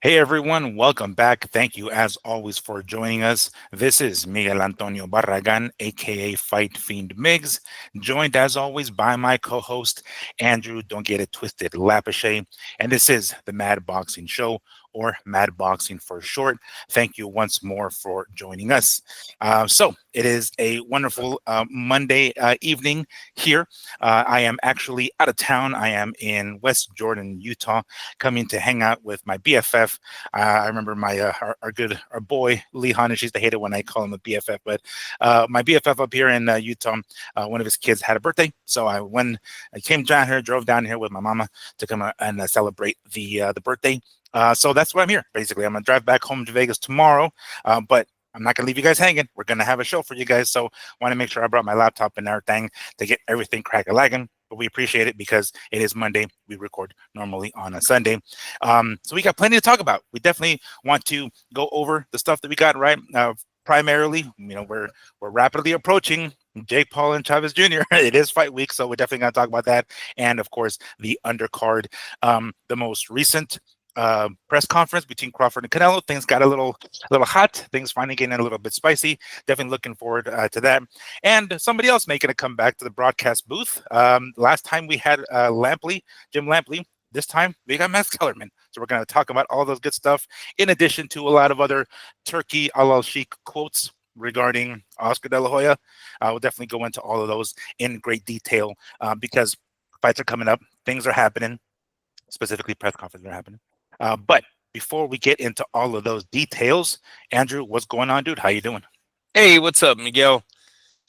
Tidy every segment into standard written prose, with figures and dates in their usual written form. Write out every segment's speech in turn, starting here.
Hey everyone, welcome back. Thank you as always for joining us. This is Miguel Antonio Barragan, aka Fight Fiend Migs, joined as always by my co-host Andrew, don't get it twisted, Lapachet, and this is the Mad Boxing Show, or Mad Boxing for short. Thank you once more for joining us. So it is a wonderful Monday evening here. I am actually out of town. I am in West Jordan, Utah, coming to hang out with my BFF. I remember my our boy Lee Hanish used to hate it when I call him a BFF, but my BFF up here in Utah, one of his kids had a birthday, so I came down here, drove down here with my mama to come and celebrate the birthday. So that's why I'm here. Basically, I'm gonna drive back home to Vegas tomorrow, but I'm not gonna leave you guys hanging. We're gonna have a show for you guys, so want to make sure I brought my laptop and everything to get everything crack-a-lagging. But we appreciate it because it is Monday. We record normally on a Sunday. So we got plenty to talk about. We definitely want to go over the stuff that we got right. Primarily, we're rapidly approaching Jake Paul and Chavez Jr. It is fight week, so we're definitely going to talk about that. And of course, the undercard, the most recent press conference between Crawford and Canelo. Things got a little hot. Things finally getting a little bit spicy. Definitely looking forward to that. And somebody else making a comeback to the broadcast booth. Last time we had Jim Lampley. This time we got Max Kellerman. So we're going to talk about all those good stuff, in addition to a lot of other Turki al Sheikh quotes regarding Oscar De La Hoya. We'll definitely go into all of those in great detail because fights are coming up. Things are happening. Specifically, press conferences are happening. But before we get into all of those details, Andrew, what's going on, dude? How you doing? Hey, what's up, Miguel?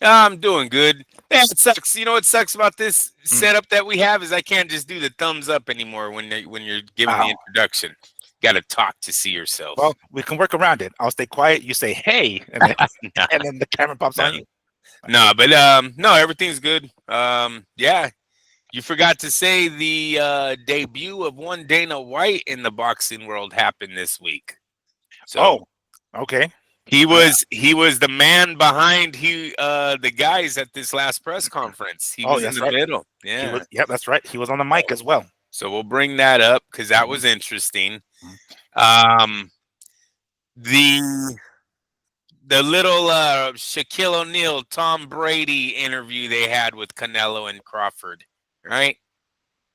I'm doing good. Yeah, it sucks. You know what sucks about this setup that we have is I can't just do the thumbs up anymore when you're giving the introduction. Got to talk to see yourself. Well, we can work around it. I'll stay quiet. You say, "Hey," and then, no, and then the camera pops no, on you. no, but no, everything's good. Yeah, you forgot to say the debut of one Dana White in the boxing world happened this week. So Oh, okay. he was the man behind the guys at this last press conference. He Oh, was in that's the right. middle. He Yeah. was. Yeah, that's right. He was on the mic as well. So we'll bring that up because that Mhm, was interesting. mhm. Um the the little Shaquille O'Neal, Tom Brady interview they had with Canelo and Crawford, right?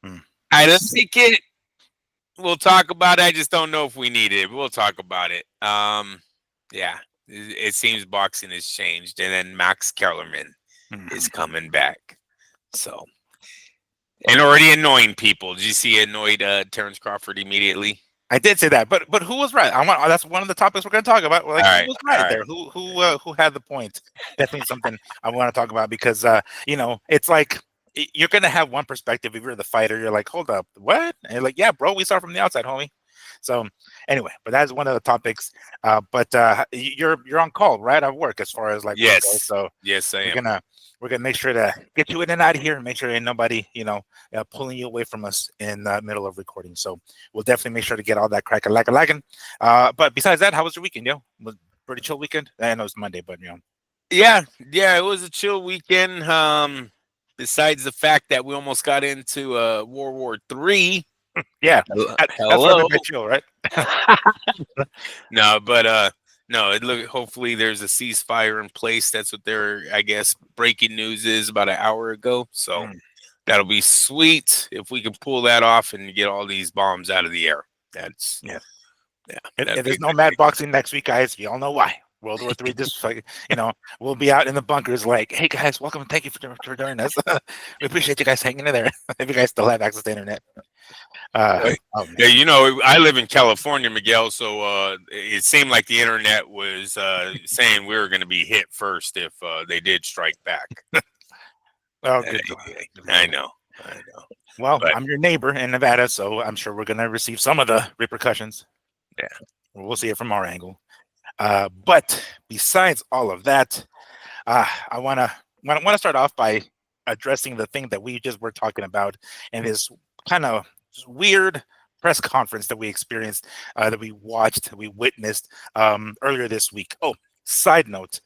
Mm. I don't think it. We'll talk about it. I just don't know if we need it. We'll talk about it. Yeah, it seems boxing has changed, and then Max Kellerman is Mhm. coming back. So, and already annoying people. Did you see annoyed Terrence Crawford immediately? I did say that, but who was right? I want. That's one of the topics we're going to talk about. All Like, who right, was all right right. there? Who had the point? Definitely something I want to talk about because it's like you're going to have one perspective if you're the fighter. You're like, hold up, what? And you're like, yeah, bro, we saw from the outside, homie. So anyway, but that's one of the topics. But you're on call, right? At work as far as like work goes. Yes, So yes, I we're am. gonna we're gonna make sure to get you in and out of here and make sure ain't nobody pulling you away from us in the middle of recording. So we'll definitely make sure to get all that crack a lagging. But besides that, how was your weekend, yo? Was pretty chill weekend. I know it's Monday, but Yeah, yeah. It was a chill weekend. Besides the fact that we almost got into World War III. yeah, that's what I Hello. meant by chill, right? No, but no. It look. Hopefully, there's a ceasefire in place. That's what they're. I guess breaking news is about an hour ago. So Mm, that'll be sweet if we can pull that off and get all these bombs out of the air. That's yeah. yeah. If That'd be a there's no good mad thing. boxing next week, guys, you all know why. World War III, just like we'll be out in the bunkers, like, hey guys, welcome, thank you for joining us. We appreciate you guys hanging in there. If you guys still have access to internet. Uh, Oh Yeah, man. you know, I live in California, Miguel. So it seemed like the internet was saying we were going to be hit first if they did strike back. Oh, Uh, good deal. Good I deal. know, I know. Well, But I'm your neighbor in Nevada, so I'm sure we're gonna receive some of the repercussions. yeah, We'll see it from our angle. But besides all of that, I wanna start off by addressing the thing that we just were talking about, and this kind of weird press conference that we experienced, that we watched, that we witnessed earlier this week. Oh, side note,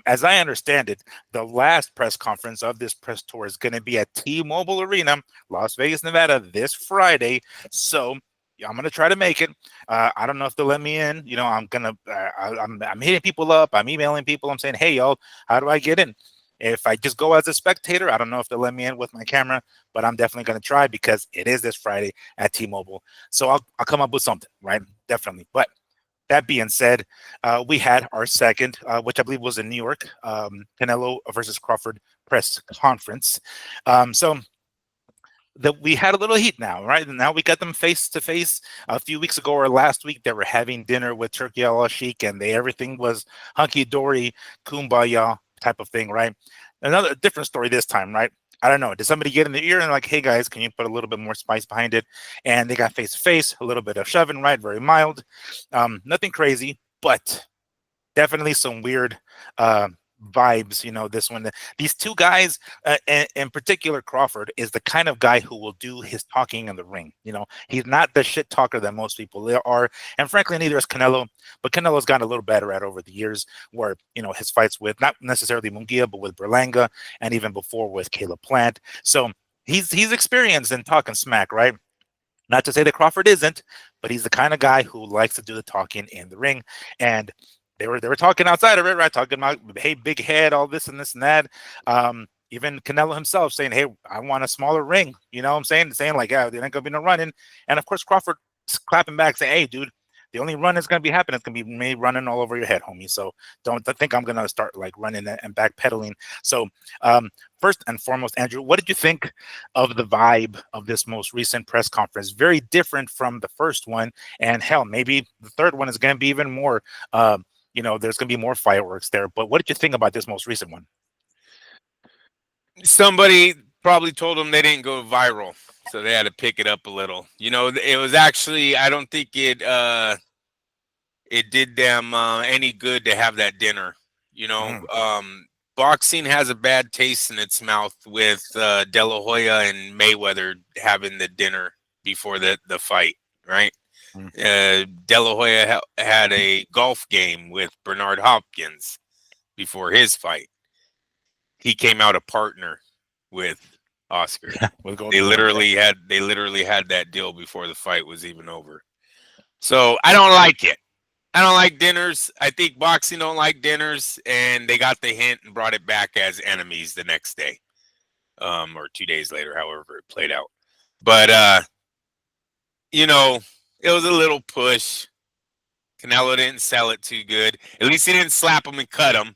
as I understand it, the last press conference of this press tour is going to be at T-Mobile Arena, Las Vegas, Nevada, this Friday. So I'm gonna try to make it. I don't know if they'll let me in. I'm gonna. I'm hitting people up. I'm emailing people. I'm saying, hey, y'all, how do I get in? If I just go as a spectator, I don't know if they'll let me in with my camera, but I'm definitely gonna try because it is this Friday at T-Mobile. So I'll come up with something, right? Definitely. But that being said, we had our second, which I believe was in New York, Canelo versus Crawford press conference. So that we had a little heat now, right? And now we got them face to face. A few weeks ago or last week, they were having dinner with Turki al Sheikh, and everything was hunky dory, kumbaya type of thing, right? Another different story this time, right? I don't know. Did somebody get in the ear and like, hey guys, can you put a little bit more spice behind it? And they got face to face, a little bit of shoving, right? Very mild, nothing crazy, but definitely some weird vibes. This one, these two guys, in particular, Crawford is the kind of guy who will do his talking in the ring. He's not the shit talker that most people are, and frankly, neither is Canelo. But Canelo's gotten a little better at over the years, where his fights with not necessarily Munguia, but with Berlanga, and even before with Caleb Plant. So he's experienced in talking smack, right? Not to say that Crawford isn't, but he's the kind of guy who likes to do the talking in the ring. And they were talking outside of it, right? Talking about, hey, big head, all this and this and that. Even Canelo himself saying, hey, I want a smaller ring. You know what I'm saying? Saying like, yeah, there ain't gonna be no running. And of course, Crawford clapping back, saying, hey, dude, the only run is gonna be happening. It's gonna be me running all over your head, homie. So don't think I'm gonna start like running and backpedaling. So first and foremost, Andrew, what did you think of the vibe of this most recent press conference? Very different from the first one, and hell, maybe the third one is going to be even more. There's going to be more fireworks there. But what did you think about this most recent one? Somebody probably told them they didn't go viral, so they had to pick it up a little. It was actually, I don't think it did them any good to have that dinner. Boxing has a bad taste in its mouth with De La Hoya and Mayweather having the dinner before the fight, right? Mm. De La Hoya had a golf game with Bernard Hopkins before his fight. He came out a partner with Oscar. We'll go They to that. literally had that deal before the fight was even over. So I don't like it. I don't like dinners. I think boxing don't like dinners, and they got the hint and brought it back as enemies the next day, or 2 days later, however it played out. But it was a little push. Canelo didn't sell it too good. At least he didn't slap him and cut him.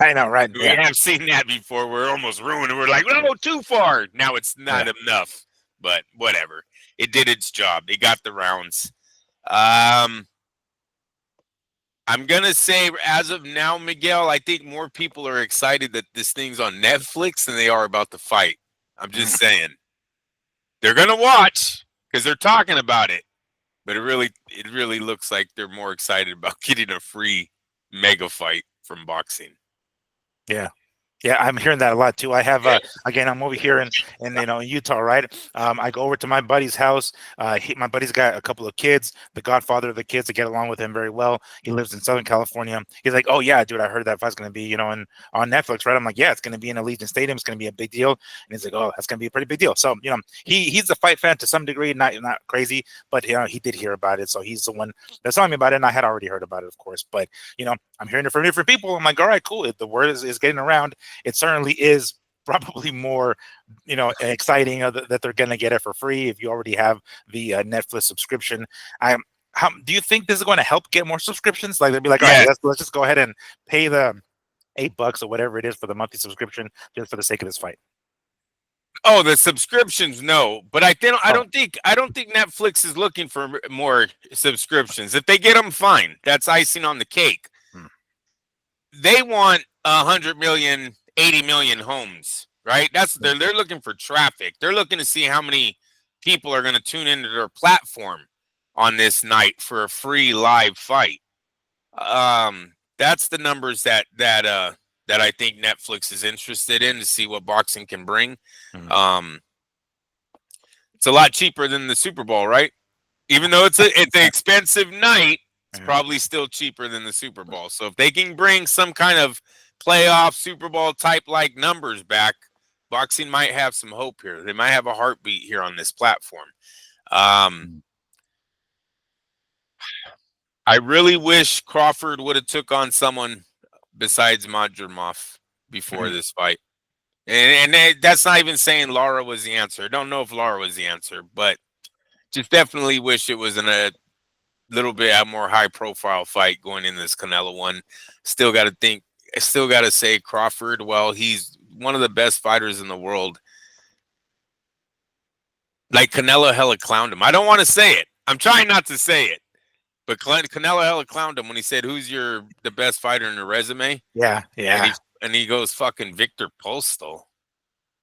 I know, right? We Yeah. have seen that before. We're almost ruined. We're like, no, too far. Now it's not enough. But whatever. It did its job. It got the rounds. I'm going to say, as of now, Miguel, I think more people are excited that this thing's on Netflix than they are about the fight. I'm just saying. They're going to watch because they're talking about it. But it really looks like they're more excited about getting a free mega fight from boxing. Yeah. Yeah, I'm hearing that a lot too. I have again, I'm over here in Utah, right? I go over to my buddy's house. My buddy's got a couple of kids. The godfather of the kids, I get along with him very well. He lives in Southern California. He's like, "Oh yeah, dude, I heard that fight's going to be on Netflix, right?" I'm like, "Yeah, it's going to be in Allegiant Stadium. It's going to be a big deal." And he's like, "Oh, that's going to be a pretty big deal." So he's a fight fan to some degree, not crazy, but he did hear about it. So he's the one that's telling me about it, and I had already heard about it, of course. But I'm hearing it from different people. I'm like, "All right, cool. If the word is getting around, it certainly is probably more exciting that they're going to get it for free if you already have the Netflix subscription. How do you think this is going to help get more subscriptions? Like they'll be like, all right, let's just go ahead and pay the $8 or whatever it is for the monthly subscription just for the sake of this fight. Oh, the subscriptions, no, but I don't think Netflix is looking for more subscriptions. If they get them, fine. That's icing on the cake. They want 100 million, 80 million homes, right? They're looking for traffic. They're looking to see how many people are going to tune into their platform on this night for a free live fight. That's the numbers that I think Netflix is interested in to see what boxing can bring. It's a lot cheaper than the Super Bowl, right? Even though it's an expensive night, it's probably still cheaper than the Super Bowl. So if they can bring some kind of playoff Super Bowl type like numbers back, boxing might have some hope here. They might have a heartbeat here on this platform. I really wish Crawford would have took on someone besides Madrimov before Mhm. this fight. And that's not even saying Lara was the answer. I don't know if Lara was the answer, but just definitely wish it was in a little bit more high profile fight going in this Canelo one. Still got to think. I still got to say Crawford. Well, he's one of the best fighters in the world. Like Canelo hella clowned him. I don't want to say it. I'm trying not to say it. But Canelo hella clowned him when he said, "Who's the best fighter in your resume?" Yeah, And yeah. he goes, "Fucking Victor Postal."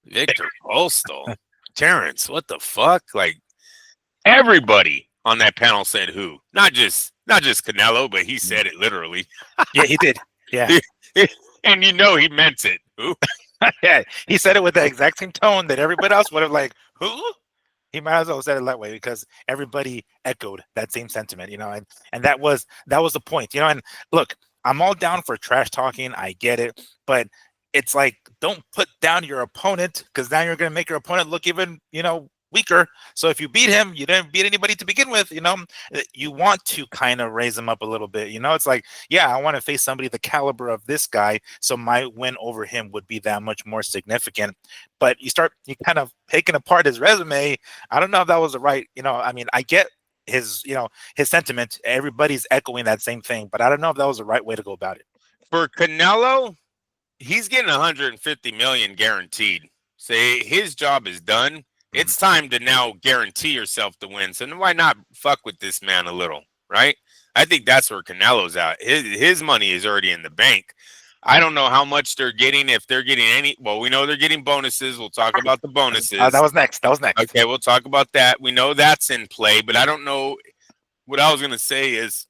Victor Postal. Terrence, what the fuck? Like everybody on that panel said who? Not just Canelo, but he Mm. said it literally. Yeah, he did. Yeah. And you know he meant it. Who? Yeah. He said it with the exact same tone that everybody else would have like, who? He might as well said it that way because everybody echoed that same sentiment, and that was the point, and look, I'm all down for trash talking. I get it, but it's like don't put down your opponent because now you're going to make your opponent look even, weaker. So if you beat him, you didn't beat anybody to begin with. You want to kind of raise him up a little bit. It's like, yeah, I want to face somebody the caliber of this guy, so my win over him would be that much more significant. But you kind of taking apart his resume. I don't know if that was the right, I mean, I get his sentiment. Everybody's echoing that same thing, but I don't know if that was the right way to go about it. For Canelo, he's getting 150 million guaranteed. Say his job is done. Mhm. It's time to now guarantee yourself to win. So why not fuck with this man a little, right? I think that's where Canelo's at. His money is already in the bank. I don't know how much they're getting, if they're getting any. Well, we know they're getting bonuses. We'll talk about the That bonuses. was next. That was next. Okay, we'll talk about that. We know that's in play, but I don't know. What I was going to say is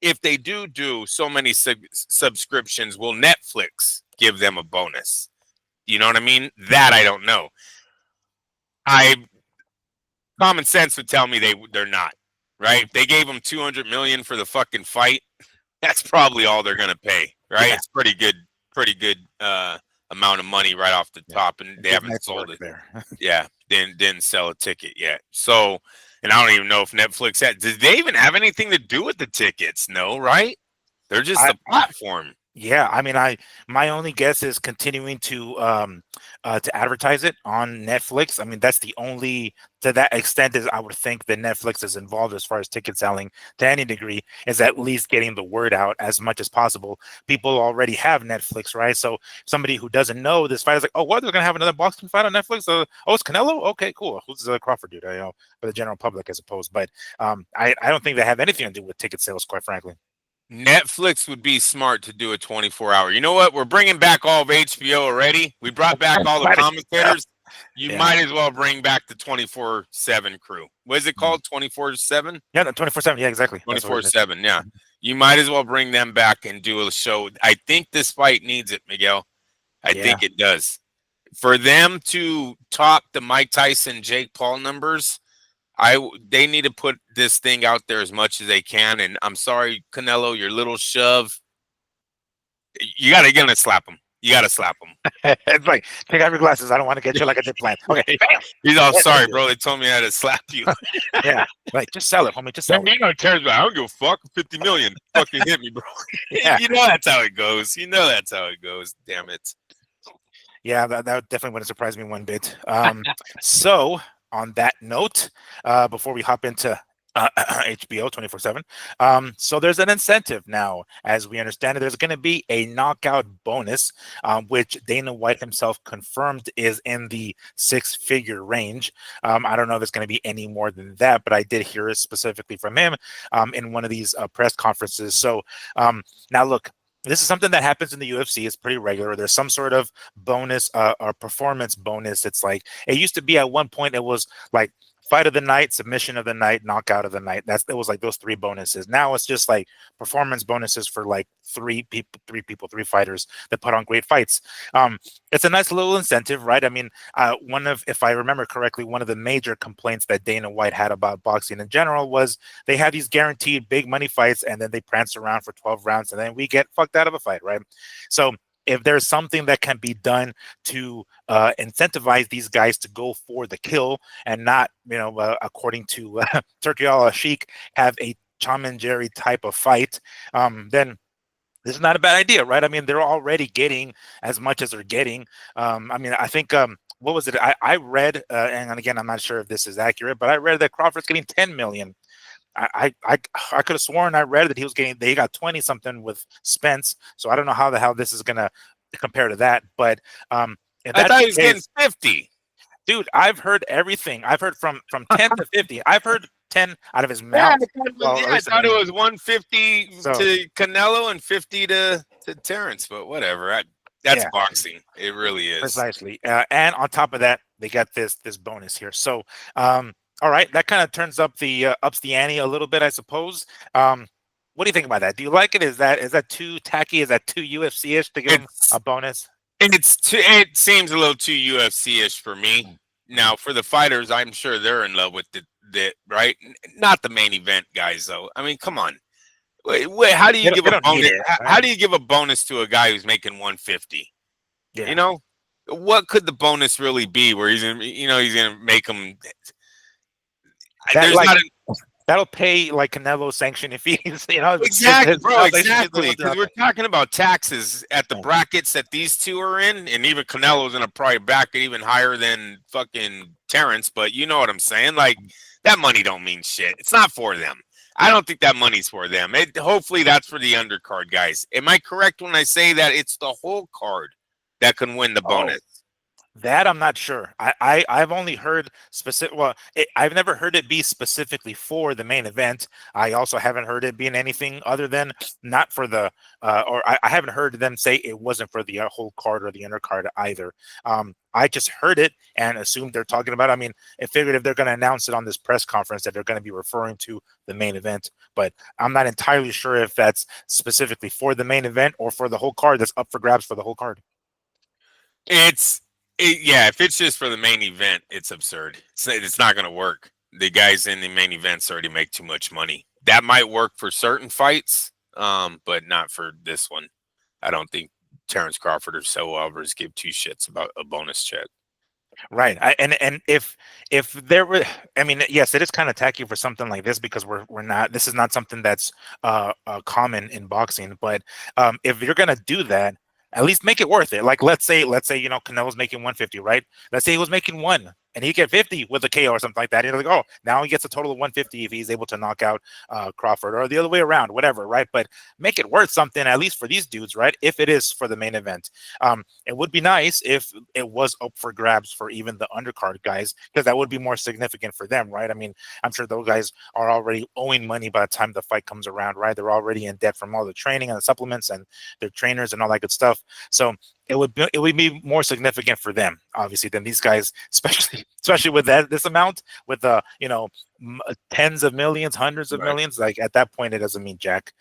if they do so many subscriptions, will Netflix give them a bonus? You know what I mean? That I don't know. I Common sense would tell me they're not, right? If they gave them 200 million for the fucking fight, that's probably all they're gonna pay, right? Yeah, It's pretty good amount of money right off the yeah. top, and A they good haven't night's sold work it. there. Yeah, didn't sell a ticket yet. So, and I don't even know if Netflix had. Did they even have anything to do with the tickets? No, right? They're just I, a platform. Yeah, I mean, my only guess is continuing to advertise it on Netflix. I mean, that's the only to that extent is I would think that Netflix is involved as far as ticket selling to any degree is at least getting the word out as much as possible. People already have Netflix, right? So somebody who doesn't know this fight is like, oh, what? They're gonna have another boxing fight on Netflix? Oh, it's Canelo? Okay, cool. Who's the Crawford dude? For the general public, I suppose. But I don't think they have anything to do with ticket sales, quite frankly. Netflix would be smart to do a 24-hour. You know what? We're bringing back all of HBO already. We brought back all the Might as well. commentators. You Yeah. might as well bring back the 24/7 crew. What is it Mhm. called? 24/7? Yeah, no, 24/7. Yeah, exactly. That's what it is. 24/7. Yeah. You might as well bring them back and do a show. I think this fight needs it, Miguel. I Yeah. think it does. For them to top the Mike Tyson, Jake Paul numbers, they need to put this thing out there as much as they can. And I'm sorry, Canelo, your little shove. You gotta slap him. You gotta slap him. It's like, take off your glasses. I don't want to get you like I did plan. Okay, bam. He's all Let's sorry, do it. bro. They told me how to slap you. Yeah, like just sell it, homie. Just Then sell it. Terrence, I don't give a fuck. 50 million. Fucking hit me, bro. Yeah, You know that's how it goes. You know that's how it goes. Damn it. yeah. That definitely wouldn't surprise me one bit. So on that note, before we hop into HBO 24/7. So there's an incentive now, as we understand it. There's going to be a knockout bonus, which Dana White himself confirmed is in the six-figure range. I don't know if it's going to be any more than that, but I did hear it specifically from him in one of these press conferences. So now, look. This is something that happens in the UFC. It's pretty regular. There's some sort of bonus or performance bonus. It's like it used to be at one point. It was like fight of the night, submission of the night, knockout of the night. It was like those three bonuses. Now it's just like performance bonuses for like three fighters that put on great fights. It's a nice little incentive, right? I mean, if I remember correctly, one of the major complaints that Dana White had about boxing in general was they have these guaranteed big money fights, and then they prance around for 12 rounds, and then we get fucked out of a fight, right? So if there's something that can be done to incentivize these guys to go for the kill and not, according to Turki Sheik, have a Tom and Jerry type of fight, then this is not a bad idea, right? I mean, they're already getting as much as they're getting. I mean, I think what was it? I read, and again, I'm not sure if this is accurate, but I read that Crawford's getting 10 million. I could have sworn I read that they got 20 something with Spence. So I don't know how the hell this is gonna compare to that. But if I that's thought the he was getting case, 50. dude, I've heard everything. I've heard from 10 to 50. I've heard 10 out of his Yeah, mouth. Well, I thought it recently. was 150 So to Canelo and 50 to Terrence, but whatever. That's yeah, boxing. It really is. precisely. And on top of that, they got this bonus here. So all right, that kind of turns up the ups the ante a little bit, I suppose. What do you think about that? Do you like it? Is that too tacky? Is that too UFC-ish to give them a It's bonus? it seems a little too UFC-ish for me. Mhm. Now, for the fighters, I'm sure they're in love with the right. Not the main event guys, though. I mean, come on. Wait, how do They you don't, give they a don't need bonus? it, How right? do you give a bonus to a guy who's making 150? You Yeah. know, what could the bonus really be? Where he's gonna make him. That There's like not that'll pay like Canelo sanction fees, exactly, his bro. trial sanction fees will Exactly, go to because we're nothing. talking about taxes at the Yeah. brackets that these two are in, and even Canelo's in a probably bracket even higher than fucking Terrence. But you know what I'm saying? Like that money don't mean shit. It's not for them. I don't think that money's for them. Hopefully that's for the undercard guys. Am I correct when I say that it's the whole card that can win the Oh, bonus? that I'm not sure. I've only heard specific. Well, I've never heard it be specifically for the main event. I also haven't heard it being anything other than not for the. Or I haven't heard them say it wasn't for the whole card or the undercard either. I just heard it and assumed they're talking about. I mean, I figured if they're going to announce it on this press conference that they're going to be referring to the main event. But I'm not entirely sure if that's specifically for the main event or for the whole card that's up for grabs for the whole card. It's yeah. If it's just for the main event, it's absurd. It's not going to work. The guys in the main events already make too much money. That might work for certain fights, but not for this one. I don't think Terrence Crawford or So Alvarez give two shits about a bonus check. Right. And if there were, I mean, yes, it is kind of tacky for something like this because we're not. This is not something that's common in boxing. But if you're gonna do that, at least make it worth it. Like let's say Canelo's making 150, right? Let's say he was making one and he get 50 with a KO or something like that. You're like, oh, now he gets a total of 150 if he's able to knock out Crawford or the other way around, whatever, right? But make it worth something at least for these dudes, right? If it is for the main event. It would be nice if it was up for grabs for even the undercard guys, because that would be more significant for them, right? I mean, I'm sure those guys are already owing money by the time the fight comes around, right? They're already in debt from all the training and the supplements and their trainers and all that good stuff. So it would be more significant for them, obviously, than these guys, especially with this amount, with tens of millions, hundreds of Right. millions. Like at that point, it doesn't mean jack.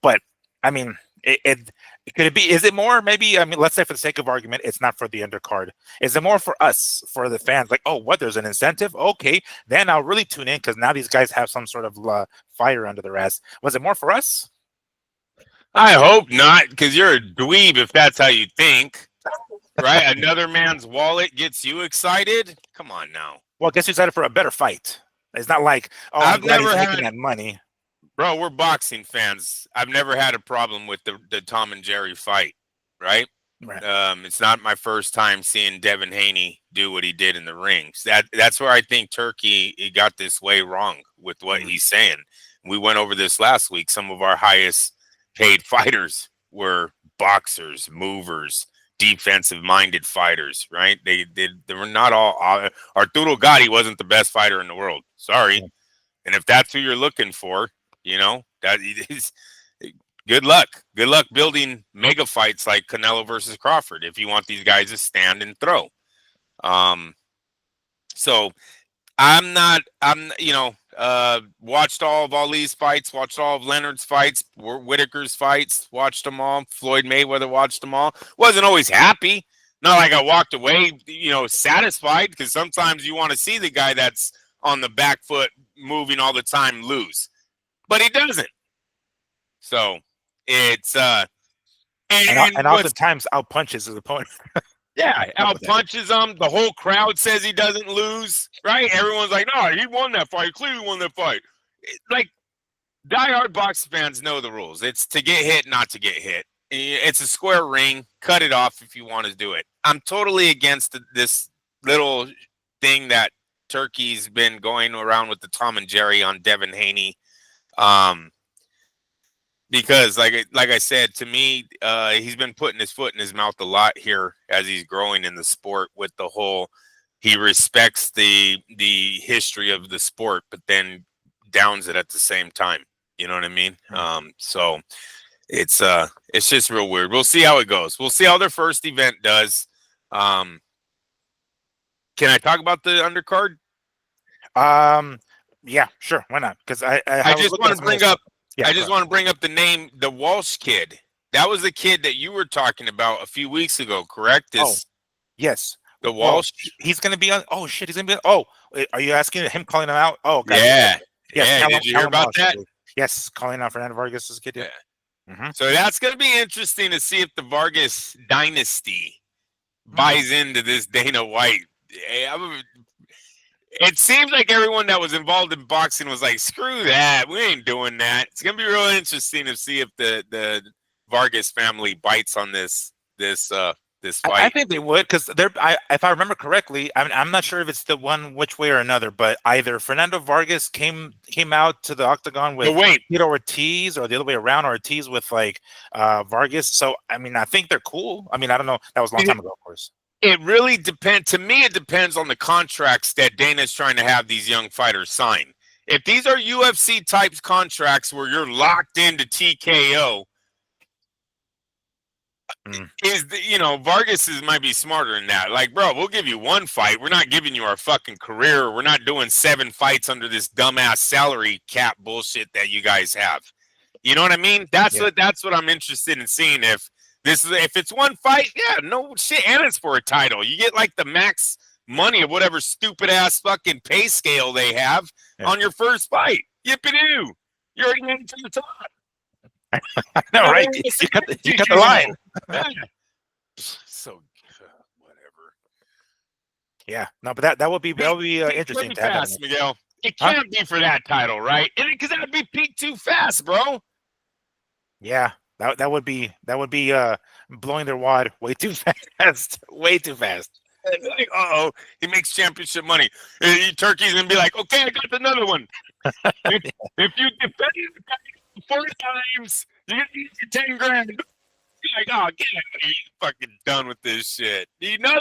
But I mean, it could it be? Is it more? Maybe. I mean, let's say for the sake of argument, it's not for the undercard. Is it more for us, for the fans? Like, oh, what? There's an incentive. Okay, then I'll really tune in because now these guys have some sort of fire under their ass. Was it more for us? I hope not, because you're a dweeb if that's how you think. Right? Another man's wallet gets you excited. Come on now, Well, I guess you decided for a better fight. It's not like, oh, I'm I've glad never he's making had that money. Bro, we're boxing fans. I've never had a problem with the Tom and Jerry fight, right? Right. It's not my first time seeing Devin Haney do what he did in the rings. That's where I think Turki he got this way wrong with what Mhm. he's saying. We went over this last week. Some of our highest paid fighters were boxers, movers, defensive minded fighters, right? They were not all Arturo Gatti wasn't the best fighter in the world. Sorry. Yeah. And if that's who you're looking for, that is good luck. Good luck building mega fights like Canelo versus Crawford if you want these guys to stand and throw. Um, so I'm watched all of Ali's fights, watched all of Leonard's fights, Whitaker's fights, watched them all. Floyd Mayweather watched them all. Wasn't always happy. Not like I walked away, satisfied, because sometimes you want to see the guy that's on the back foot moving all the time lose. But he doesn't. So it's And what's oftentimes out punches his opponent. yeah, Up out with that. punches him. The whole crowd says he doesn't lose, right? Everyone's like, no, he won that fight. Clearly won that fight. Like diehard boxing fans know the rules. It's to get hit, not to get hit. It's a square ring. Cut it off if you want to do it. I'm totally against this little thing that Turkey's been going around with the Tom and Jerry on Devin Haney. Because like I said, to me, he's been putting his foot in his mouth a lot here as he's growing in the sport with the whole he respects the history of the sport, but then downs it at the same time. You know what I mean? So it's just real weird. We'll see how it goes. We'll see how their first event does. Can I talk about the undercard? Yeah, sure. Why not? Because I just want to bring up. Yeah, I just want to bring up the name, the Walsh kid. That was the kid that you were talking about a few weeks ago, correct? Yes. The Walsh. He's going to be on. Oh shit, he's going to be. Oh, are you asking him calling him out? Oh, gotcha. Yeah. Yes. Yeah. Did you hear about that? Yes, calling out Fernando Vargas' kid. Yeah. Mm-hmm. So that's going to be interesting to see if the Vargas dynasty buys into this Dana White. It seems like everyone that was involved in boxing was like, screw that. We ain't doing that. It's going to be real interesting to see if the Vargas family bites on this fight. I think they would, because if I remember correctly, I'm not sure if it's the one which way or another, but either Fernando Vargas came out to the octagon with Tito Ortiz, or the other way around, or Ortiz with Vargas. So I mean, I think they're cool. I mean, I don't know. That was a long time ago, of course. It really depends. To me, it depends on the contracts that Dana's trying to have these young fighters sign. If these are UFC type contracts where you're locked into TKO, Vargas might be smarter than that. Like, bro, we'll give you one fight. We're not giving you our fucking career. We're not doing 7 fights under this dumbass salary cap bullshit that you guys have. You know what I mean? That's what I'm interested in seeing. If it's one fight, yeah, no shit, and it's for a title. You get like the max money of whatever stupid ass fucking pay scale they have on your first fight. Yippee-doo. You're already getting to the top. No, right? You cut the line. So whatever. Yeah, no, but that would be interesting. To have fast, Miguel. It can't be for that title, right? Because that would be peak too fast, bro. Yeah, that would be blowing their wad way too fast, way too fast. Like, he makes championship money. Turkey's gonna be like, okay, I got another one. if you defend 4 times, you're gonna get 10 grand. You're like, oh, get out of here. You fucking done with this shit. You know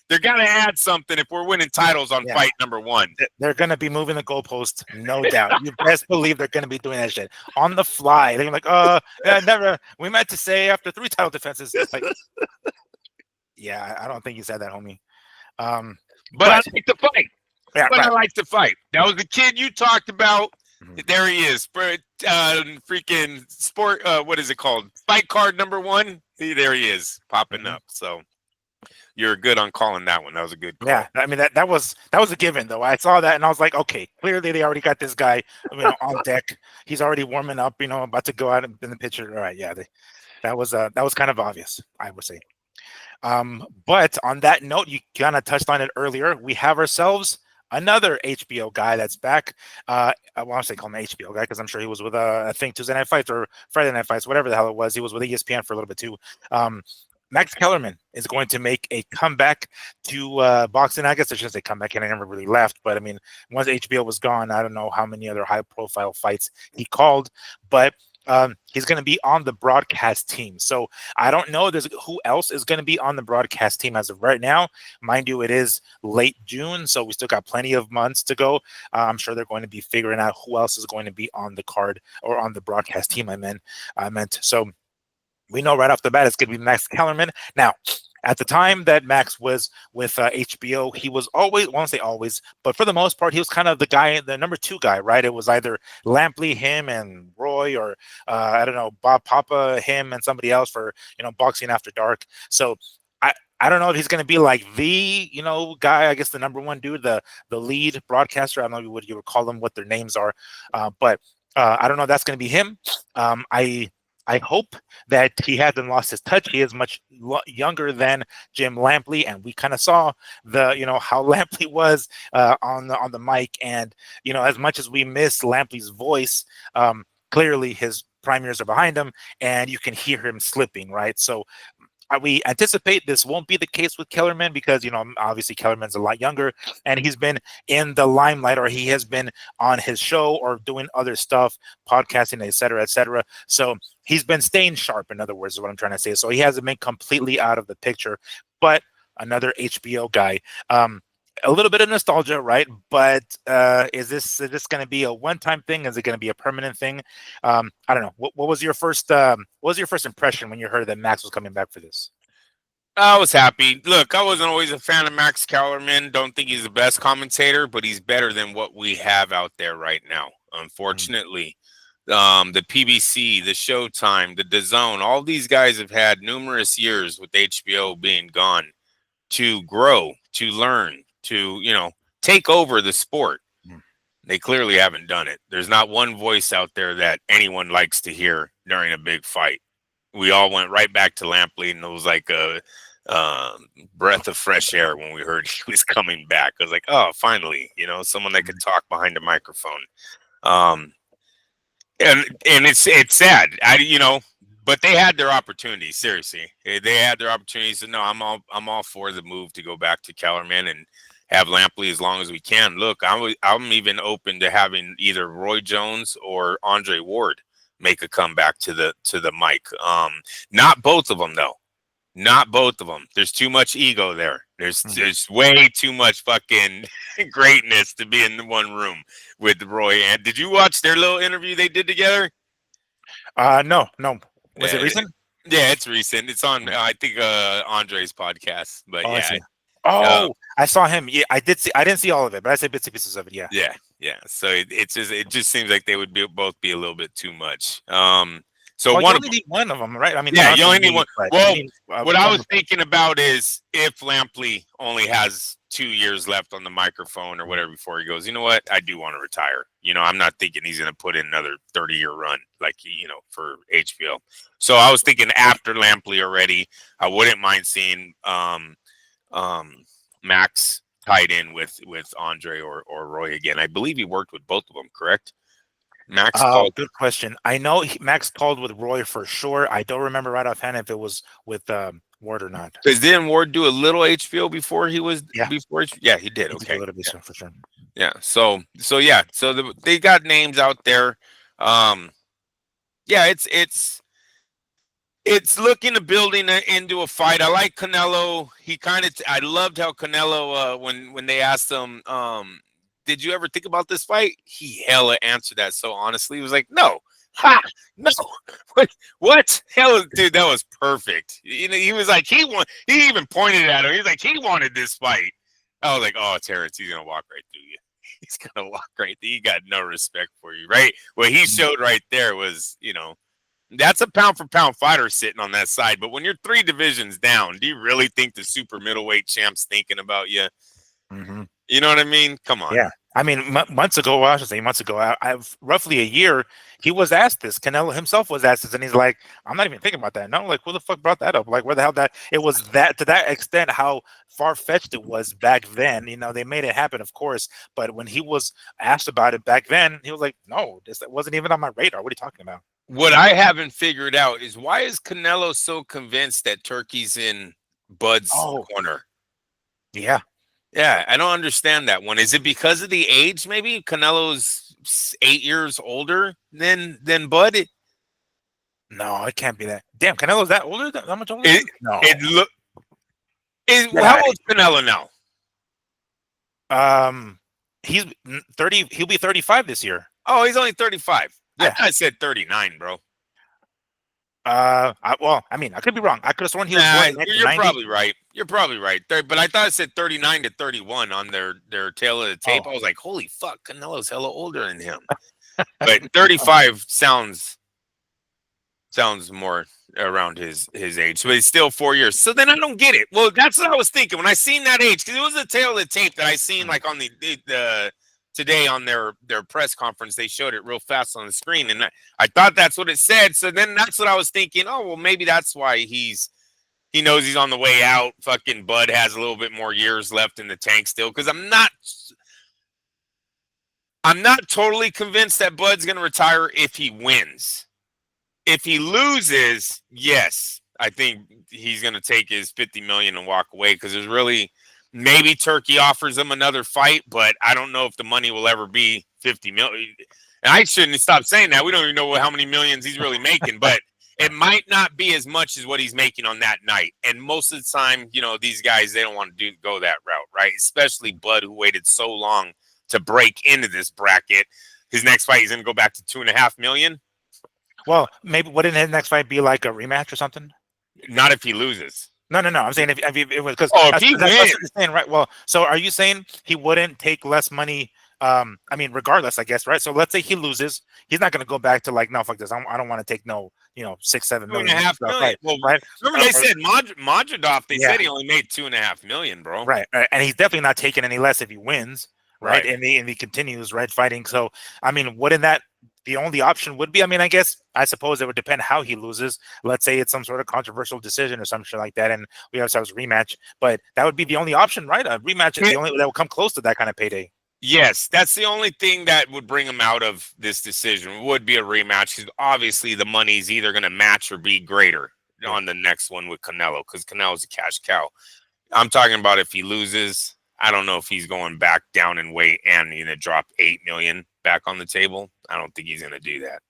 they're gonna add something if we're winning titles on fight number 1. They're gonna be moving the goalpost, no doubt. You best believe they're gonna be doing that shit on the fly. They're like, never. We meant to say after 3 title defenses. Like, yeah, I don't think you said that, homie. But I like to fight. Yeah, I like to fight. That was the kid you talked about. There he is. Freaking sport. What is it called? Fight card number 1. There he is, popping up. So you're good on calling that one. That was a good call. Yeah, I mean that was a given though. I saw that and I was like, okay, clearly they already got this guy, on deck. He's already warming up, about to go out in the picture. All right, yeah, that was kind of obvious, I would say. But on that note, you kind of touched on it earlier. We have ourselves another HBO guy that's back. I want to say call him an HBO guy because I'm sure he was with I think Tuesday Night Fights or Friday Night Fights, whatever the hell it was. He was with ESPN for a little bit too. Max Kellerman is going to make a comeback to boxing. I guess I shouldn't say comeback, and I never really left. But I mean, once HBO was gone, I don't know how many other high-profile fights he called, but he's going to be on the broadcast team. So I don't know who else is going to be on the broadcast team as of right now. Mind you, it is late June, so we still got plenty of months to go. I'm sure they're going to be figuring out who else is going to be on the card or on the broadcast team. I meant. So we know right off the bat it's going to be Max Kellerman. Now, at the time that Max was with HBO, he was always, I won't say always, but for the most part, he was kind of the guy, the number 2 guy, right? It was either Lampley, him, and Roy, or I don't know, Bob Papa, him, and somebody else for, Boxing After Dark. So I don't know if he's going to be like the, guy, I guess the number 1 dude, the lead broadcaster. I don't know what you would call them, what their names are, but I don't know if that's going to be him. I hope that he hasn't lost his touch. He is much younger than Jim Lampley, and we kind of saw how Lampley was on the mic. And as much as we miss Lampley's voice, clearly his prime years are behind him, and you can hear him slipping, right? So we anticipate this won't be the case with Kellerman because obviously Kellerman's a lot younger and he's been in the limelight, or he has been on his show or doing other stuff, podcasting, etc., etc. So he's been staying sharp. In other words, is what I'm trying to say. So he hasn't been completely out of the picture, but another HBO guy. A little bit of nostalgia, right? But is this going to be a one-time thing? Is it going to be a permanent thing? I don't know. What was your first impression when you heard that Max was coming back for this? I was happy. Look, I wasn't always a fan of Max Kellerman. Don't think he's the best commentator, but he's better than what we have out there right now. Unfortunately, the PBC, the Showtime, the DAZN, all these guys have had numerous years with HBO being gone to grow, to learn, to take over the sport. They clearly haven't done it. There's not one voice out there that anyone likes to hear during a big fight. We all went right back to Lampley, and it was like a breath of fresh air when we heard he was coming back. I was like, oh, finally, someone that could talk behind a microphone. And it's sad, but they had their opportunities. Seriously, they had their opportunities. And no, I'm all for the move to go back to Kellerman and have Lampley as long as we can. Look, I'm even open to having either Roy Jones or Andre Ward make a comeback to the mic. Not both of them though. Not both of them. There's too much ego there. There's way too much fucking greatness to be in the one room with Roy. And did you watch their little interview they did together? No. Was it recent? Yeah, it's recent. It's on I think Andre's podcast. But I saw him. Yeah, I did see. I didn't see all of it, but I saw bits and pieces of it. Yeah. Yeah. So it just seems like they would both be a little bit too much. So you only need one of them, right? I mean, you only need one. Well, what I was thinking about is if Lampley only has 2 years left on the microphone or whatever before he goes, you know what? I do want to retire. I'm not thinking he's going to put in another 30-year run like for HBO. So I was thinking after Lampley already, I wouldn't mind seeing Max tied in with Andre or Roy again. I believe he worked with both of them, correct? Max called. Good question. I know Max called with Roy for sure. I don't remember right offhand if it was with Ward or not. Because didn't Ward do a little HBO before he was? Yeah. Yeah, he did. He Okay. did a little bit for sure. Yeah. So yeah. So they got names out there. Yeah, it's looking to building into a fight. I like Canelo. I loved how Canelo when they asked him, did you ever think about this fight? He hella answered that so honestly. He was like, no. Ha! No. What? Hell, dude, that was perfect. He was like, he even pointed at him. He's like, he wanted this fight. I was like, oh, Terrence, he's gonna walk right through you. He's gonna walk right through you. He got no respect for you, right? What he showed right there was, that's a pound for pound fighter sitting on that side. But when you're 3 divisions down, do you really think the super middleweight champ's thinking about you? Mm-hmm. You know what I mean? Come on. Yeah. I mean, months ago, I've roughly a year, he was asked this. Canelo himself was asked this, and he's like, I'm not even thinking about that. No, like, who the fuck brought that up? Like, where the hell it was that to that extent, how far-fetched it was back then. They made it happen, of course. But when he was asked about it back then, he was like, no, this wasn't even on my radar. What are you talking about? What I haven't figured out is why is Canelo so convinced that Turki's in Bud's corner? Yeah. Yeah, I don't understand that one. Is it because of the age? Maybe Canelo's 8 years older than Bud. No, it can't be that. Damn, Canelo's that older? That much older? No. How old is Canelo now? He's 30. He'll be 35 this year. Oh, he's only 35. Yeah. I said 39, bro. I mean, I could be wrong. I could have sworn he was born in 1990. You're probably right. You're probably right. But I thought it said 39 to 31 on their tail of the tape. I was like, holy fuck, Canelo's hella older than him. But 35 sounds more around his age. But it's still 4 years. So then I don't get it. Well, that's what I was thinking when I seen that age, because it was the tail of the tape that I seen like on the today on their press conference. They showed it real fast on the screen, and I thought that's what it said. So then that's what I was thinking. Oh, well, maybe that's why he knows he's on the way out. Fucking Bud has a little bit more years left in the tank still, because I'm not I'm not totally convinced that Bud's going to retire if he wins. If he loses, yes, I think he's going to take his 50 million and walk away because there's really maybe Turkey offers him another fight, but I don't know if the money will ever be 50 million. And I shouldn't stop saying that. We don't even know how many millions he's really making, but it might not be as much as what he's making on that night. And most of the time, these guys, they don't want to go that route, right? Especially Bud, who waited so long to break into this bracket. His next fight, he's going to go back to 2.5 million. Well, maybe wouldn't his next fight be like a rematch or something? Not if he loses. No. I'm saying if it was because if he that's wins, what you're saying, right? Well, so are you saying he wouldn't take less money? I mean, regardless, I guess, right? So let's say he loses, he's not going to go back to like, no, fuck this. I don't want to take no, 6-7 million. 2.5 million. Right? Well, right? remember they said Majidov. They Yeah. said he only made 2.5 million, bro. Right, and he's definitely not taking any less if he wins, right? And he continues right fighting. So I mean, wouldn't that the only option would be? I mean, I suppose it would depend how he loses. Let's say it's some sort of controversial decision or something like that, and we have ourselves a rematch. But that would be the only option, right? A rematch is the only that will come close to that kind of payday. Yes, that's the only thing that would bring him out of this decision would be a rematch because obviously the money's either going to match or be greater on the next one with Canelo because Canelo's a cash cow. I'm talking about if he loses, I don't know if he's going back down in weight and going to drop 8 million back on the table. I don't think he's going to do that.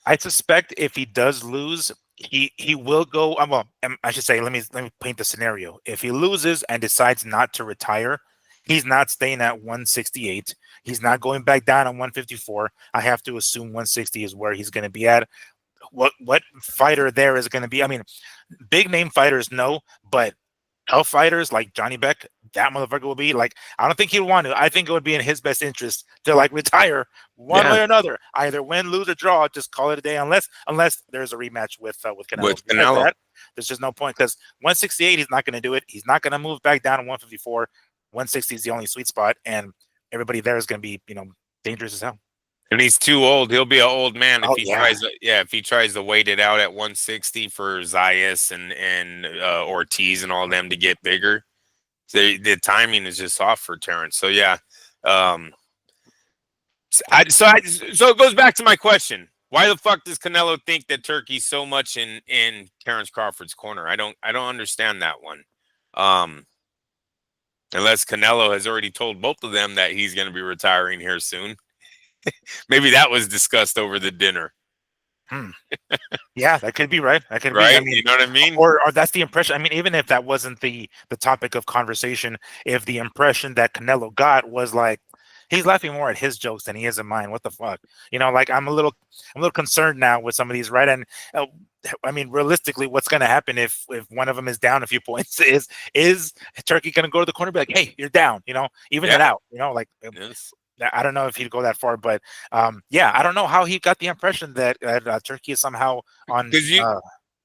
I suspect if he does lose, he will go. Well, I should say, let me paint the scenario. If he loses and decides not to retire, he's not staying at 168. He's not going back down on 154. I have to assume 160 is where he's going to be at. What fighter there is going to be? I mean, big name fighters, no, but tough fighters like Johnny Beck, that motherfucker will be like, I don't think he'd want to. I think it would be in his best interest to like retire one way or another, either win, lose, or draw. Just call it a day, unless there's a rematch with Canelo. With Canelo, there's just no point because 168, he's not going to do it. He's not going to move back down to 154. 160 is the only sweet spot, and everybody there is going to be, dangerous as hell. And he's too old. He'll be an old man if he tries. If he tries to wait it out at 160 for Zayas and Ortiz and all them to get bigger. The timing is just off for Terrence. So yeah. So it goes back to my question: why the fuck does Canelo think that Turkey's so much in Terrence Crawford's corner? I don't understand that one. Unless Canelo has already told both of them that he's going to be retiring here soon. Maybe that was discussed over the dinner. Yeah, that could be right. That could be. I mean, you know what I mean? Or that's the impression. I mean, even if that wasn't the topic of conversation, if the impression that Canelo got was like, he's laughing more at his jokes than he is at mine. What the fuck? Like I'm a little concerned now with some of these, right? And I mean, realistically, what's going to happen if one of them is down a few points? Is Turkey going to go to the corner and be like, hey, you're down? Even it out. Like. Yes. I don't know if he'd go that far, but I don't know how he got the impression that Turkey is somehow on. Because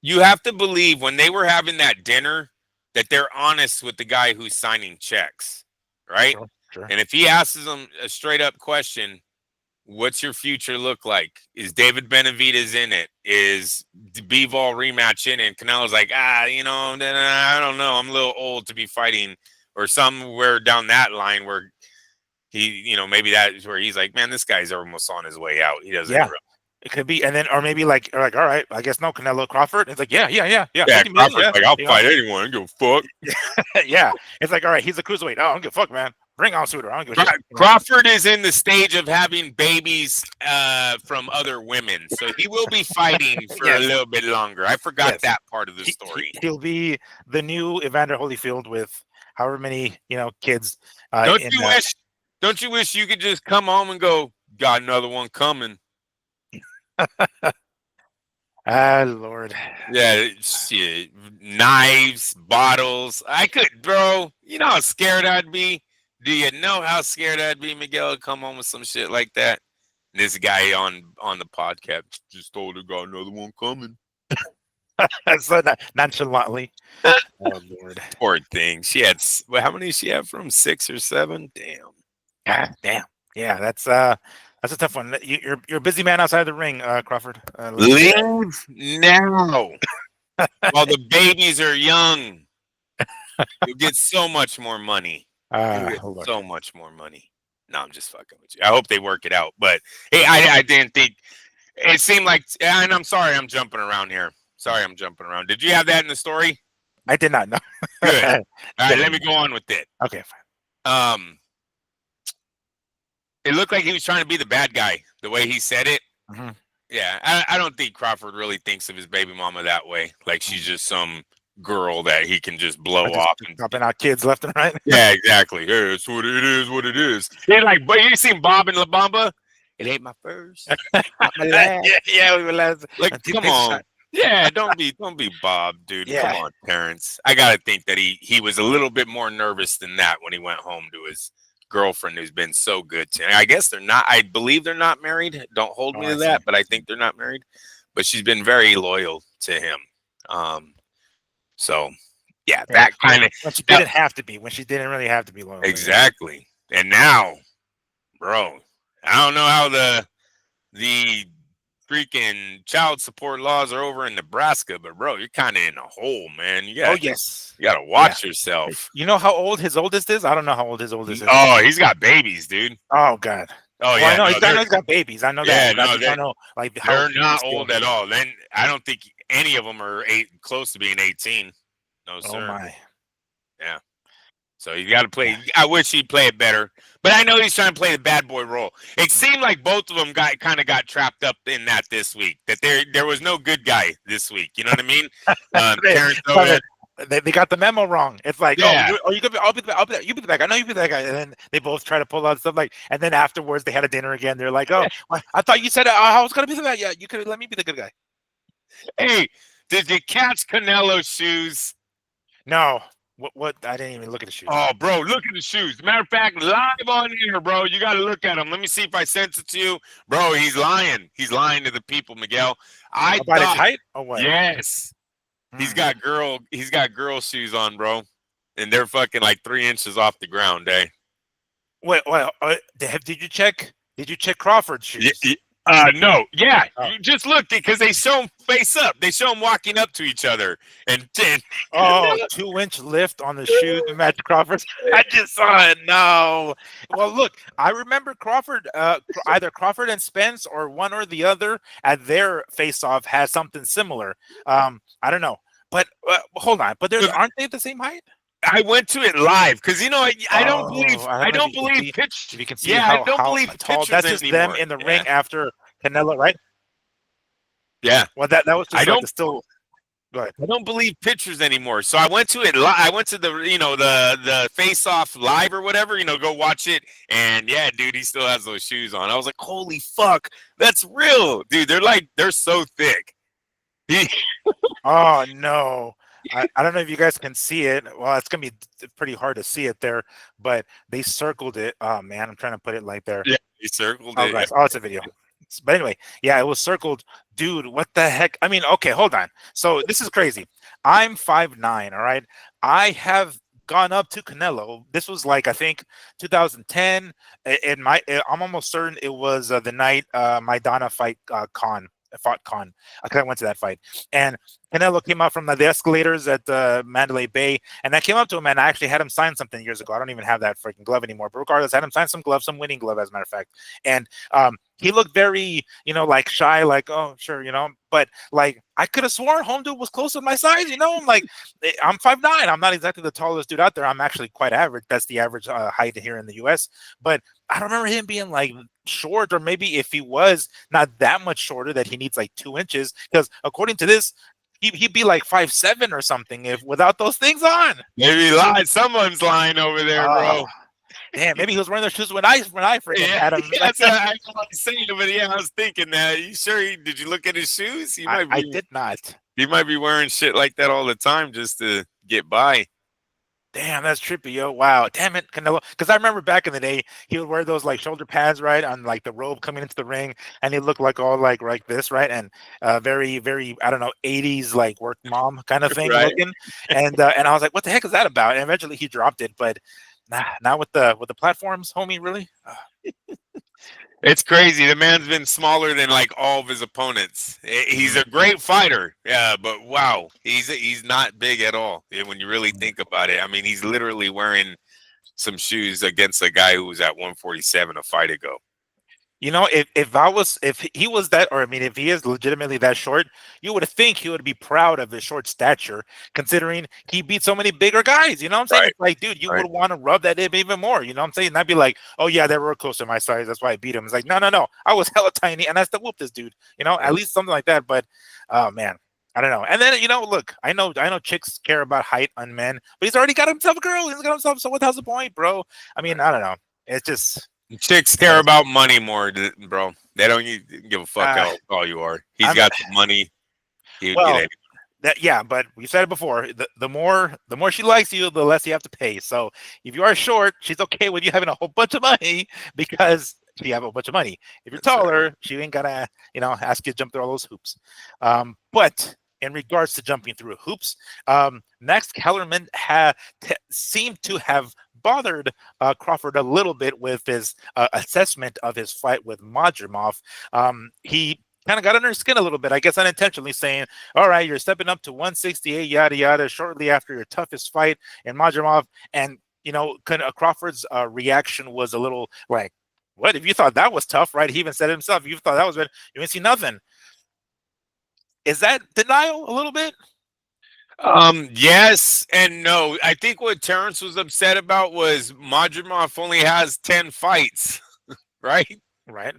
you have to believe when they were having that dinner that they're honest with the guy who's signing checks, right? Sure. And if he asks them a straight up question, what's your future look like? Is David Benavidez in it? Is the Bivol rematch in it? And Canelo's like, I don't know. I'm a little old to be fighting, or somewhere down that line where he, maybe that is where he's like, man, this guy's almost on his way out. He doesn't. Yeah, it could be. And then, or maybe like, all right, I guess no, Canelo Crawford. It's like, yeah. Crawford's like, I'll fight anyone. I don't give a fuck. Yeah. It's like, all right, he's a cruiserweight. Oh, I don't give a fuck, man. Bring on Suter. I don't give a shit. Crawford is in the stage of having babies from other women. So he will be fighting for a little bit longer. I forgot that part of the story. He'll be the new Evander Holyfield with however many, kids. Don't you wish you could just come home and go, got another one coming? Lord. Yeah, shit. Knives, bottles. I could, bro. You know how scared I'd be? Do you know how scared I'd be, Miguel, to come home with some shit like that? This guy on the podcast just told her got another one coming. So nonchalantly. Oh, Lord. Poor thing. She had, how many did she have from? 6 or 7? Damn. God damn. Yeah, that's a tough one. You're a busy man outside the ring, Crawford. Leave now while the babies are young. You get so much more money. So much more money. No, I'm just fucking with you. I hope they work it out. But hey, I didn't think it seemed like. And I'm sorry, I'm jumping around here. Sorry, I'm jumping around. Did you have that in the story? I did not know. Good. All right, Good. let me go on with it. Okay, fine. It looked like he was trying to be the bad guy. The way he said it. Mm-hmm. Yeah, I don't think Crawford really thinks of his baby mama that way. Like she's just some girl that he can just blow Just off and dropping out kids left and right. yeah, exactly. Hey, it's what it is. What it is. They're like, but you seen Bob and La Bamba? It ain't my first, not my last. Yeah, we were last. Like, come on. Yeah, don't be Bob, dude. Yeah. Come on, parents. I gotta think that he was a little bit more nervous than that when he went home to his girlfriend, who's been so good to him. I guess they're not. I believe they're not married. Don't hold me to that, but I think they're not married. But she's been very loyal to him. So yeah, that kind of when she didn't have to be. When she didn't really have to be loyal. Exactly. And now, bro, I don't know how the freaking child support laws are over in Nebraska, but bro, you're kind of in a hole, man. You gotta, you gotta watch yourself. You know how old his oldest is? I don't know how old his oldest is. Oh, he's got babies, dude. Oh God. Oh yeah, I know he's got babies. I know that. No, I know like they're not old at all. Then I don't think any of them are close to being 18. No sir. Oh my. Yeah. So you got to play. I wish he'd play it better, but I know he's trying to play the bad boy role. It seemed like both of them got trapped up in that this week. That there was no good guy this week. You know what I mean? They got the memo wrong. It's like, you could be, I'll be the, you be the bad guy. No, you be the bad guy. And then they both try to pull out stuff like, and then afterwards they had a dinner again. They're like, oh, I thought you said I was gonna be the bad. Yeah, you could let me be the good guy. Hey, did you catch Canelo shoes? No. What? I didn't even look at the shoes. Oh, bro, look at the shoes. Matter of fact, live on here, bro. You got to look at them. Let me see if I sent it to you, bro. He's lying. He's lying to the people, Miguel. About his height or what? Yes. He's got girl shoes on, bro, and they're fucking like 3 inches off the ground, eh? Wait. Did you check? Did you check Crawford's shoes? No. Yeah. You just look because they show them face up. They show them walking up to each other. And 2-inch lift on the shoes to match Crawford's. I just saw it. No. Well, look, I remember Crawford, either Crawford and Spence or one or the other at their face-off has something similar. I don't know. But hold on. But aren't they the same height? I went to it live because I don't believe pictures. If you can see I don't believe tall. That's just anymore. Them in the ring after Canelo, right? Yeah. Well, that was just still. Go ahead. I don't believe pictures anymore. So I went to it. I went to the the face off live or whatever. Go watch it. And yeah, dude, he still has those shoes on. I was like, holy fuck, that's real, dude. They're so thick. Oh no. I don't know if you guys can see it. Well, it's gonna be pretty hard to see it there, but they circled it. Oh man, I'm trying to put it like there. Yeah, they circled it. Guys. Oh, it's a video. But anyway, yeah, it was circled. Dude, what the heck? I mean, okay, hold on. So this is crazy. I'm 5'9", all right? I have gone up to Canelo. This was like, I think 2010. I'm almost certain it was the night Maidana fought Khan. I went to that fight. And Canelo came out from the escalators at Mandalay Bay, and I came up to him, and I actually had him sign something years ago. I don't even have that freaking glove anymore. But regardless, I had him sign some glove, some winning glove, as a matter of fact. And he looked very, like shy, like, oh, sure, But like, I could have sworn home dude was close to my size, I'm like, I'm 5'9". I'm not exactly the tallest dude out there. I'm actually quite average. That's the average height here in the U.S. But I don't remember him being like short, or maybe if he was not that much shorter, that he needs like 2 inches. Because according to this, he'd be like 5'7" or something if without those things on. Maybe he lied. Someone's lying over there, bro. Damn, maybe he was wearing those shoes when I freaking had him. That's what I was saying, but yeah, I was thinking that. You sure? Did you look at his shoes? I did not. He might be wearing shit like that all the time just to get by. Damn, that's trippy, yo. Wow. Damn it, Canelo. Because I remember back in the day, he would wear those like shoulder pads, right, on like the robe coming into the ring, and he looked like all like this, right, and very, very, I don't know, 80s like work mom kind of thing looking, and I was like, what the heck is that about? And eventually he dropped it, but not with the platforms, homie, really. It's crazy. The man's been smaller than like all of his opponents. He's a great fighter, yeah, but wow, he's not big at all when you really think about it. I mean, he's literally wearing some shoes against a guy who was at 147 a fight ago. If he was that, or I mean, if he is legitimately that short, you would think he would be proud of his short stature, considering he beat so many bigger guys. You know what I'm saying? Right. It's like, dude, you Right. would want to rub that in even more. You know what I'm saying? Not be like, oh yeah, they were close to my size, that's why I beat him. It's like, no, no, no, I was hella tiny, and I still whooped this dude. At least something like that. But, oh man. I don't know. And then look, I know chicks care about height on men, but he's already got himself a girl. He's got himself. So what the hell's the point, bro? I mean, I don't know. It's just Chicks care about money more, bro. They don't give a fuck how tall you are. He's got the money. He would well, get yeah, but we said it before. The more she likes you, the less you have to pay. So if you are short, she's okay with you having a whole bunch of money because you have a bunch of money. If you're taller, she ain't gonna ask you to jump through all those hoops. But in regards to jumping through hoops, Max Kellerman seemed to have bothered Crawford a little bit with his assessment of his fight with Madrimov. He kind of got under his skin a little bit, I guess unintentionally, saying, all right, you're stepping up to 168, yada, yada, shortly after your toughest fight in Madrimov. And, Crawford's reaction was a little like, what? If you thought that was tough, right? He even said it himself. If you thought that was good, you didn't see nothing. Is that denial a little bit? Yes and no. I think what Terrence was upset about was Madrimov only has 10 fights, right? Right.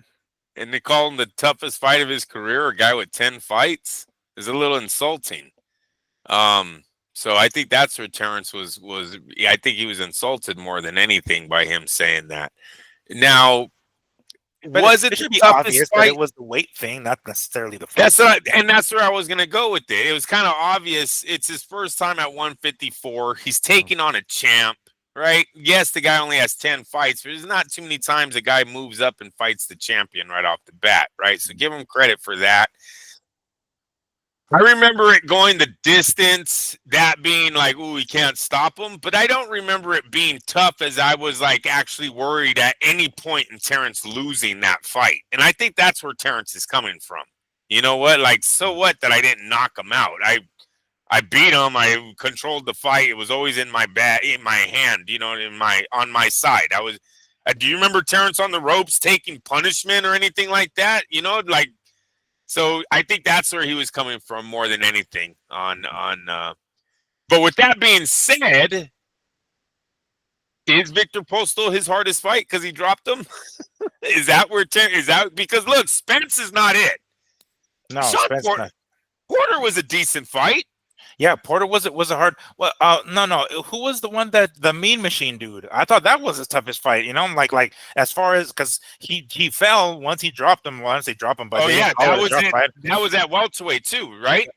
And they call him the toughest fight of his career, a guy with 10 fights, is a little insulting. So I think that's where Terrence was. I think he was insulted more than anything by him saying that. Now, but was it should the be toughest obvious fight? that it was the weight thing, not necessarily the fight. That's where I was gonna go with it. It was kind of obvious. It's his first time at 154. He's taking on a champ, right? Yes, the guy only has 10 fights, but there's not too many times a guy moves up and fights the champion right off the bat, right? So give him credit for that. I remember it going the distance, that being like, ooh, we can't stop him. But I don't remember it being tough as I was like actually worried at any point in Terrence losing that fight. And I think that's where Terrence is coming from. You know what? Like, so what that I didn't knock him out? I beat him. I controlled the fight. It was always in my hand, on my side. I was. Do you remember Terrence on the ropes taking punishment or anything like that? So I think that's where he was coming from more than anything. But with that being said, is Victor Postal his hardest fight because he dropped him? Is that because look, Spence is not it. No, Spence Porter was a decent fight. Yeah, Porter was a hard. Well, no. Who was the one the Mean Machine dude? I thought that was his toughest fight. Like as far as because he fell once he dropped him. Once they dropped him, but that was at welterweight too, right?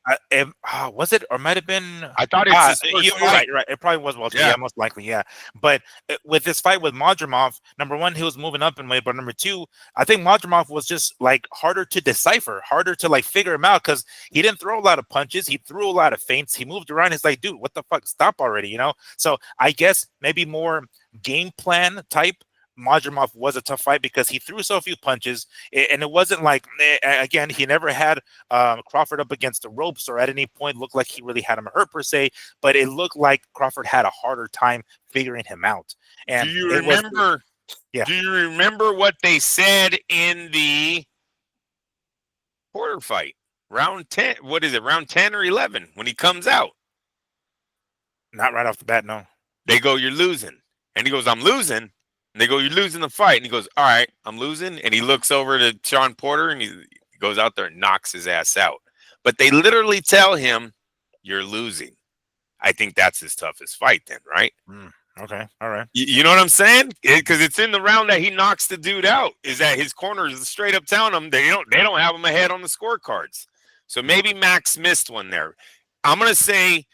Was it or might have been? I thought it's his first fight. Right. It probably was welterweight. Yeah, most likely. Yeah, but with this fight with Madrimov, number one, he was moving up in weight, but number two, I think Madrimov was just like harder to decipher, harder to like figure him out because he didn't throw a lot of punches. He threw a lot of feints. He moved around. He's like, dude, what the fuck? Stop already, So I guess maybe more game plan type. Madrimov was a tough fight because he threw so few punches, and it wasn't like, again, he never had Crawford up against the ropes or at any point looked like he really had him hurt per se, but it looked like Crawford had a harder time figuring him out. And do you remember what they said in the Porter fight? Round 10, what is it? Round 10 or 11 when he comes out? Not right off the bat, no. They go, you're losing. And he goes, I'm losing. And they go, you're losing the fight. And he goes, all right, I'm losing. And he looks over to Sean Porter and he goes out there and knocks his ass out. But they literally tell him, you're losing. I think that's his toughest fight then, right? Okay, all right. You know what I'm saying? Because it's in the round that he knocks the dude out. Is that his corner is straight up telling him they don't have him ahead on the scorecards. So maybe Max missed one there. I'm going to say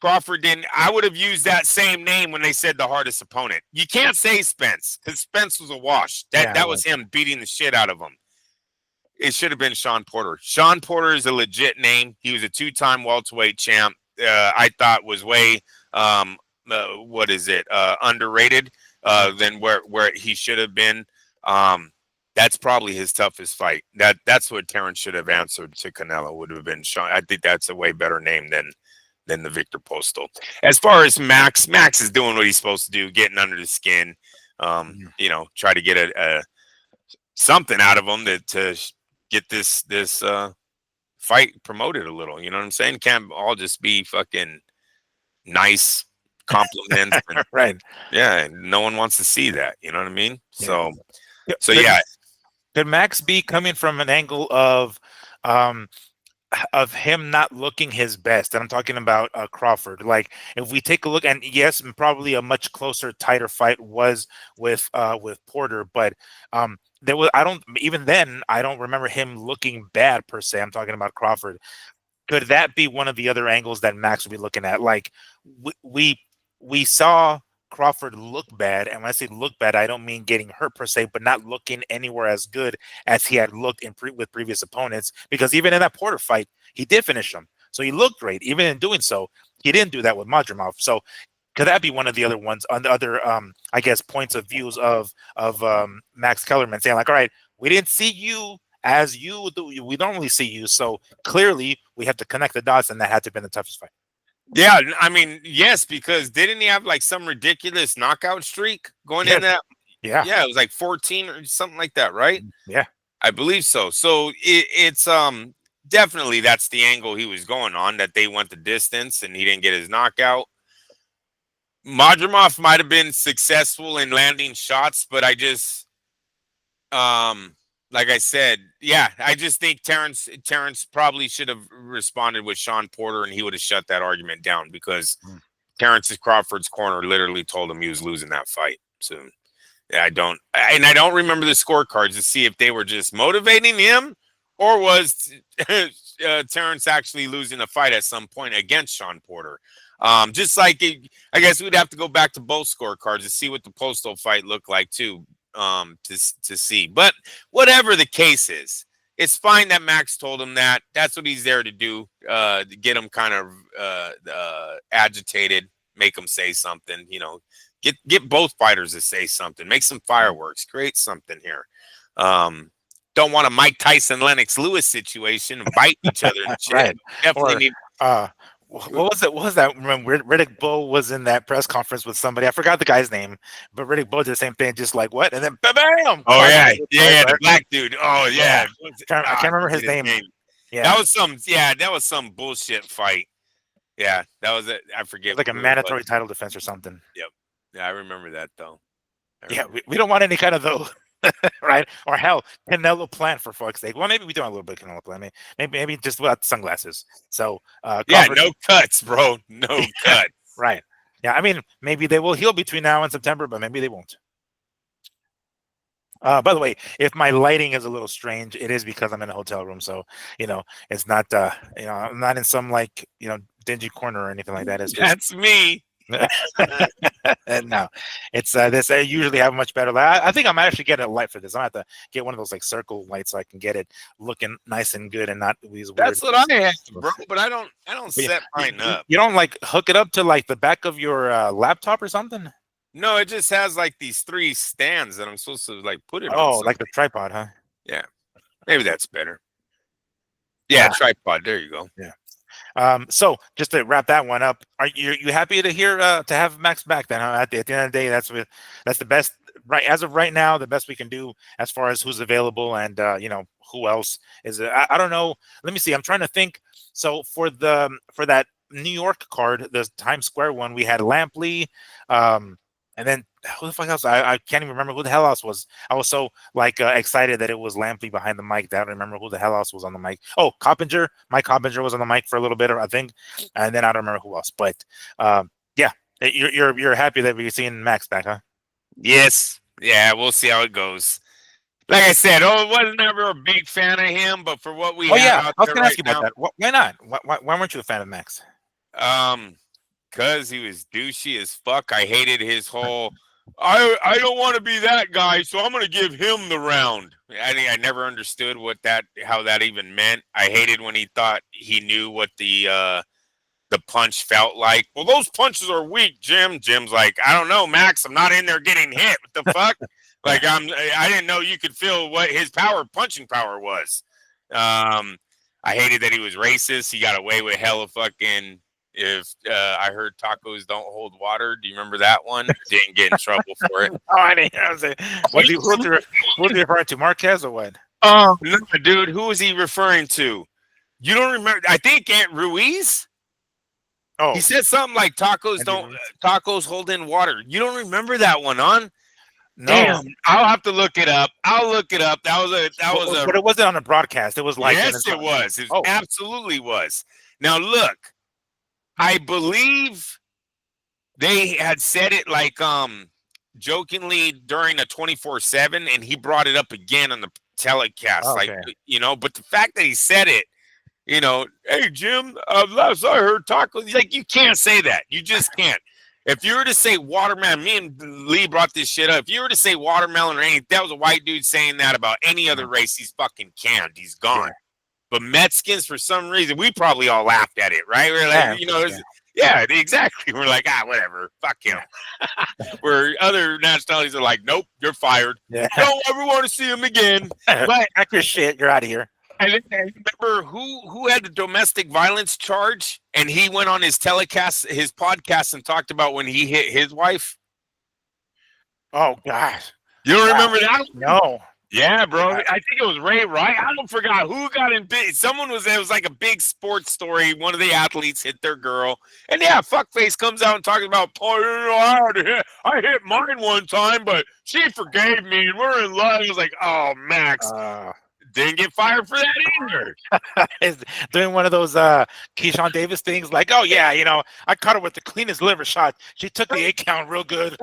Crawford didn't. I would have used that same name when they said the hardest opponent. You can't say Spence because Spence was a wash. That was him beating the shit out of him. It should have been Sean Porter. Sean Porter is a legit name. He was a 2-time welterweight champ. I thought was way, underrated than where he should have been. That's probably his toughest fight. That's what Terrence should have answered to Canelo would have been Sean. I think that's a way better name than the Victor Postal. As far as Max is doing what he's supposed to do, getting under the skin. Try to get a something out of him to get this fight promoted a little. You know what I'm saying? Can't all just be fucking nice compliments. And, Right. yeah, and no one wants to see that. You know what I mean? Yeah. So yeah. Could Max be coming from an angle of him not looking his best? And I'm talking about Crawford. Like, if we take a look, and yes, probably a much closer, tighter fight was with Porter, but there was, I don't, even then I don't remember him looking bad per se. I'm talking about Crawford. Could that be one of the other angles that Max would be looking at? Like, we saw Crawford look bad, and when I say look bad, I don't mean getting hurt per se, but not looking anywhere as good as he had looked with previous opponents. Because even in that Porter fight, he did finish him, so he looked great. Even in doing so, he didn't do that with Madrimov. So could that be one of the other ones on the other, I guess, points of views of Max Kellerman saying like, all right, we didn't see you as we normally see you, so clearly we have to connect the dots, and that had to have been the toughest fight. Yeah, I mean, yes, because didn't he have like some ridiculous knockout streak going in that? Yeah, it was like 14 or something like that, right? Yeah, I believe so. So it's definitely that's the angle he was going on, that they went the distance and he didn't get his knockout. Madrimov might have been successful in landing shots, but I just like I said, yeah, I just think Terrence probably should have responded with Sean Porter, and he would have shut that argument down, because Terrence Crawford's corner literally told him he was losing that fight. So yeah, I don't remember the scorecards to see if they were just motivating him, or was Terrence actually losing a fight at some point against Sean Porter. Just like I guess we'd have to go back to both scorecards to see what the Postal fight looked like too. To see, but whatever the case is, it's fine that Max told him that. That's what he's there to do, to get him kind of agitated, make him say something. Get both fighters to say something, make some fireworks, create something here. Don't want a Mike Tyson Lennox Lewis situation and bite each other and shit. Right. Definitely need. What was it? What was that? When Riddick Bowe was in that press conference with somebody, I forgot the guy's name, but Riddick Bowe did the same thing, just like what, and then bam! Oh yeah, the black dude. Oh yeah, I can't remember his name. Yeah, that was some bullshit fight. Yeah, that was it. I forget. Like a mandatory title defense or something. Yep. Yeah, I remember that though. Yeah, we don't want any kind of those. Right? Or hell, Canelo Plant, for fuck's sake. Well, maybe we do a little bit of Canelo Plant. Maybe just without sunglasses. So yeah, no cuts, bro. No cuts. Right. Yeah, I mean, maybe they will heal between now and September, but maybe they won't. By the way, if my lighting is a little strange, it is because I'm in a hotel room. So, it's not, I'm not in some dingy corner or anything like that. It's just, that's me. No, it's this. I usually have a much better light. I think I'm actually getting a light for this. I have to get one of those like circle lights so I can get it looking nice and good and not these weird. That's what I have, bro. But I don't set mine up. You don't like hook it up to like the back of your laptop or something? No, it just has like these 3 stands that I'm supposed to like put it on. Oh, like the tripod, huh? Yeah, maybe that's better. Yeah, tripod. There you go. Yeah. So just to wrap that one up, are you happy to hear to have Max back then? Huh? At the end of the day, that's the best, right, as of right now, the best we can do as far as who's available and who else is. I don't know. Let me see. I'm trying to think. So for that New York card, the Times Square one, we had Lampley, and then who the fuck else? I can't even remember who the hell else was. I was so excited that it was Lampley behind the mic that I don't remember who the hell else was on the mic. Oh, Coppinger. Mike Coppinger was on the mic for a little bit, I think, and then I don't remember who else. But yeah, you're happy that we're seeing Max back, huh? Yes. Yeah, we'll see how it goes. Like I said, I was never a big fan of him, but for what we have out I was there gonna ask you right about that. Why not? Why weren't you a fan of Max? Because he was douchey as fuck. I hated his whole. I don't want to be that guy, so I'm gonna give him the round. I never understood how that even meant. I hated when he thought he knew what the punch felt like. Well, those punches are weak, Jim. Jim's like, I don't know, Max. I'm not in there getting hit. What the fuck? Like I didn't know you could feel what his punching power was. I hated that he was racist. He got away with hella fucking If I heard tacos don't hold water, do you remember that one? Didn't get in trouble for it. Oh, I didn't. I was like, who's he referring to? Marquez or what? Oh no, dude, who was he referring to? You don't remember? I think Aunt Ruiz. Oh, He said something like tacos hold in water. You don't remember that one, on? no. Damn, I'll have to look it up. I'll look it up. That was a But it wasn't on a broadcast. It was like in yes, it was. It oh, absolutely was. Now look, I believe they had said it like jokingly during a 24/7, and he brought it up again on the telecast, okay. but the fact that he said it, hey Jim, last I heard tacos, like you can't say that. You just can't. If you were to say watermelon, me and Lee brought this shit up. If you were to say watermelon or anything, that was a white dude saying that about any other race, he's fucking canned. He's gone. Yeah. But Mexicans, for some reason, we probably all laughed at it, right? We're like, yeah, exactly. We're like, whatever, fuck him. Where other nationalities are like, nope, you're fired. Yeah. Don't ever want to see him again. But Pack your shit. You're out of here. I remember who had the domestic violence charge, and he went on his podcast, and talked about when he hit his wife. Oh gosh. You don't remember that? No. Yeah, bro. I think it was Ray Wright. I don't forgot who got in big. It was like a big sports story. One of the athletes hit their girl. And yeah, fuckface comes out and talks about, I hit mine one time, but she forgave me and we're in love. It was like, oh, Max. Didn't get fired for that either. Is doing one of those Keyshawn Davis things like, oh yeah, I caught her with the cleanest liver shot. She took the 8 count real good.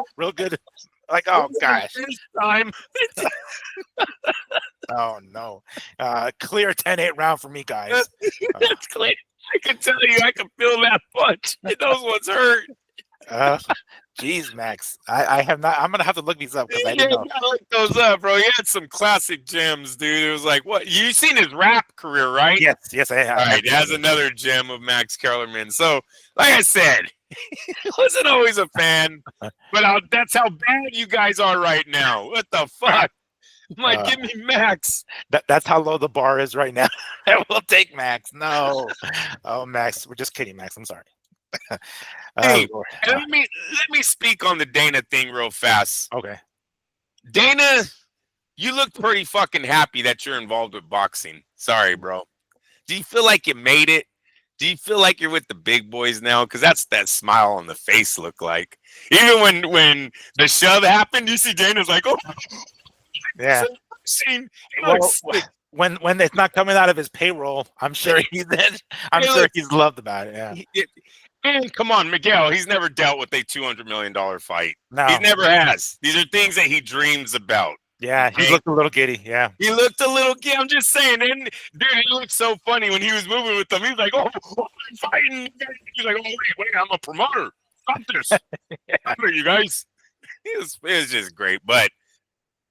Like, oh gosh. This time. Oh no. Clear 10-8 round for me, guys. That's clear. I can tell you, I can feel that punch. Those ones hurt. Jeez, Max. I have not. I'm gonna have to look these up because I didn't know. I look those up, bro. He had some classic gems, dude. It was like, what? You seen his rap career, right? Yes, I have. All right, that's another gem of Max Kellerman. So, like I said, wasn't always a fan, but that's how bad you guys are right now. What the fuck? I'm like, give me Max. That's how low the bar is right now. We'll take Max. No. Oh, Max. We're just kidding, Max. I'm sorry. Hey, let me speak on the Dana thing real fast. Okay. Dana, you look pretty fucking happy that you're involved with boxing. Sorry, bro. Do you feel like you made it? Do you feel like you're with the big boys now? Because that's that smile on the face look like. Even when the shove happened, you see Dana's like, oh, yeah. When it's not coming out of his payroll, I'm sure he's loved about it. Yeah. And come on, Miguel, he's never dealt with a $200 million fight. No. He never has. These are things that he dreams about. Yeah, he looked a little giddy. Yeah. He looked a little giddy. I'm just saying. And, dude, he looked so funny when he was moving with them. He was like, oh, I'm fighting. He's like, oh, wait, I'm a promoter. Stop this. Yeah. You guys. It was just great, but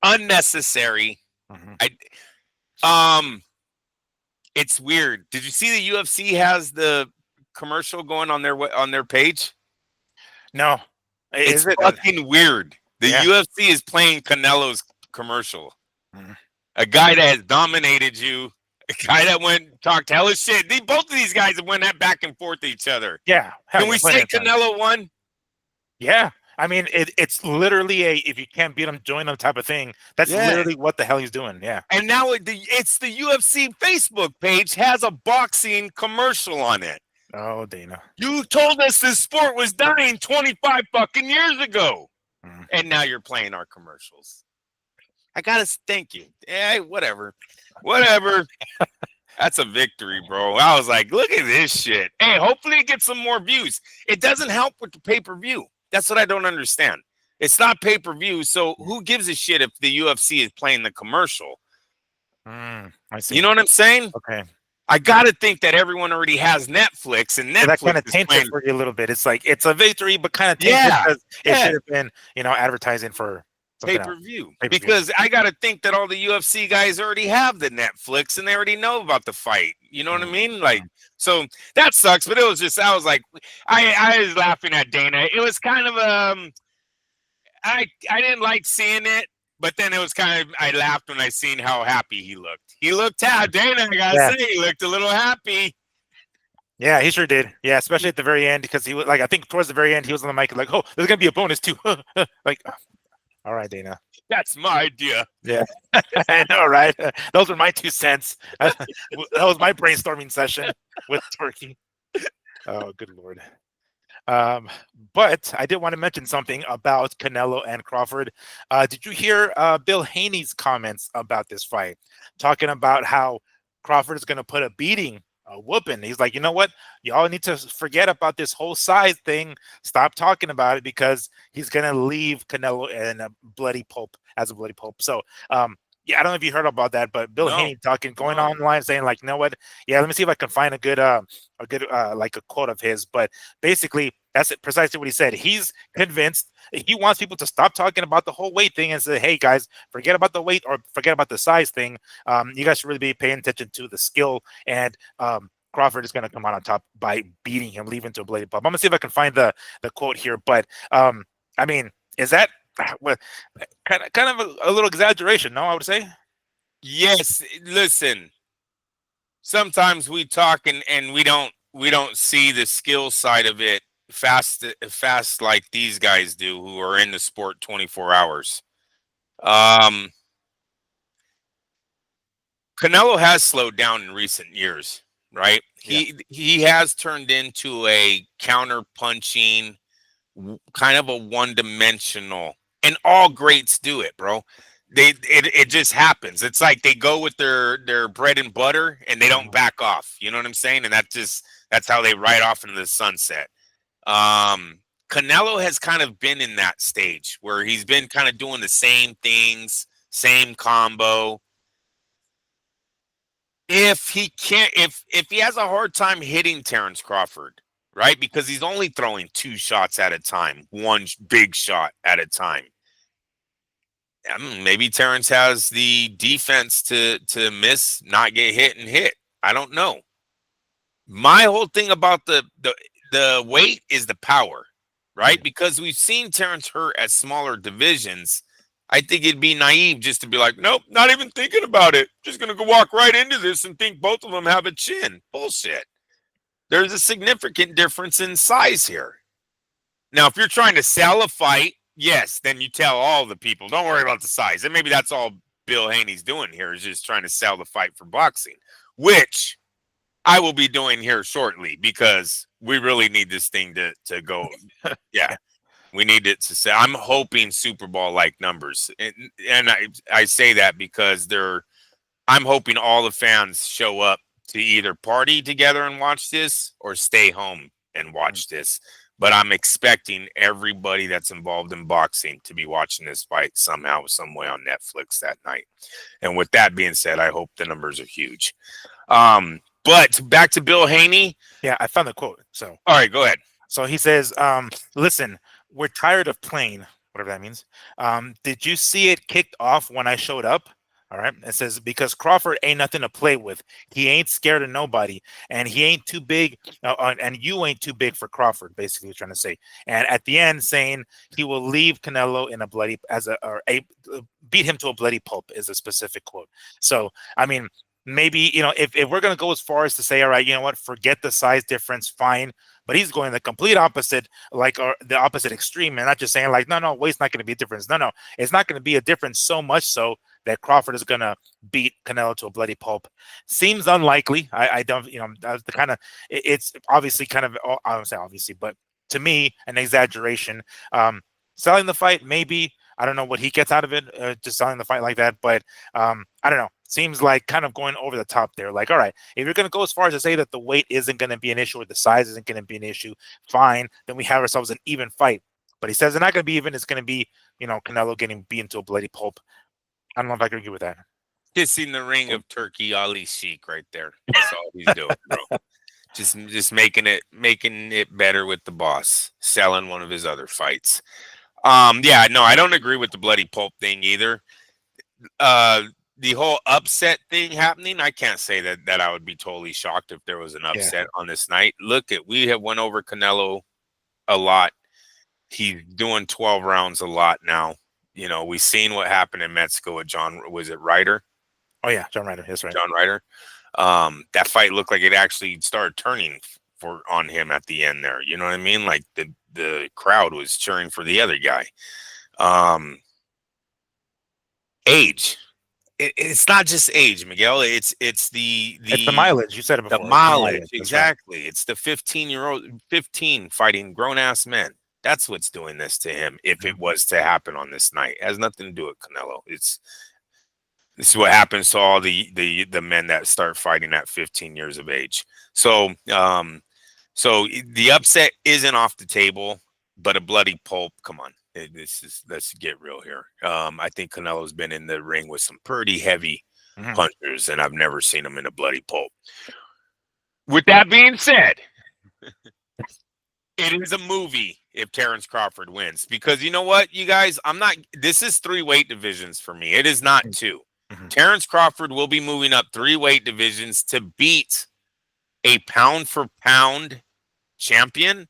unnecessary. Mm-hmm. It's weird. Did you see the UFC has the commercial going on their page? No. It's fucking weird. The UFC is playing Canelo's commercial. Mm-hmm. A guy that has dominated you, a guy that talked hella shit. Both of these guys have went back and forth to each other. Yeah. Can we say Canelo won? Yeah. I mean, it's literally if you can't beat him, join him type of thing. That's literally what the hell he's doing. Yeah. And now it's the UFC Facebook page has a boxing commercial on it. Oh, Dana. You told us this sport was dying 25 fucking years ago. Mm. And now you're playing our commercials. I gotta thank you. Yeah, whatever. That's a victory, bro. I was like, look at this shit. Hey, hopefully it gets some more views. It doesn't help with the pay-per-view. That's what I don't understand. It's not pay-per-view, so who gives a shit if the UFC is playing the commercial? I see. You know what I'm saying? Okay. I gotta think that everyone already has Netflix, and Netflix that kind of taints it for you a little bit. It's like it's a victory, but kind of taints it because it should have been, advertising for pay-per-view. Because I gotta think that all the UFC guys already have the Netflix and they already know about the fight. You know what I mean? Like, so that sucks. But it was just, I was like, I was laughing at Dana. It was kind of I didn't like seeing it. But then it was kind of, I laughed when I seen how happy he looked. He looked happy. Dana, I gotta say, he looked a little happy. Yeah, he sure did. Yeah, especially at the very end because he was like, I think towards the very end he was on the mic like, "Oh, there's gonna be a bonus too." Like, all right, Dana. That's my idea. Yeah, I know, right? Those were my 2 cents. That was my brainstorming session with Turkey. Oh, good lord. Um, but I did want to mention something about Canelo and Crawford. Did you hear Bill Haney's comments about this fight, talking about how Crawford is going to put a beating, a whooping? He's like, you know what? Y'all need to forget about this whole size thing. Stop talking about it because he's going to leave Canelo in a bloody pulp as a bloody pulp. So, yeah, I don't know if you heard about that, but Bill No, Haney talking, going no. online saying like, you know what? Yeah, let me see if I can find a good, like a quote of his. But basically, that's it, precisely what he said. He's convinced he wants people to stop talking about the whole weight thing and say, "Hey guys, forget about the weight or forget about the size thing. You guys should really be paying attention to the skill." And Crawford is going to come out on top by beating him, leaving to a bloody pulp. I'm gonna see if I can find the quote here, but I mean, is that well, kind of a little exaggeration? No, I would say. Yes, listen. Sometimes we talk and we don't see the skill side of it fast like these guys do who are in the sport 24 hours. Um Canelo has slowed down in recent years, right? Yeah. He has turned into a counter punching kind of a one-dimensional, and all greats do it, bro. It just happens. It's like they go with their bread and butter and they don't Mhm. back off. You know what I'm saying? And that's how they ride off into the sunset. Canelo has kind of been in that stage where he's been kind of doing the same things, same combo. If he has a hard time hitting Terrence Crawford, right? Because he's only throwing two shots at a time, one big shot at a time. Maybe Terrence has the defense to miss, not get hit, and hit. I don't know. My whole thing about the weight is the power, right? Mhm. Because we've seen Terrence hurt at smaller divisions. I think it'd be naive just to be like, nope, not even thinking about it. Just gonna go walk right into this and think both of them have a chin. Bullshit. There's a significant difference in size here. Now, if you're trying to sell a fight, yes, then you tell all the people, don't worry about the size. And maybe that's all Bill Haney's doing here is just trying to sell the fight for boxing, which I will be doing here shortly because we really need this thing to go. Yeah, Yeah. we need it to say. I'm hoping Super Bowl like numbers, and I say that because I'm hoping all the fans show up to either party together and watch this or stay home and Mm. watch this. But I'm expecting everybody that's involved in boxing to be watching this fight somehow, some way on Netflix that night. And with that being said, I hope the numbers are huge. But back to Bill Haney. Yeah, I found the quote. So All right, go ahead. So he says, listen, we're tired of playing, whatever that means. Did you see it kicked off when I showed up? All right. It says, because Crawford ain't nothing to play with. He ain't scared of nobody. And he ain't too big. And you ain't too big for Crawford, basically, he's trying to say. And at the end, saying he will leave Canelo in a bloody, beat him to a bloody pulp is a specific quote. So, I mean, maybe, if we're going to go as far as to say, all right, you know what, forget the size difference, fine, but he's going the complete opposite, like, or the opposite extreme, and not just saying like, no, weight's not going to be a difference. No, it's not going to be a difference so much so that Crawford is going to beat Canelo to a bloody pulp. Seems unlikely. I don't, that's the kind of, it's obviously kind of, I don't say obviously, but to me, an exaggeration. Selling the fight, maybe. I don't know what he gets out of it, just selling the fight like that, but I don't know. Seems like kind of going over the top there. Like, all right, if you're going to go as far as to say that the weight isn't going to be an issue or the size isn't going to be an issue, fine. Then we have ourselves an even fight. But he says it's not going to be even. It's going to be, Canelo getting beaten to a bloody pulp. I don't know if I can agree with that. Kissing the ring of Turkey Ali Sheik right there. That's all he's doing, bro. Just making it better with the boss, selling one of his other fights. Yeah, no, I don't agree with the bloody pulp thing either. Uh, the whole upset thing happening, I can't say that I would be totally shocked if there was an Yeah. upset on this night. Look at we have went over Canelo a lot. He's doing 12 rounds a lot now. We've seen what happened in Mexico with John. Was it Ryder? Oh yeah, John Ryder. That's right. John Ryder. That fight looked like it actually started turning for on him at the end there. You know what I mean? Like the crowd was cheering for the other guy. Um, age. It's not just age, Miguel. It's It's the mileage. You said it the before. It's the mileage. mileage. That's right. Exactly. It's the 15-year-old, 15 fighting grown ass men. That's what's doing this to him. If it Mhm. was to happen on this night, it has nothing to do with Canelo. This is what happens to all the men that start fighting at 15 years of age. So the upset isn't off the table, but a bloody pulp. Come on, this is let's get real here. I think Canelo's been in the ring with some pretty heavy Mhm. punchers, and I've never seen him in a bloody pulp. With that being said, it is a movie if Terrence Crawford wins because you know what, you guys, I'm not. This is 3 weight divisions for me. It is not 2. Mhm. Terrence Crawford will be moving up 3 weight divisions to beat a pound for pound champion.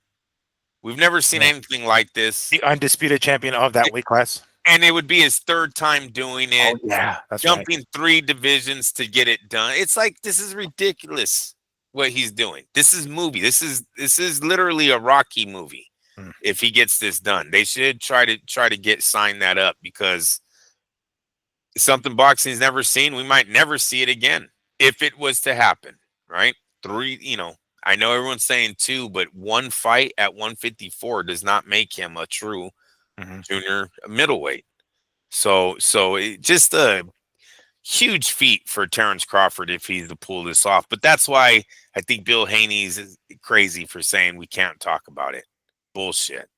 We've never seen Yeah. anything like this. The undisputed champion of that weight class. And it would be his 3rd time doing Oh it, yeah, that's right. jumping 3 divisions to get it done. It's like this is ridiculous what he's doing. This is movie. This is literally a Rocky movie. Mm. If he gets this done, they should try to get sign that up because something boxing's never seen. We might never see it again if it was to happen, right? 3, I know everyone's saying 2, but 1 fight at 154 does not make him a true Mhm. junior middleweight. So just a huge feat for Terrence Crawford if he's to pull this off. But that's why I think Bill Haney's is crazy for saying we can't talk about it. Bullshit.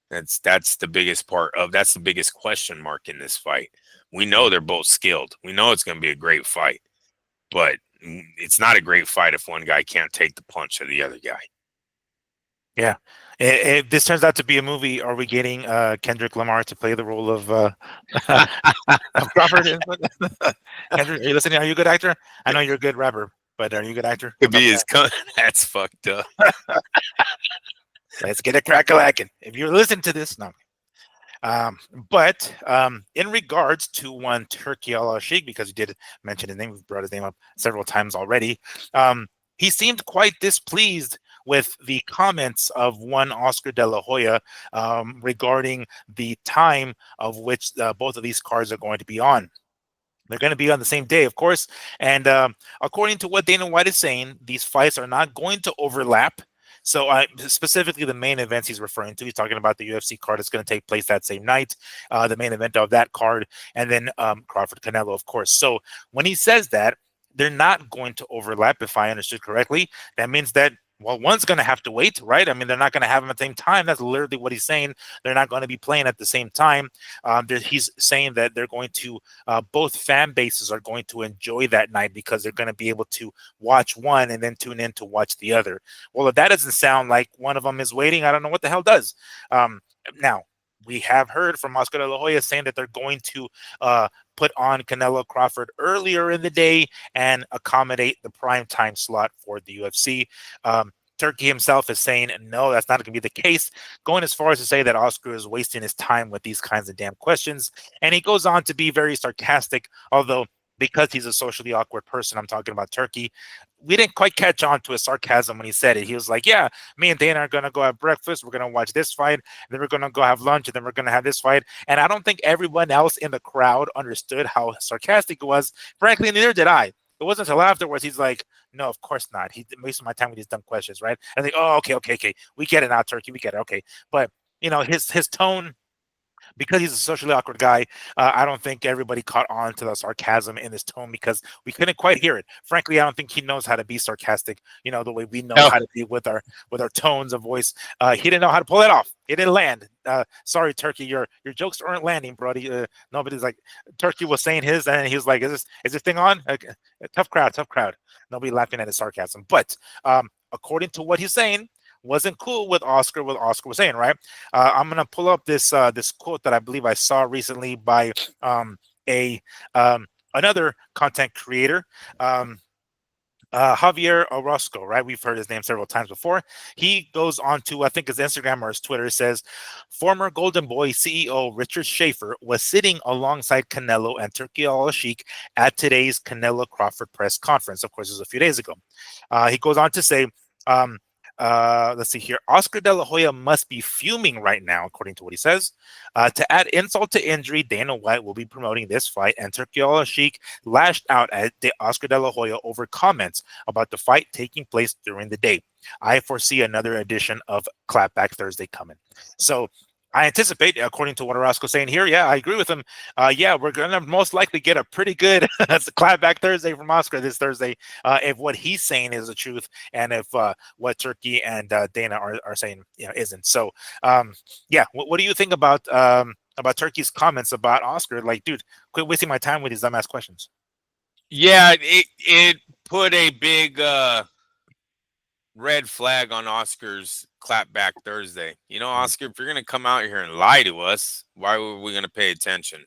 That's the biggest part of that's the biggest question mark in this fight. We know they're both skilled. We know it's going to be a great fight, but it's not a great fight if one guy can't take the punch of the other guy. Yeah. If this turns out to be a movie, are we getting Kendrick Lamar to play the role of of Crawford? Kendrick, are you listening? Are you a good actor? I know you're a good rapper, but are you a good actor? Could be his that's fucked up. Let's get a crack a lacking. If you're listening to this, no. But in regards to one Turki Al-Sheikh, because you did mention his name, we brought his name up several times already. He seemed quite displeased with the comments of one Oscar De La Hoya regarding the time of which both of these cards are going to be on. They're going to be on the same day, of course. And according to what Dana White is saying, these fights are not going to overlap. So specifically the main events he's referring to, he's talking about the UFC card that's going to take place that same night, the main event of that card, and then Crawford Canelo, of course. So when he says that, they're not going to overlap, if I understood correctly. That means that, well, one's going to have to wait, right? I mean, they're not going to have them at the same time. That's literally what he's saying. They're not going to be playing at the same time. He's saying that they're going to, both fan bases are going to enjoy that night because they're going to be able to watch one and then tune in to watch the other. Well, if that doesn't sound like one of them is waiting, I don't know what the hell does. Now, we have heard from Oscar De La Hoya saying that they're going to put on Canelo Crawford earlier in the day and accommodate the prime time slot for the UFC. Turki himself is saying, no, that's not going to be the case, going as far as to say that Oscar is wasting his time with these kinds of damn questions. And he goes on to be very sarcastic, although because he's a socially awkward person, I'm talking about Turki, we didn't quite catch on to his sarcasm when he said it. He was like, yeah, me and Dana are going to go have breakfast. We're going to watch this fight. Then we're going to go have lunch. And then we're going to have this fight. And I don't think everyone else in the crowd understood how sarcastic it was. Frankly, neither did I. It wasn't until afterwards he's like, no, of course not. He's wasting my time with these dumb questions, right? And they, oh, okay. We get it now, Turki. We get it. Okay. But, his tone, because he's a socially awkward guy, I don't think everybody caught on to the sarcasm in his tone because we couldn't quite hear it. Frankly, I don't think he knows how to be sarcastic, the way we know No. how to be with our tones of voice. He didn't know how to pull it off. It didn't land. Sorry, Turki, your jokes aren't landing, Brody. Nobody's like, Turki was saying his, and he was like, is this thing on? Tough crowd. Nobody laughing at his sarcasm. But according to what he's saying, wasn't cool with Oscar. What Oscar was saying, right? I'm gonna pull up this quote that I believe I saw recently by a another content creator. Javier Orozco, right? We've heard his name several times before. He goes on to, I think his Instagram or his Twitter, says, former Golden Boy CEO Richard Schaefer was sitting alongside Canelo and Turki Al-Sheikh at today's Canelo Crawford press conference. Of course, it was a few days ago. He goes on to say, Let's see here. Oscar De La Hoya must be fuming right now, according to what he says. To add insult to injury, Dana White will be promoting this fight, and Turki Sheik lashed out at Oscar De La Hoya over comments about the fight taking place during the day. I foresee another edition of Clapback Thursday coming. So I anticipate, according to what Orozco's saying here, yeah, I agree with him. Yeah, we're going to most likely get a pretty good Clapback Thursday from Oscar this Thursday if what he's saying is the truth and if what Turki and Dana are saying isn't. So, yeah, what do you think about Turki's comments about Oscar? Like, dude, quit wasting my time with these dumbass questions. Yeah, it put a big red flag on Oscar's Clapback Thursday. Oscar, if you're going to come out here and lie to us, why were we going to pay attention?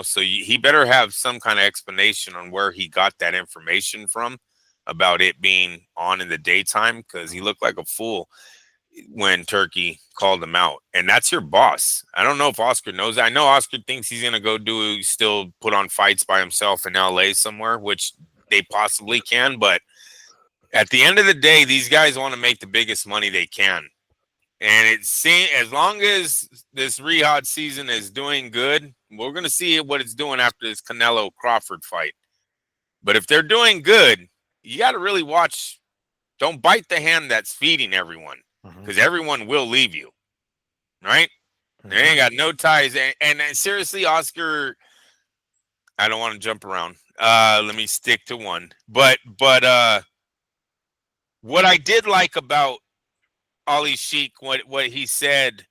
So he better have some kind of explanation on where he got that information from about it being on in the daytime, because he looked like a fool when Turki called him out. And that's your boss. I don't know if Oscar knows that. I know Oscar thinks he's going to still put on fights by himself in LA somewhere, which they possibly can, but at the end of the day, these guys want to make the biggest money they can. And as long as this Riyadh season is doing good, we're going to see what it's doing after this Canelo Crawford fight. But if they're doing good, you got to really watch. Don't bite the hand that's feeding everyone, because everyone will leave you, right? They ain't got no ties. And seriously, Oscar, I don't want to jump around. Let me stick to one. But what I did like about Ali Sheik, what he said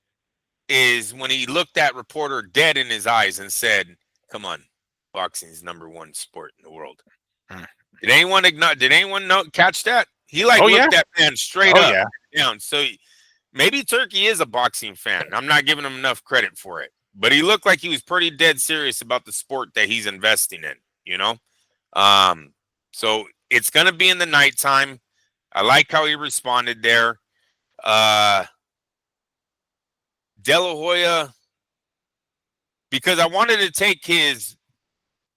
is when he looked that reporter dead in his eyes and said, "Come on, boxing is #1 sport in the world." Did anyone catch that? He looked that man straight up down. So maybe Turki is a boxing fan. I'm not giving him enough credit for it, but he looked like he was pretty dead serious about the sport that he's investing in. So it's gonna be in the nighttime. I like how he responded there. De La Hoya, because I wanted to take his,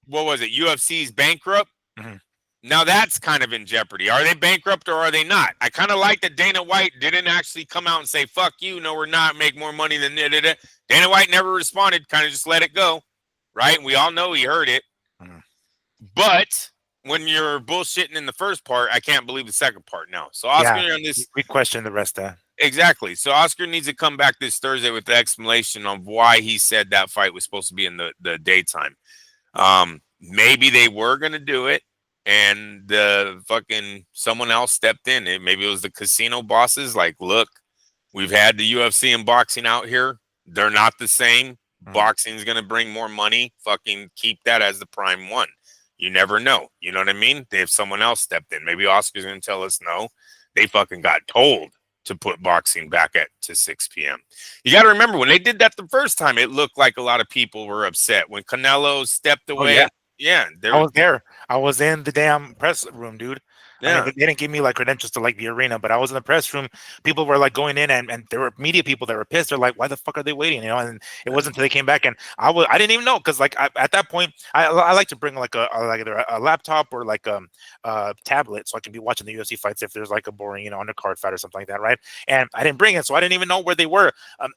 UFC's bankrupt. Now that's kind of in jeopardy. Are they bankrupt or are they not? I kind of like that Dana White didn't actually come out and say, "Fuck you, no, we're not, make more money than da." Dana White never responded, kind of just let it go, right? We all know he heard it. But when you're bullshitting in the first part, I can't believe the second part now. So Oscar on this, we question the rest of that. Exactly. So Oscar needs to come back this Thursday with the explanation of why he said that fight was supposed to be in the daytime. Maybe they were going to do it, and the fucking someone else stepped in. Maybe it was the casino bosses. Like, look, we've had the UFC and boxing out here. They're not the same. Boxing is going to bring more money. Fucking keep that as the prime one. You never know. You know what I mean? If someone else stepped in, maybe Oscar's going to tell us no. They fucking got told to put boxing back to 6 p.m. You got to remember, when they did that the first time, it looked like a lot of people were upset. When Canelo stepped away, I was there. I was in the damn press room, dude. Yeah. I mean, they didn't give me like credentials to like the arena, but I was in the press room. People were like going in, and there were media people that were pissed. They're like, "Why the fuck are they waiting?" And it wasn't until they came back, and I didn't even know, because like at that point, I like to bring like either a laptop or like a tablet so I can be watching the UFC fights if there's like a boring undercard fight or something like that, right? And I didn't bring it, so I didn't even know where they were.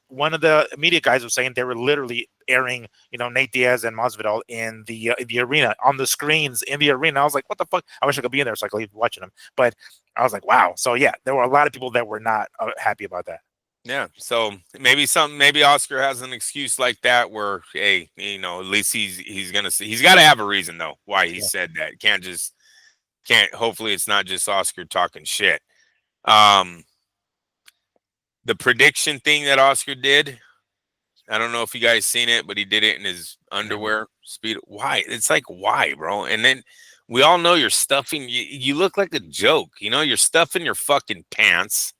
One of the media guys was saying they were literally airing, Nate Diaz and Masvidal in the arena, on the screens in the arena. I was like, what the fuck? I wish I could be in there so I could leave watching them. But I was like, wow. So yeah, there were a lot of people that were not happy about that. Yeah. So maybe Oscar has an excuse like that where, hey, at least he's got to have a reason though why he said that. Hopefully it's not just Oscar talking shit. The prediction thing that Oscar did, I don't know if you guys seen it, but he did it in his underwear. Why? It's like, why, bro? And then we all know you're stuffing. You look like a joke. You're stuffing your fucking pants.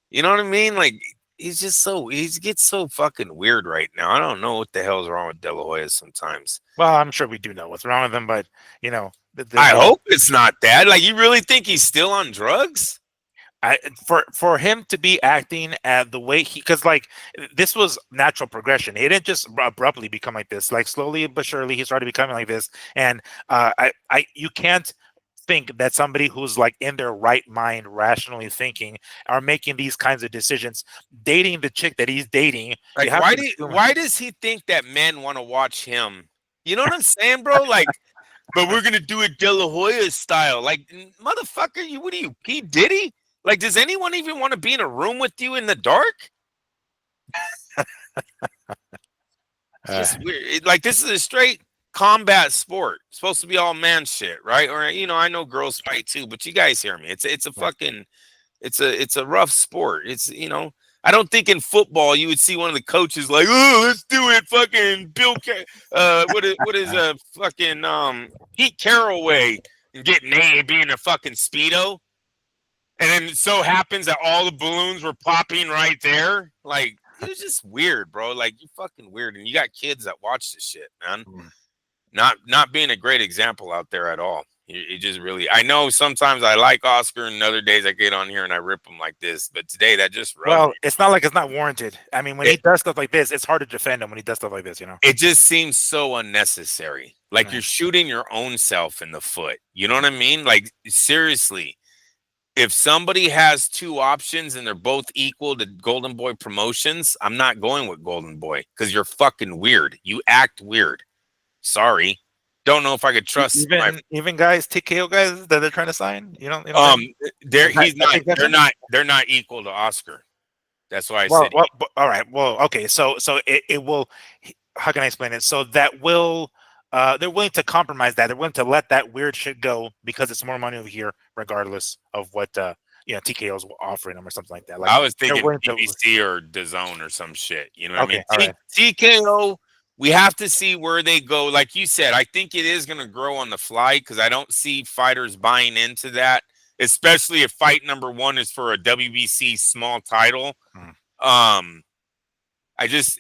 You know what I mean? Like, he gets so fucking weird right now. I don't know what the hell's wrong with De La Hoya sometimes. Well, I'm sure we do know what's wrong with him, but I hope it's not that. Like, you really think he's still on drugs? For him to be acting at the way because like this was natural progression. He didn't just abruptly become like this. Like slowly but surely he started becoming like this. And you can't think that somebody who's like in their right mind, rationally thinking, are making these kinds of decisions, dating the chick that he's dating? You Like, have to assume. why does he think that men want to watch him? You know what I'm saying, bro? Like, but we're gonna do it De La Hoya style. Like, motherfucker, what are you, P. Diddy? Like, does anyone even want to be in a room with you in the dark? It's Uh, just weird. Like, this is a straight combat sport. It's supposed to be all man shit, right? Or I know girls fight too, but you guys hear me. It's a yeah. fucking it's a rough sport. I don't think in football you would see one of the coaches like, oh, let's do it, fucking what is a fucking Pete Carroll way and getting A being a fucking speedo, and then it so happens that all the balloons were popping right there. Like, it was just weird, bro. Like, you're fucking weird, and you got kids that watch this shit, man. Mm. Not being a great example out there at all. It just really. I know sometimes I like Oscar, and other days I get on here and I rip him like this. But today that just rubbed Well, me. it's not like it's not warranted. I mean, when he It does stuff like this, it's hard to defend him when he does stuff like this. it just seems so unnecessary. Like, Yeah. you're shooting your own self in the foot. You know what I mean? Like, seriously, if somebody has two options and they're both equal to Golden Boy Promotions, I'm not going with Golden Boy because you're fucking weird. You act weird. Sorry. Don't know if I could trust my Even guys, TKO guys that they're trying to sign. You know what I mean? they're That's he's not the exception? they're not equal to Oscar. That's why I Well, said all right. Well, okay. So it will. How can I explain it? So that will. They're willing to compromise that. They're willing to let that weird shit go because it's more money over here, regardless of what TKO's offering them or something like that. Like I was they're thinking willing to. PBC or DAZN or some shit. You know what I Okay, mean? all right. TKO, we have to see where they go. Like you said, I think it is going to grow on the fly because I don't see fighters buying into that, especially if fight number one is for a WBC small title. Hmm. Um,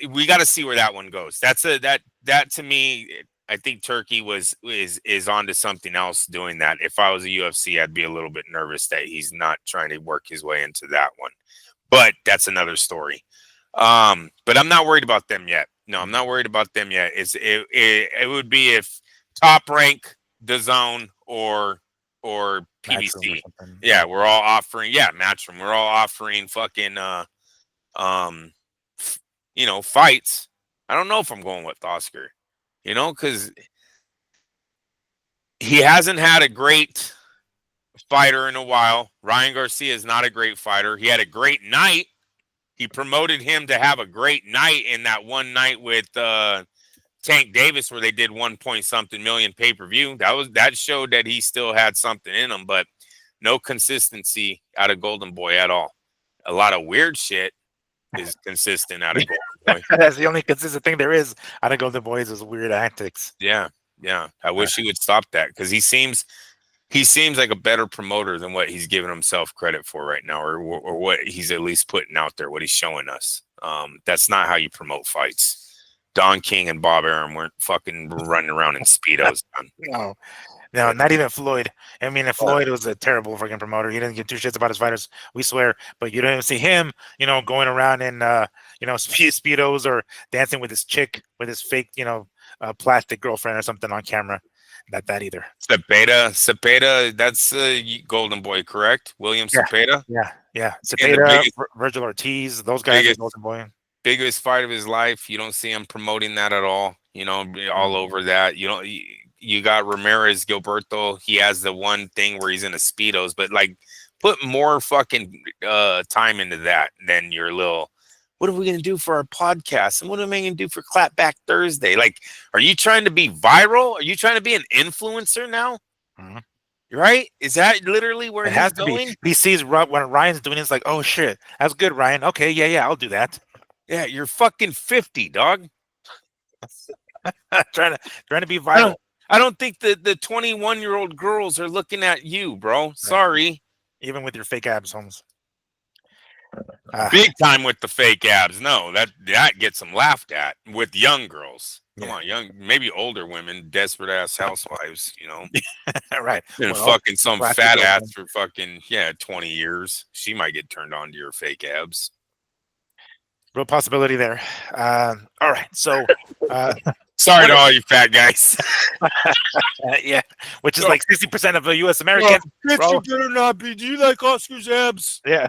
we got to see where that one goes. That to me, I think Turkey is onto something else doing that. If I was a UFC, I'd be a little bit nervous that he's not trying to work his way into that one. But that's another story. But I'm not worried about them yet. No, I'm not worried about them yet. It would be if Top Rank, the Zone, or Matchroom or PBC. something. Yeah, we're all offering. Yeah, Matchroom. We're all offering fucking um fights. I don't know if I'm going with Oscar. Because he hasn't had a great fighter in a while. Ryan Garcia is not a great fighter. He had a great night. He promoted him to have a great night in that one night with Tank Davis where they did 1 point something million pay-per-view. That showed that he still had something in him, but no consistency out of Golden Boy at all. A lot of weird shit is consistent out of Golden Boy. That's the only consistent thing there is out of Golden Boys is weird antics. Yeah. I wish he would stop that because he seems like a better promoter than what he's giving himself credit for right now, or what he's at least putting out there, what he's showing us. That's not how you promote fights. Don King and Bob Arum weren't fucking running around in Speedos. No, not even Floyd. I mean, Floyd was a terrible freaking promoter. He didn't give two shits about his fighters. We swear. But you don't even see him, going around in, speedos or dancing with his chick, with his fake, plastic girlfriend or something on camera. Not that either. Cepeda, that's Golden Boy, correct? William Cepeda? Yeah. Cepeda, Virgil Ortiz, those guys are Golden Boy. Biggest fight of his life. You don't see him promoting that at all. All over that. You got Ramirez, Gilberto. He has the one thing where he's in a Speedos, but like, put more fucking time into that than your little. What are we going to do for our podcast? And what am I going to do for Clapback Thursday? Like, are you trying to be viral? Are you trying to be an influencer now? Mm-hmm. Right? Is that literally where he's going? He sees when Ryan's doing it, it's like, oh shit, that's good, Ryan. Okay, yeah, I'll do that. Yeah, you're fucking 50, dog. trying to be viral. I don't think the 21-year-old girls are looking at you, bro. Sorry. Even with your fake abs, Holmes. Big time with the fake abs. No, that gets them laughed at with young girls. Come on, maybe older women, desperate ass housewives, Right. And fucking some fat ass for fucking 20 years. She might get turned on to your fake abs. Real possibility there. All right. So Sorry to all you fat guys. Yeah, which is Oh, like 60% of the U.S. oh, Americans, bitch, you bro. better not be. Do you like Oscar's abs? Yeah,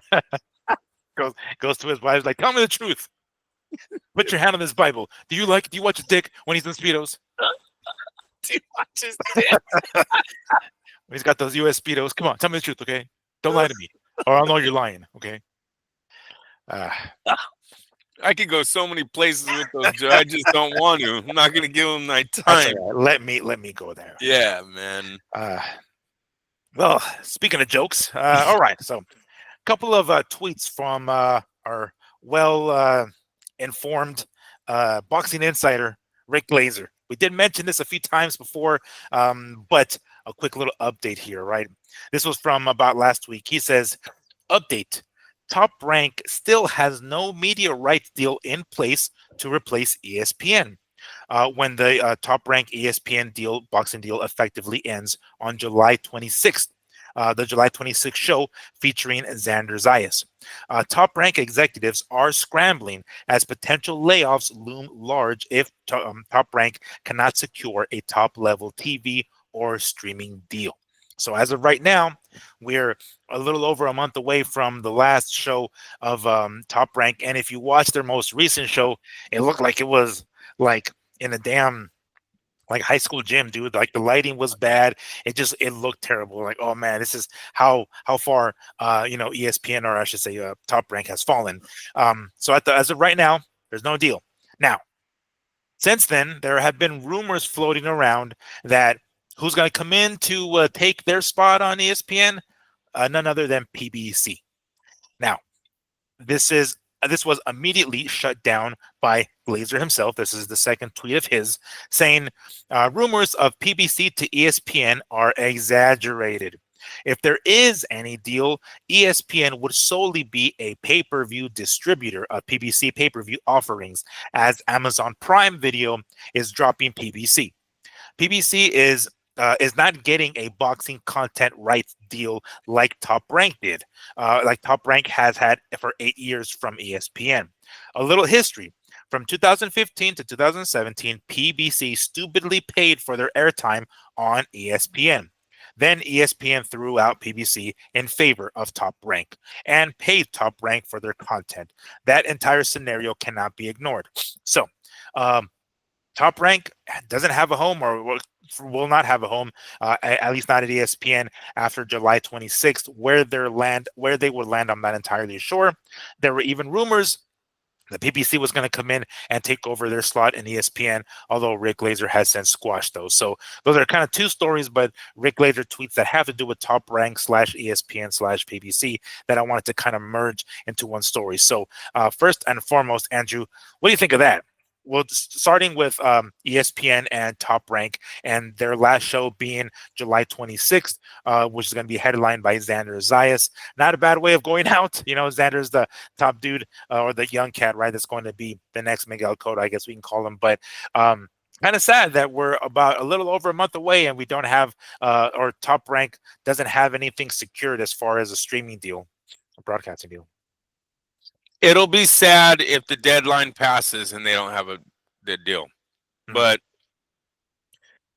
goes to his wife like, tell me the truth. Put your hand on this Bible. Do you watch his dick when he's in speedos? Do you watch his dick? When he's got those U.S. speedos. Come on, tell me the truth, okay? Don't lie to me, or I'll know you're lying. Okay. Uh, I could go so many places with those. I just don't want to. I'm not gonna give them my that's time. all right. Let me go there. Yeah, man. Uh, well, speaking of jokes, all right. So, a couple of tweets from our well informed boxing insider Rick Glazer. We did mention this a few times before, but a quick little update here, right? This was from about last week. He says, update. Top Rank still has no media rights deal in place to replace ESPN. When the Top Rank ESPN deal, boxing deal, effectively ends on July 26th. The July 26th show featuring Xander Zayas. Top Rank executives are scrambling as potential layoffs loom large if Top Rank cannot secure a top level TV or streaming deal. So as of right now, we're a little over a month away from the last show of Top Rank, and if you watch their most recent show, it looked like it was like in a damn like high school gym, dude. Like the lighting was bad. It looked terrible. Like, oh man, this is how far ESPN, or I should say Top Rank, has fallen. So as of right now, there's no deal. Now, since then, there have been rumors floating around that who's going to come in to take their spot on ESPN? None other than PBC. Now, this was immediately shut down by Glazer himself. This is the second tweet of his saying rumors of PBC to ESPN are exaggerated. If there is any deal, ESPN would solely be a pay-per-view distributor of PBC pay-per-view offerings, as Amazon Prime Video is dropping PBC. PBC is not getting a boxing content rights deal like Top Rank did, like Top Rank has had for 8 years from ESPN. A little history. From 2015 to 2017, PBC stupidly paid for their airtime on ESPN. Then ESPN threw out PBC in favor of Top Rank and paid Top Rank for their content. That entire scenario cannot be ignored. So, um, Top Rank doesn't have a home, or will not have a home, at least not at ESPN after July 26th, where they would land, I'm not entirely sure. There were even rumors the PBC was going to come in and take over their slot in ESPN, although Rick Glazer has since squashed those. So those are kind of two stories, but Rick Glazer tweets that have to do with Top Rank / ESPN / PBC that I wanted to kind of merge into one story. So first and foremost, Andrew, what do you think of that? Well, starting with ESPN and Top Rank, and their last show being July 26th, which is going to be headlined by Xander Zayas. Not a bad way of going out. You know, Xander's the top dude, or the young cat, right? That's going to be the next Miguel Cotto, I guess we can call him. But kind of sad that we're about a little over a month away and we don't have, or Top Rank doesn't have anything secured as far as a streaming deal, a broadcasting deal. It'll be sad if the deadline passes and they don't have the deal. But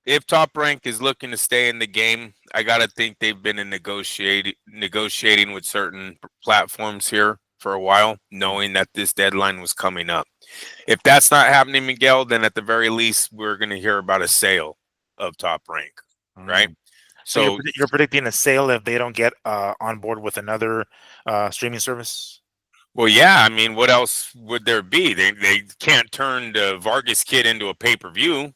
if Top Rank is looking to stay in the game, I gotta think they've been in negotiating with certain platforms here for a while, knowing that this deadline was coming up. If that's not happening, Miguel, then at the very least we're gonna hear about a sale of Top Rank, right? So you're predicting a sale if they don't get on board with another streaming service? Well, yeah. I mean, what else would there be? They can't turn the Vargas kid into a pay-per-view.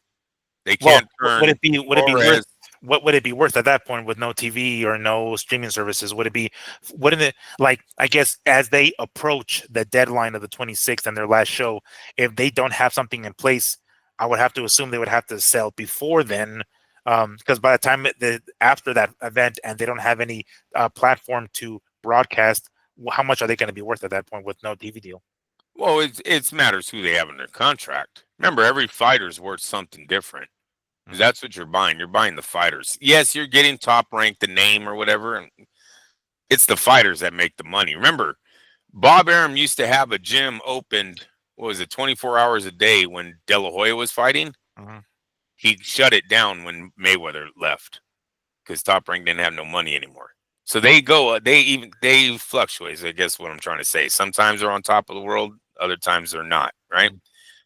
They Well, can't turn would it be worth? Torres. What would it be worth at that point with no TV or no streaming services? Wouldn't it, like, I guess as they approach the deadline of the 26th and their last show, if they don't have something in place, I would have to assume they would have to sell before then, because by the time after that event and they don't have any platform to broadcast, how much are they going to be worth at that point with no TV deal? Well, it matters who they have in their contract. Remember, every fighter's worth something different. That's what you're buying. You're buying the fighters. Yes, you're getting Top Rank, the name or whatever, and it's the fighters that make the money. Remember, Bob Arum used to have a gym opened, what was it, 24 hours a day when De La Hoya was fighting? Mhm. He shut it down when Mayweather left because Top Rank didn't have no money anymore. So they fluctuate. Is I guess what I'm trying to say. Sometimes they're on top of the world, other times they're not. Right. Mhm.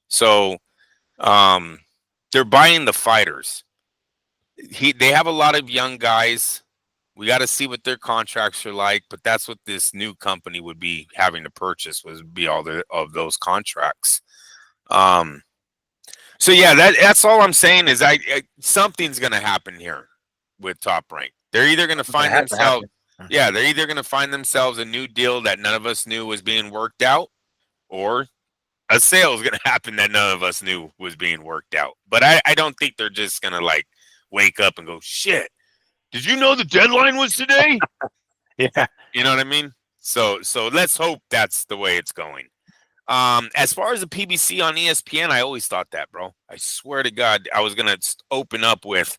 So um, they're buying the fighters. They have a lot of young guys. We got to see what their contracts are like, but that's what this new company would be having to purchase would be all of those contracts. Um, so yeah, that's all I'm saying is I something's going to happen here with Top Rank. They're either going to That find has to themselves, happen. yeah, they're either going to find themselves a new deal that none of us knew was being worked out, or a sale is going to happen that none of us knew was being worked out. But I don't think they're just going to like wake up and go, shit, did you know the deadline was today? Yeah. You know what I mean? So let's hope that's the way it's going. As far as the PBC on ESPN, I always thought that, bro. I swear to God, I was gonna open up with,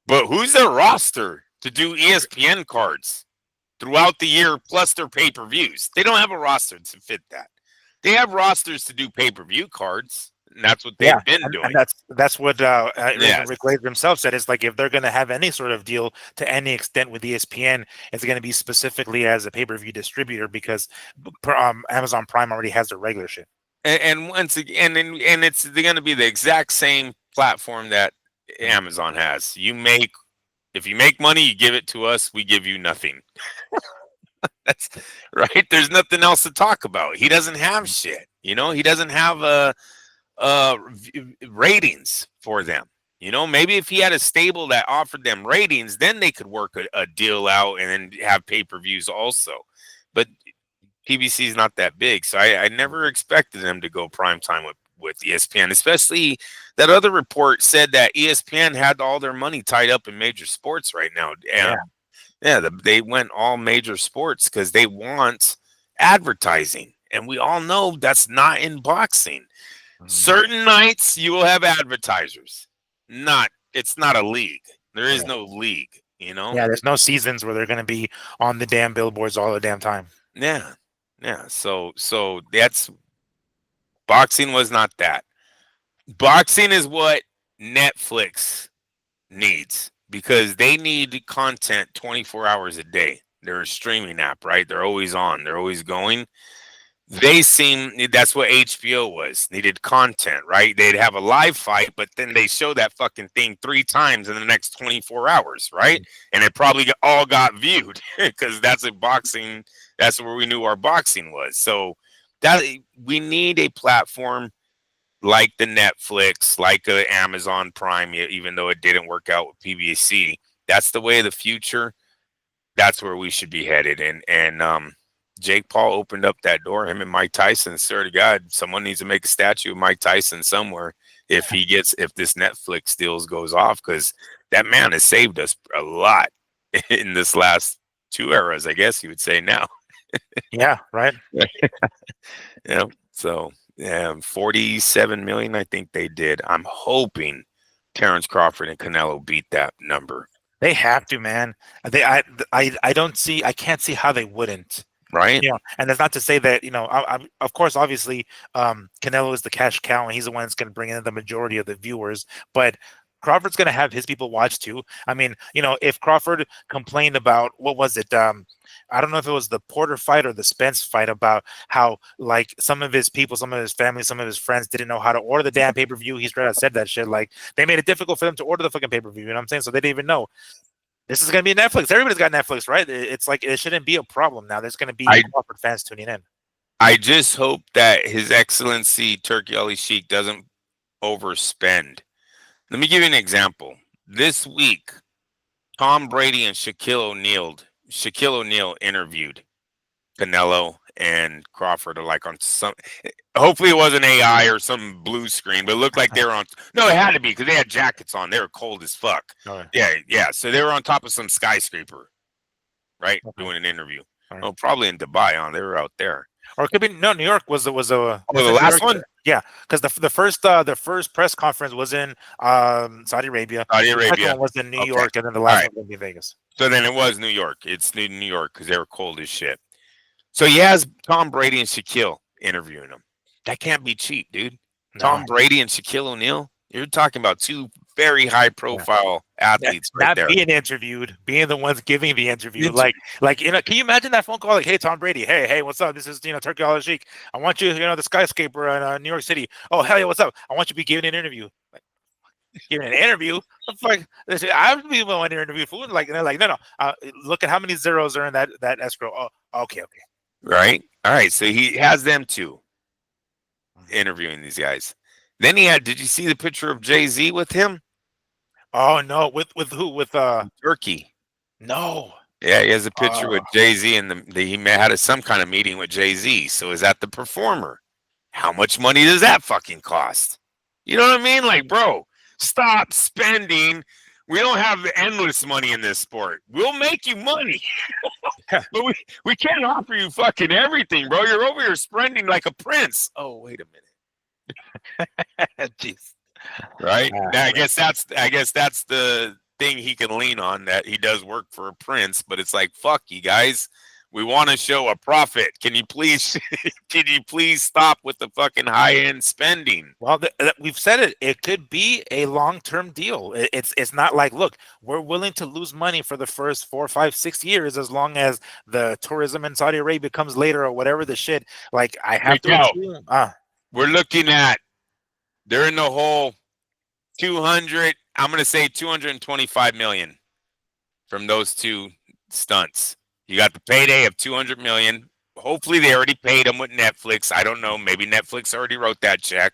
but who's their roster to do ESPN cards throughout the year plus their pay-per-views? They don't have a roster to fit that. They have rosters to do pay-per-view cards, and that's what Yeah, they've been and doing. that's what even Yes. Rick Glazer himself said. It's like if they're going to have any sort of deal to any extent with ESPN, it's going to be specifically as a pay-per-view distributor because Amazon Prime already has their regular shit. And once again, and it's going to be the exact same platform that Mhm. Amazon has. If you make money, you give it to us. We give you nothing. That's right. There's nothing else to talk about. He doesn't have shit. He doesn't have ratings for them. Maybe if he had a stable that offered them ratings, then they could work a deal out and then have pay-per-views also. But PBC is not that big, so I never expected them to go prime time with ESPN. Especially that other report said that ESPN had all their money tied up in major sports right now. Yeah. Yeah, they went all major sports because they want advertising, and we all know that's not in boxing. Mhm. Certain nights you will have advertisers. It's not a league. There is Yeah. no league. Yeah. There's no seasons where they're going to be on the damn billboards all the damn time. Yeah, yeah. So that's boxing was not that. Boxing is what Netflix needs because they need content 24 hours a day. They're a streaming app, right? They're always on. They're always going. That's what HBO was. Needed content, right? They'd have a live fight, but then they show that fucking thing 3 times in the next 24 hours, right? And it probably all got viewed because that's where we knew our boxing was. So that we need a platform like the Netflix, like the Amazon Prime, even though it didn't work out with PBC. That's the way of the future. That's where we should be headed. And Jake Paul opened up that door. Him and Mike Tyson. Swear to God, someone needs to make a statue of Mike Tyson somewhere if this Netflix deals goes off, because that man has saved us a lot in this last two eras, I guess you would say now. Yeah. Right. Yeah. So yeah, 47 million, I think they did. I'm hoping Terrence Crawford and Canelo beat that number. They have to, man. I don't see. I can't see how they wouldn't. Right? And that's not to say that of course, obviously, Canelo is the cash cow, and he's the one that's going to bring in the majority of the viewers. But Crawford's going to have his people watch too. I mean, if Crawford complained about what was it? I don't know if it was the Porter fight or the Spence fight about how like some of his people, some of his family, some of his friends didn't know how to order the damn pay per view. He straight out said that shit. Like they made it difficult for them to order the fucking pay per view. You know what I'm saying? So they didn't even know. This is going to be Netflix. Everybody's got Netflix, right? It's like it shouldn't be a problem now. There's going to be I Crawford fans tuning in. I just hope that His Excellency Turki Ali Sheikh doesn't overspend. Let me give you an example. This week, Tom Brady and Shaquille O'Neal interviewed Canelo and Crawford are like on some. Hopefully, it wasn't AI or some blue screen, but it looked like they were on. No, it had to be because they had jackets on. They were cold as fuck. Okay. Yeah, yeah. So they were on top of some skyscraper, right, Okay. doing an interview. All right. Oh, probably in Dubai. They were out there. Or it could be no. New York was Oh, was the it New last York? one, Yeah, because the first press conference was in Saudi Arabia. Saudi The second Arabia. one was in New Okay, York, and then the all last right. one was in Vegas. So then it was New York. It's New York because they were cold as shit. So he has Tom Brady and Shaquille interviewing him. That can't be cheap, dude. No. Tom Brady and Shaquille O'Neal. You're talking about two very high profile Yeah, athletes right not there. being interviewed, being the ones giving the interview. Interview. Like can you imagine that phone call? Like, hey, Tom Brady, hey, what's up? This is Turkey Al-Sheikh. I want you, the skyscraper in New York City. Oh hell yeah, what's up? I want you to be giving an interview. Like, giving an interview? The fuck? I would be the one to interview food. Like, and they're like, no. Look at how many zeros are in that escrow. Oh, okay. Right. All right. So he has them two interviewing these guys. Then he had. Did you see the picture of Jay-Z with him? Oh no, with who? With Turkey. no. Yeah, he has a picture with Jay-Z, and he had some kind of meeting with Jay-Z. So is that the performer? How much money does that fucking cost? You know what I mean? Like, bro, stop spending. We don't have endless money in this sport. We'll make you money, but we can't offer you fucking everything, bro. You're over here spending like a prince. Oh, wait a minute. Jeez. Right? I guess that's the thing he can lean on, that he does work for a prince, but it's like, fuck you guys. We want to show a profit. Can you please stop with the fucking high end spending? Well, we've said it. It could be a long-term deal. It's not like, look, we're willing to lose money for the first 4, 5, 6 years as long as the tourism in Saudi Arabia comes later or whatever the shit. Like, I have to. We're looking at, they're in the whole 200. I'm going to say 225 million from those two stunts. You got the payday of 200 million. Hopefully they already paid them with Netflix. I don't know. Maybe Netflix already wrote that check.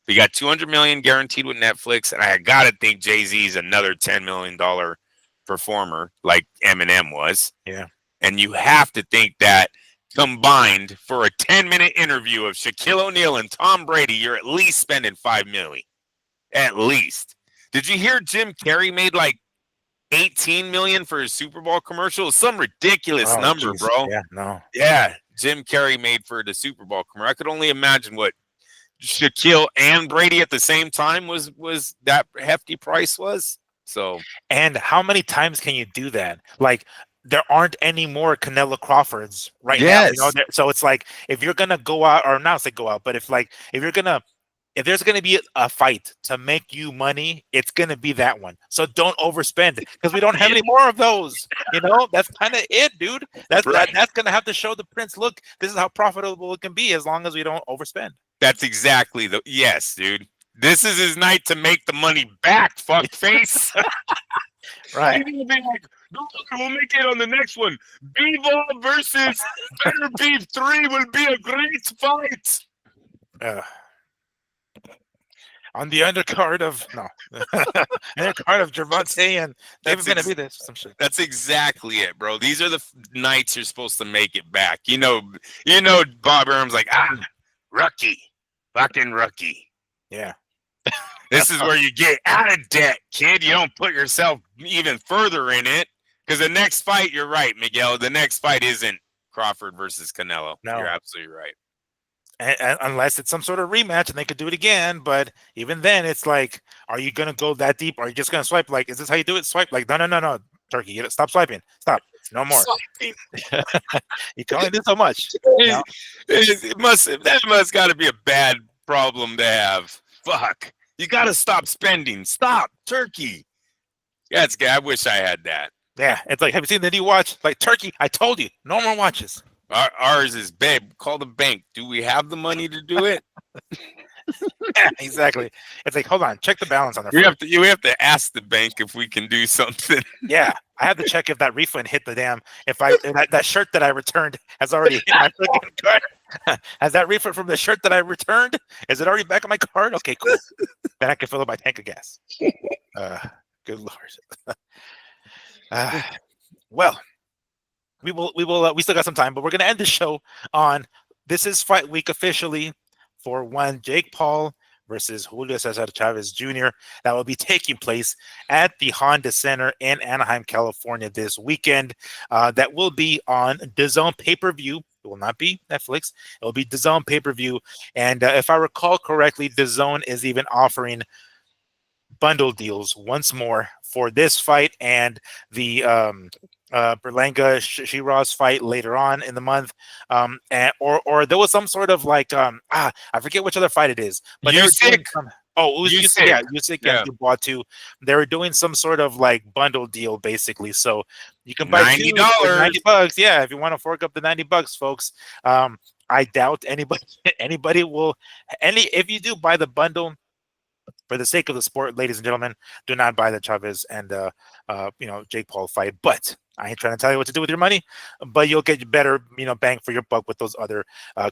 You got 200 million guaranteed with Netflix, and I got to think Jay-Z is another $10 million performer like Eminem was. Yeah. And you have to think that combined for a 10-minute interview of Shaquille O'Neal and Tom Brady, you're at least spending $5 million. At least. Did you hear Jim Carrey made like 18 million for his Super Bowl commercial? Some ridiculous number, geez. bro. Yeah, no. Yeah, Jim Carrey made for the Super Bowl commercial. I could only imagine what Shaquille and Brady at the same time was that hefty price was. So, and how many times can you do that? Like, there aren't any more Canelo Crawfords right now. So it's like, if you're gonna go out, or not say go out, but if there's going to be a fight to make you money, it's going to be that one. So don't overspend, because we don't have any more of those. That's kind of it, dude. That's right. That's going to have to show the prince, look, this is how profitable it can be as long as we don't overspend. That's exactly yes, dude. This is his night to make the money back, fuck face. Right. He'll be like, we'll make it on the next one. Bevo versus Better Beef 3 will be a great fight. On the undercard of Gervonta and David Benavidez, some shit. That's exactly it, bro. These are the nights you're supposed to make it back. Bob Arum's like, rookie, fucking rookie. Yeah. This is where you get out of debt, kid. You don't put yourself even further in it, because the next fight, you're right, Miguel. The next fight isn't Crawford versus Canelo. No. You're absolutely right. And unless it's some sort of rematch and they could do it again, but even then, it's like, are you gonna go that deep? Or are you just gonna swipe? Like, is this how you do it? Swipe? Like, no, Turkey, stop swiping. Stop. No more. You can only do so much. That must got to be a bad problem to have. Fuck. You got to stop spending. Stop, Turkey. That's good. I wish I had that. Yeah, it's like, have you seen the new watch? Like, Turkey, I told you, no more watches. Ours is, babe, call the bank. Do we have the money to do it? Yeah, exactly. It's like, hold on, check the balance on the. You have to ask the bank if we can do something. Yeah, I have to check if that refund hit the damn. If that shirt that I returned has already hit my freaking card. Has that refund from the shirt that I returned? Is it already back on my card? Okay, cool. Then I can fill up my tank of gas. Good lord. Well. We still got some time, but we're going to end the show on, this is fight week officially for one Jake Paul versus Julio Cesar Chavez Jr. That will be taking place at the Honda Center in Anaheim, California this weekend. That will be on DAZN pay-per-view. It will not be Netflix. It will be DAZN pay-per-view. And if I recall correctly, DAZN is even offering bundle deals once more for this fight and the Berlanga Shiraz fight later on in the month, or there was some sort of like I forget which other fight it is, but Oh, it was Usyk. Usyk. Yeah, Usyk and Yeah, Dubois. They were doing some sort of like bundle deal, basically. So you can buy $90. two for $90. Yeah, if you want to fork up the $90, folks. I doubt anybody anybody will any if you do buy the bundle for the sake of the sport, ladies and gentlemen, do not buy the Chavez and Jake Paul fight. But I ain't trying to tell you what to do with your money, but you'll get better bang for your buck with those other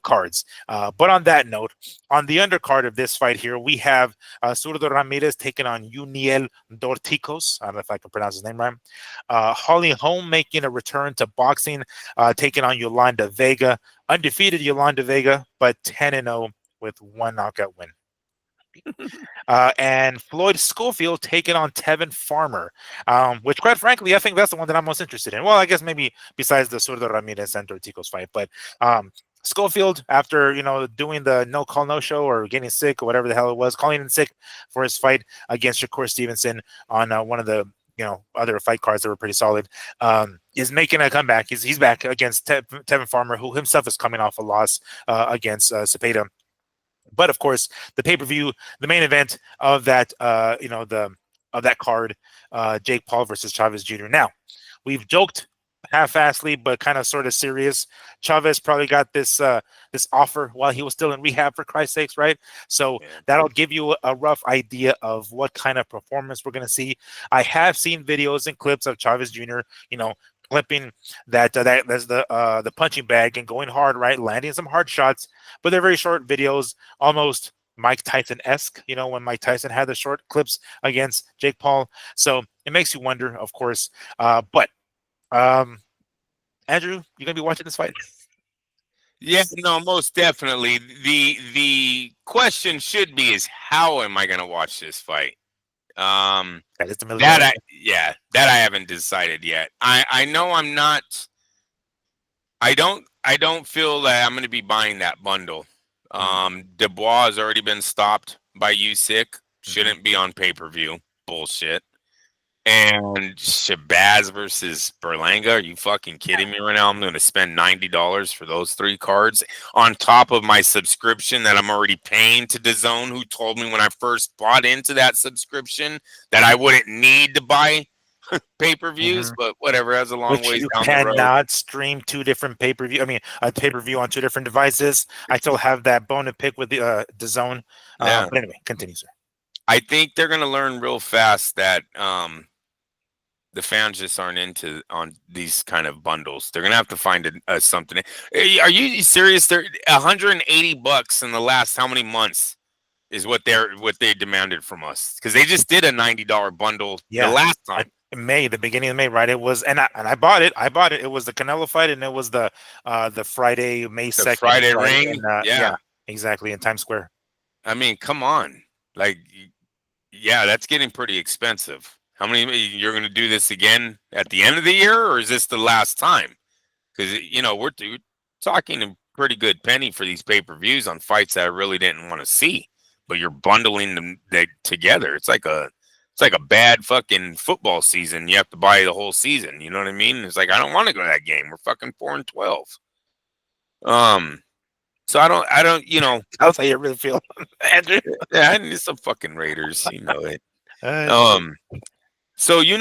cards. But on that note, on the undercard of this fight here, we have Zurdo Ramirez taking on Uniel Dorticos. I don't know if I can pronounce his name right. Holly Holm making a return to boxing, taking on Yolanda Vega, undefeated Yolanda Vega, but 10-0 with one knockout win. And Floyd Schofield taking on Tevin Farmer, which, quite frankly, I think that's the one that I'm most interested in. Well, I guess maybe besides the Zurdo Ramirez and Ortigo's fight, but Schofield, after doing the no call no show or getting sick or whatever the hell it was, calling in sick for his fight against Shakur Stevenson on one of the other fight cards that were pretty solid, is making a comeback. He's back against Tevin Farmer, who himself is coming off a loss against Cepeda. But of course, the pay-per-view, the main event of that, of that card, Jake Paul versus Chavez Jr. Now, we've joked half-assedly, but kind of sort of serious. Chavez probably got this offer while he was still in rehab, for Christ's sakes, right? So that'll give you a rough idea of what kind of performance we're going to see. I have seen videos and clips of Chavez Jr. Flipping that's the punching bag and going hard, right? Landing some hard shots, but they're very short videos, almost Mike Tyson-esque, when Mike Tyson had the short clips against Jake Paul. So it makes you wonder, of course. But Andrew, you gonna be watching this fight? Yeah, no, most definitely. The question should be is how am I gonna watch this fight? That I haven't decided yet. I know I'm not. I don't feel that I'm going to be buying that bundle. Dubois has already been stopped by Usyk. Shouldn't be on pay-per-view. Bullshit. And Shabazz versus Berlanga. Are you fucking kidding me right now? I'm going to spend $90 for those 3 cards on top of my subscription that I'm already paying to DAZN, who told me when I first bought into that subscription that I wouldn't need to buy pay-per-views, but whatever, that's a long ways down the road. You cannot stream 2 different pay-per-view. I mean, a pay-per-view on 2 different devices. I still have that bone to pick with the DAZN. But anyway, continue, sir. I think they're going to learn real fast that the fans just aren't into on these kind of bundles. They're gonna have to find something. Are you serious? They're $180 in the last how many months is what they demanded from us, because they just did a $90 bundle the last time. May, the beginning of May, right? It was, and I bought it. It was the Canelo fight, and it was the Friday, May 2nd. Friday ring. Yeah, exactly, in Times Square. I mean, come on, that's getting pretty expensive. How many you're going to do this again at the end of the year, or is this the last time? Because we're talking a pretty good penny for these pay-per-views on fights that I really didn't want to see, but you're bundling them together. It's like a bad fucking football season. You have to buy the whole season. You know what I mean? It's like I don't want to go to that game. We're fucking 4-12. So I don't. That's how you really feel, Andrew. Yeah, it's the fucking Raiders. You know it. So he's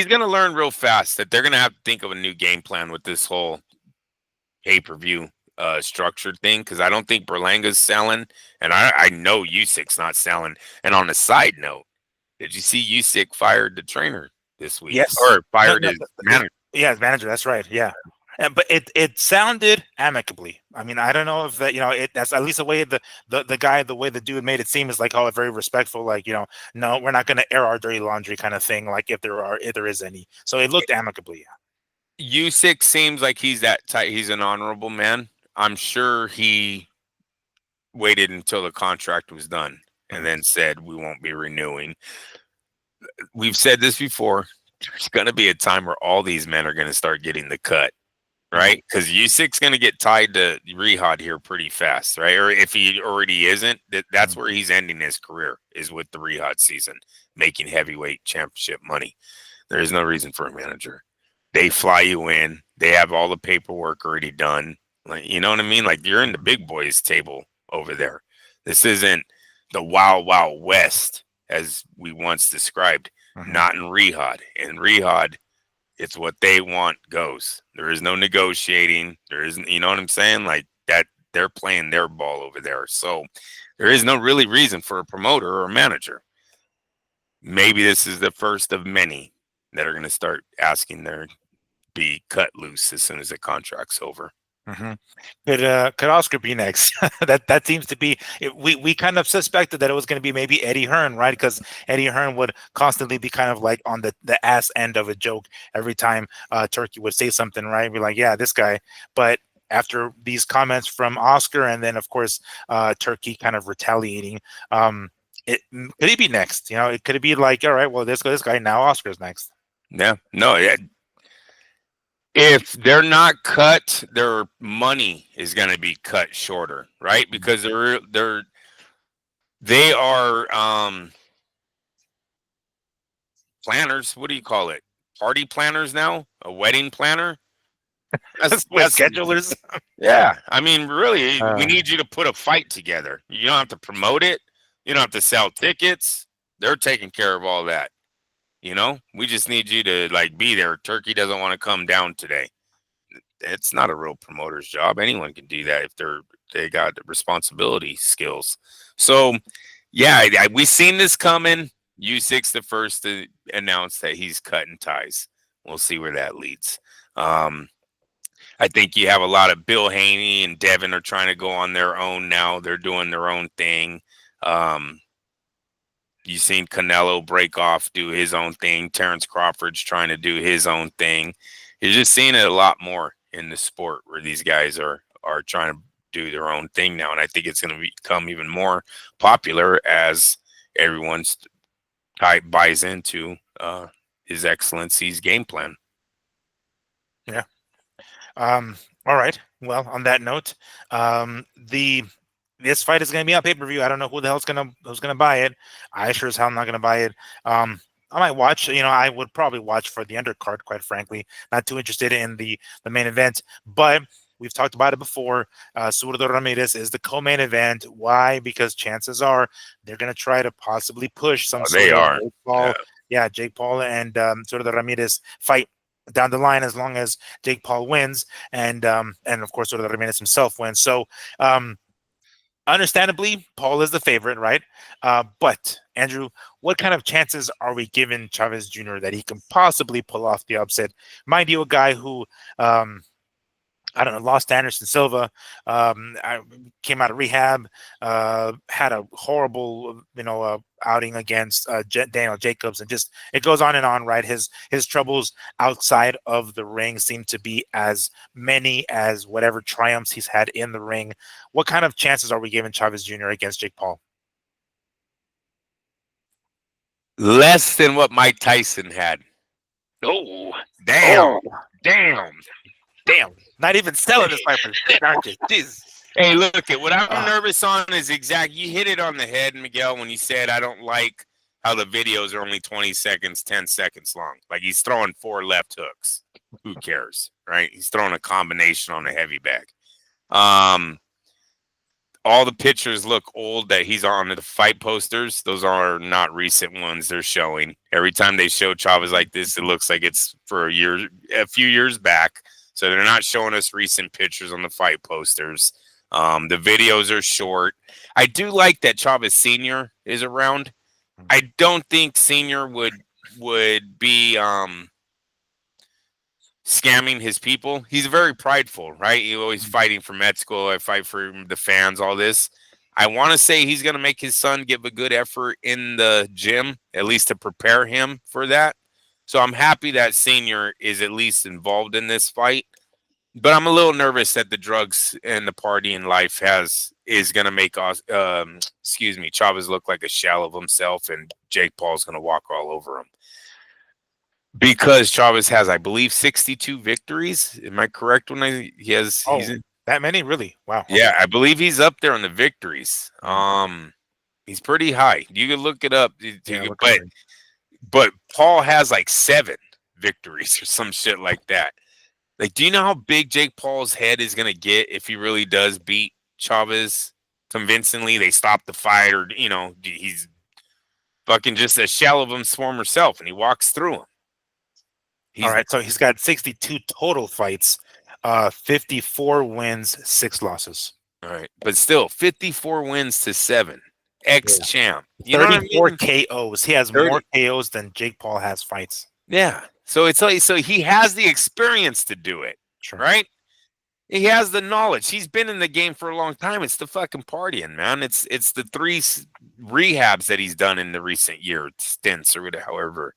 gonna learn real fast that they're gonna have to think of a new game plan with this whole pay-per-view structured thing, because I don't think Berlanga's selling, and I know Usyk's not selling. And on a side note, did you see Usyk fired the trainer this week? Yes, or fired his manager. Yeah, his manager. That's right. Yeah. But it sounded amicably. I mean, I don't know if that that's at least the way the way the dude made it seem is like, oh, very respectful, like, no, we're not going to air our dirty laundry kind of thing, like if there is any. So it looked amicably. Yeah. Usyk seems like he's that type. He's an honorable man. I'm sure he waited until the contract was done and then said we won't be renewing. We've said this before. There's going to be a time where all these men are going to start getting the cut. Right, because Usyk's going to get tied to Rihad here pretty fast, right? Or if he already isn't, that's where he's ending his career, is with the Rihad season, making heavyweight championship money. There is no reason for a manager. They fly you in. They have all the paperwork already done. Like, you know what I mean? Like, you're in the big boys table over there. This isn't the Wild Wild West as we once described. Hmm. Not in Riyadh. In Riyadh, it's what they want goes. There is no negotiating. There isn't, you know what I'm saying? Like that, they're playing their ball over there. So there is no really reason for a promoter or a manager. Maybe this is the first of many that are going to start asking their be cut loose as soon as the contract's over. Hmm. Could Oscar be next? That seems to be we kind of suspected that it was going to be maybe Eddie Hearn, right? Because Eddie Hearn would constantly be kind of like on the ass end of a joke every time Turkey would say something, right? Be like, yeah, this guy. But after these comments from Oscar, and then of course Turkey kind of retaliating, could he be next? It could be like, all right, well, this guy now Oscar's next. Yeah, no, yeah. If they're not cut, their money is going to be cut shorter, right? Because they are planners. What do you call it? Party planners now? A wedding planner? With That's schedulers. yeah. I mean, really, we Uh, need you to put a fight together. You don't have to promote it. You don't have to sell tickets. They're taking care of all that. We just need you to like be there. Turkey doesn't want to come down today. It's not a real promoter's job. Anyone can do that if they got the responsibility skills. So yeah, we seen this coming. U6 the first to announce that he's cutting ties. We'll see where that leads. I think you have a lot of Bill Haney and Devin are trying to go on their own now. They're doing their own thing. You've seen Canelo break off, do his own thing. Terrence Crawford's trying to do his own thing. You're just seeing it a lot more in the sport where these guys are trying to do their own thing now. And I think it's going to become even more popular as everyone's buys into His Excellency's game plan. yeah. All right. Well, on that note, the this fight is going to be on pay-per-view. I don't know who's gonna buy it. I sure as hell am not gonna buy it. I might watch. I would probably watch for the undercard. Quite frankly, not too interested in the main event. But we've talked about it before. Zurdo Ramirez is the co-main event. Why? Because chances are they're gonna try to possibly push some They sort of are. Jake Paul. Yeah, Jake Paul and Zurdo Ramirez fight down the line as long as Jake Paul wins and of course Zurdo Ramirez himself wins. So understandably, Paul is the favorite, right? But Andrew, what kind of chances are we giving Chavez Jr. that he can possibly pull off the upset? Mind you, a guy who I don't know, lost to Anderson Silva, came out of rehab, had a horrible, outing against Daniel Jacobs, and just it goes on and on, right? His troubles outside of the ring seem to be as many as whatever triumphs he's had in the ring. What kind of chances are we giving Chavez Jr. against Jake Paul? Less than what Mike Tyson had. Oh, Damn. oh, Damn. damn! Not even selling this fight for shit, aren't you? Jeez. Hey, look, what I'm Uh, nervous on is you hit it on the head, Miguel, when you said I don't like how the videos are only 20 seconds, 10 seconds long. Like he's throwing 4 left hooks. Who cares, right? He's throwing a combination on a heavy bag. All the pictures look old that he's on the fight posters. Those are not recent ones they're showing. Every time they show Chavez like this, it looks like it's for a few years back. So they're not showing us recent pictures on the fight posters. The videos are short. I do like that Chavez Sr. is around. I don't think Sr. would be scamming his people. He's very prideful, right? He's always fighting for med school. I fight for the fans, all this. I want to say he's going to make his son give a good effort in the gym, at least to prepare him for that. So I'm happy that Senior is at least involved in this fight. But I'm a little nervous that the drugs and the party in life is going to make us, Chavez look like a shell of himself, and Jake Paul's going to walk all over him. Because Chavez has, I believe, 62 victories. Am I correct when he has? oh, that many? Really? Wow. Okay. Yeah, I believe he's up there in the victories. He's pretty high. You can look it up. Yeah, But Paul has like 7 victories or some shit like that. Like, do you know how big Jake Paul's head is gonna get if he really does beat Chavez? convincingly. They stop the fight, or he's fucking just a shell of his former self, and he walks through them. All right, so he's got 62 total fights, 54 wins, 6 losses. All right, but still 54 wins to 7. Ex-champ. You 34 KOs. He has 30 more KOs than Jake Paul has fights. Yeah. So it's like, so he has the experience to do it, right? He has the knowledge. He's been in the game for a long time. It's the fucking partying, man. It's the 3 rehabs that he's done in the recent year stints, or however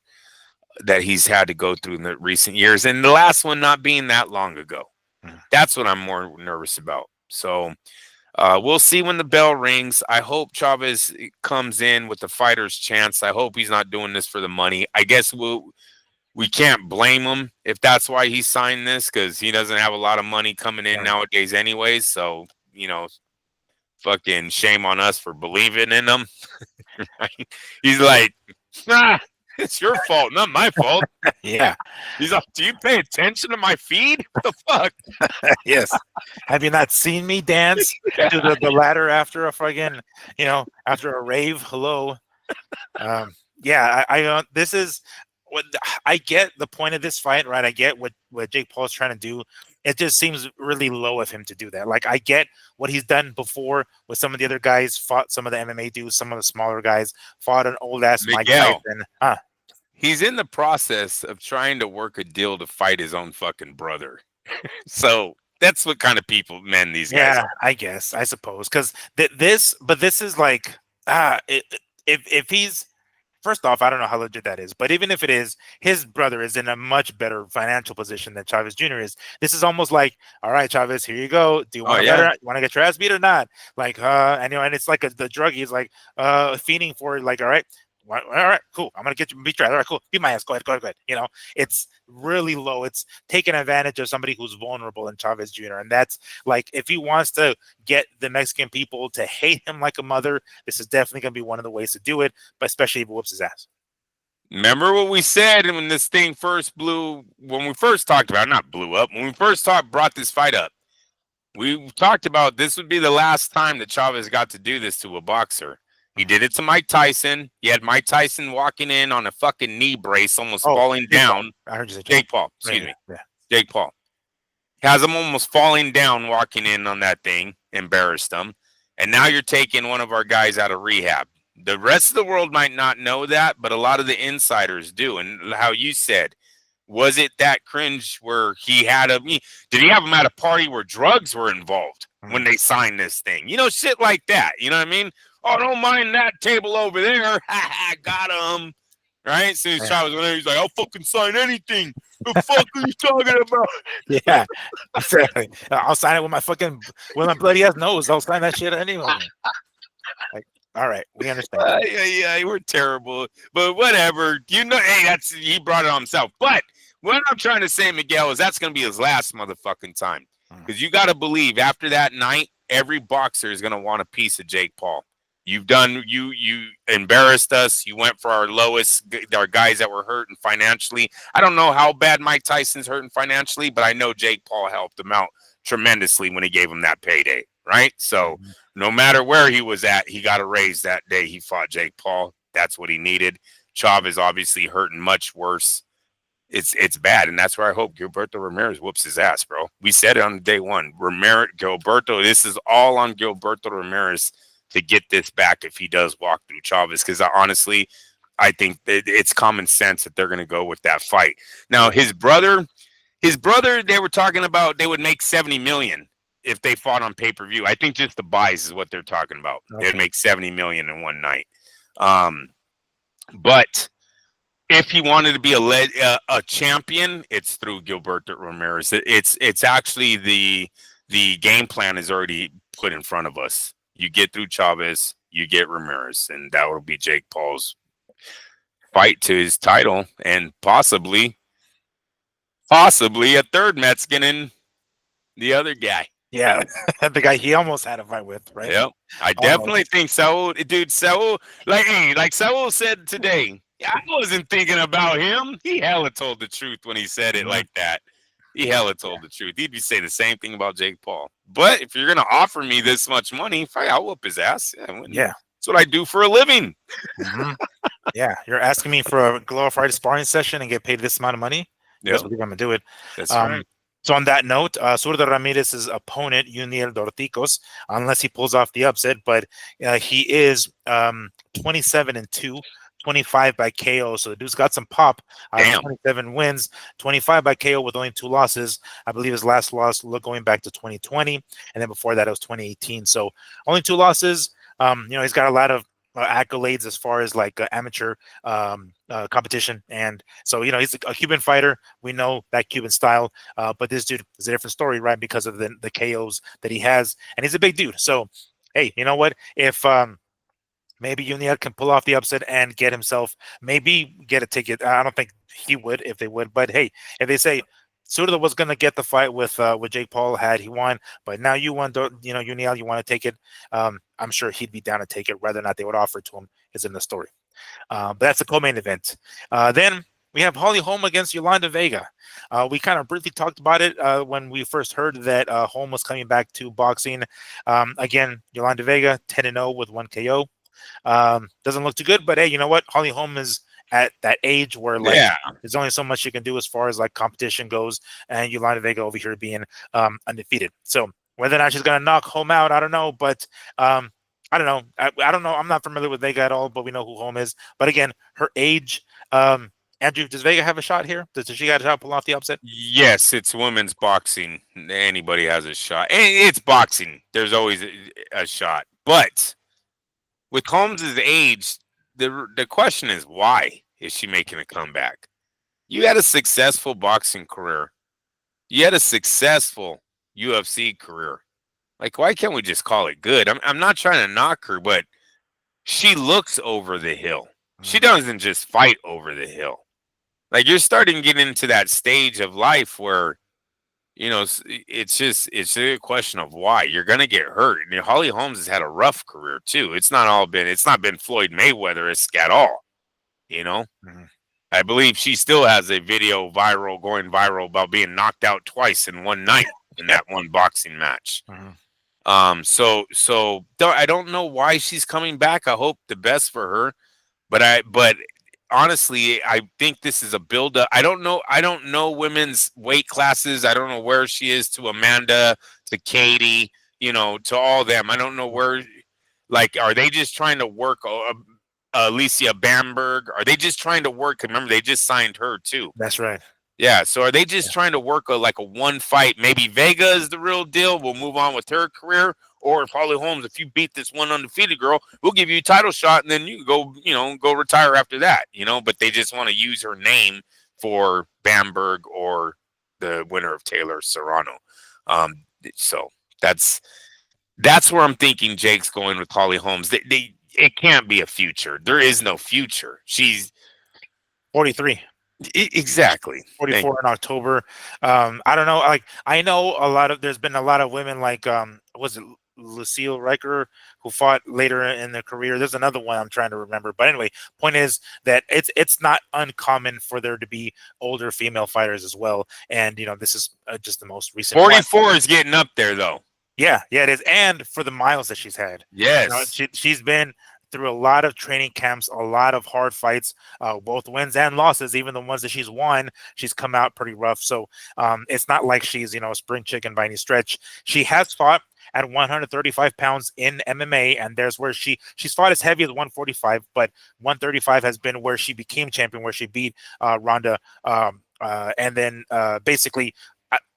that he's had to go through in the recent years, and the last one not being that long ago. That's what I'm more nervous about. So we'll see when the bell rings. I hope Chavez comes in with the fighter's chance. I hope he's not doing this for the money. I guess we can't blame him if that's why he signed this, because he doesn't have a lot of money coming in nowadays anyways. So, fucking shame on us for believing in him. He's like, it's your fault, not my fault. Yeah. He's like, do you pay attention to my feed? What the fuck? Yes. Have you not seen me dance to the ladder after a fucking, after a rave? Hello. Yeah, I this is what I get the point of this fight, right? I get what Jake Paul's trying to do. It just seems really low of him to do that. Like, I get what he's done before with some of the other guys, fought some of the MMA dudes, some of the smaller guys, fought an old ass Mike Tyson. He's in the process of trying to work a deal to fight his own fucking brother. So that's what kind of men these guys are. I guess, I suppose. Because this is like, if he's, first off, I don't know how legit that is, but even if it is, his brother is in a much better financial position than Chavez Jr. is. This is almost like, all right, Chavez, here you go. Do you want to get your ass beat or not? Like, and it's like the druggie is like fiending for it. Like, all right, cool. I'm gonna get you beat your ass. All right, cool. Beat my ass. Go ahead. It's really low. It's taking advantage of somebody who's vulnerable in Chavez Jr. And that's like, if he wants to get the Mexican people to hate him like a mother, this is definitely gonna be one of the ways to do it. But especially if he whoops his ass. Remember what we said when this thing first when we first talked about, not blew up, when we first brought this fight up. We talked about this would be the last time that Chavez got to do this to a boxer. He did it to Mike Tyson. He had Mike Tyson walking in on a fucking knee brace, almost falling down. I heard you say Jake Paul. Excuse me. Yeah. Jake Paul. Has him almost falling down, walking in on that thing, embarrassed him. And now you're taking one of our guys out of rehab. The rest of the world might not know that, but a lot of the insiders do. And how you said, was it that cringe where he had did he have him at a party where drugs were involved when they signed this thing? Shit like that. You know what I mean? Oh, don't mind that table over there. Ha, got him. Right? As soon as Chavez went there, he's like, I'll fucking sign anything. The fuck are you talking about? Yeah. Exactly. I'll sign it with my bloody ass nose. I'll sign that shit anyway. Like, all right, we understand. Yeah, we're terrible. But whatever. Hey, he brought it on himself. But what I'm trying to say, Miguel, is that's going to be his last motherfucking time. Because you got to believe after that night, every boxer is going to want a piece of Jake Paul. You embarrassed us. You went for our guys that were hurting financially. I don't know how bad Mike Tyson's hurting financially, but I know Jake Paul helped him out tremendously when he gave him that payday, right? So no matter where he was at, he got a raise that day he fought Jake Paul. That's what he needed. Chavez obviously hurting much worse. It's bad, and that's where I hope Gilberto Ramirez whoops his ass, bro. We said it on day one. Gilberto, this is all on Gilberto Ramirez to get this back if he does walk through Chavez, because honestly, I think it's common sense that they're going to go with that fight. Now, his brother, they were talking about they would make $70 million if they fought on pay-per-view. I think just the buys is what they're talking about. Okay. They'd make $70 million in one night. But if he wanted to be a champion, it's through Gilberto Ramirez. It's actually the game plan is already put in front of us. You get through Chavez, you get Ramirez, and that will be Jake Paul's fight to his title, and possibly a third Mexican in the other guy. Yeah, the guy he almost had a fight with, right? Yep. I definitely think Saul, like Saul said today, I wasn't thinking about him. He hella told the truth when he said it like that. He hella told the truth. He'd be saying the same thing about Jake Paul. But if you're gonna offer me this much money, I'll whoop his ass. Yeah, Yeah. that's what I do for a living. Hmm. Yeah. You're asking me for a glorified sparring session and get paid this amount of money? You best Yep, believe I'm gonna do it. that's Um, right. so on that note, Zurdo Ramirez's opponent, Uniel Dorticos, unless he pulls off the upset, but he is 27-2, 25 by KO. So the dude's got some pop out of Damn. 27 wins, 25 by KO with only 2 losses. I believe his last loss going back to 2020, and then before that it was 2018. So only 2 losses. He's got a lot of accolades as far as like amateur competition, and so he's a Cuban fighter. We know that Cuban style, but this dude is a different story, right? Because of the KOs that he has, and he's a big dude. So, hey, you know what? If maybe Uniel can pull off the upset and get himself, maybe get a ticket. I don't think he would if they would, but hey, if they say Suda was going to get the fight with Jake Paul had he won, but now you won, Uniel, you want to take it. I'm sure he'd be down to take it. Whether or not they would offer it to him is in the story. But that's the co-main event. Then we have Holly Holm against Yolanda Vega. We kind of briefly talked about it when we first heard that Holm was coming back to boxing. Again, Yolanda Vega 10-0 with 1 KO. Doesn't look too good, but hey, you know what? Holly Holm is at that age where like Yeah. there's only so much you can do as far as like competition goes, and Yolanda Vega over here being undefeated. So whether or not she's gonna knock Holm out, I don't know, but I don't know. I don't know. I'm not familiar with Vega at all, but we know who Holm is. But again, her age. Andrew, does Vega have a shot here? Does she got a shot to pull off the upset? Yes, it's women's boxing. Anybody has a shot. And it's boxing. There's always a shot. But with Holmes's age, the question is why is she making a comeback? You had a successful boxing career. You had a successful UFC career. Like, why can't we just call it good? I'm not trying to knock her, but she looks over the hill. She doesn't just fight over the hill. Like, you're starting to get into that stage of life where, it's a question of why you're gonna get hurt. And Holly Holmes has had a rough career too. It's not been Floyd Mayweather-esque at all. You know, Mhm. I believe she still has a video going viral about being knocked out twice in one night in that one boxing match. Mhm. I don't know why she's coming back. I hope the best for her, but honestly, I think this is a build up. I don't know women's weight classes. I don't know where she is to Amanda, to Katie, to all them. I don't know where. Like, are they just trying to work Alicia Bamberg? Are they just trying to work? Remember, they just signed her too. That's right. Yeah. So are they just Yeah. trying to work like a one fight? Maybe Vega is the real deal. We'll move on with her career. Or if Holly Holmes, if you beat this one undefeated girl, we'll give you a title shot, and then you go, go retire after that. But they just want to use her name for Bamberg or the winner of Taylor Serrano. So that's where I'm thinking Jake's going with Holly Holmes. It can't be a future. There is no future. She's 43. exactly. 44 in October. I don't know. Like I know there's been a lot of women like was it Lucille Riker who fought later in their career. There's another one I'm trying to remember. But anyway, point is that it's not uncommon for there to be older female fighters as well. And this is just the most recent 44 one. is getting up there though. Yeah, it is. And for the miles that she's had. Yes. She's been through a lot of training camps, a lot of hard fights, both wins and losses. Even the ones that she's won, she's come out pretty rough. So it's not like she's a spring chicken by any stretch. She has fought at 135 pounds in MMA, and there's where she's fought as heavy as 145, but 135 has been where she became champion, where she beat Ronda, and then basically.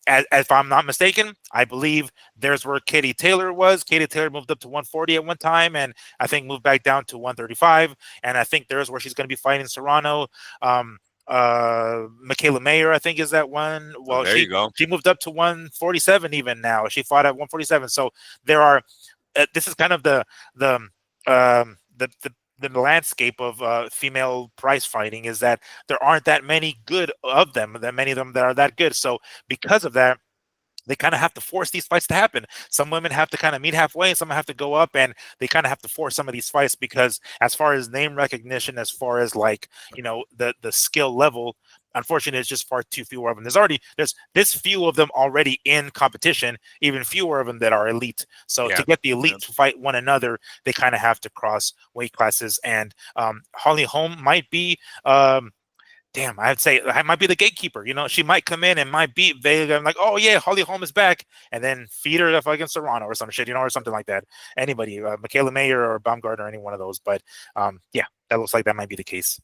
If I'm not mistaken, I believe there's where Katie Taylor was. Katie Taylor moved up to 140 at one time, and I think moved back down to 135. And I think there's where she's going to be fighting Serrano. Michaela Mayer, I think, is that one. Well, there you go. She moved up to 147 even now. She fought at 147. So there are. This is kind of the landscape of female prize fighting, is that there aren't that many good of them, that many of them that are that good. So because of that, they kind of have to force these fights to happen. Some women have to kind of meet halfway, and some have to go up, and they kind of have to force some of these fights because as far as name recognition, as far as like, the skill level, unfortunately, there's just far too few of them. There's this few of them already in competition, even fewer of them that are elite. So to get the elite to fight one another, they kind of have to cross weight classes. And Holly Holm might be. Damn, I'd say I might be the gatekeeper. She might come in and might beat Vega. I'm like, oh yeah, Holly Holm is back, and then feed her up against Serrano or some shit, or something like that. Anybody, Michaela Mayer or Baumgartner, any one of those. But yeah, that looks like that might be the case.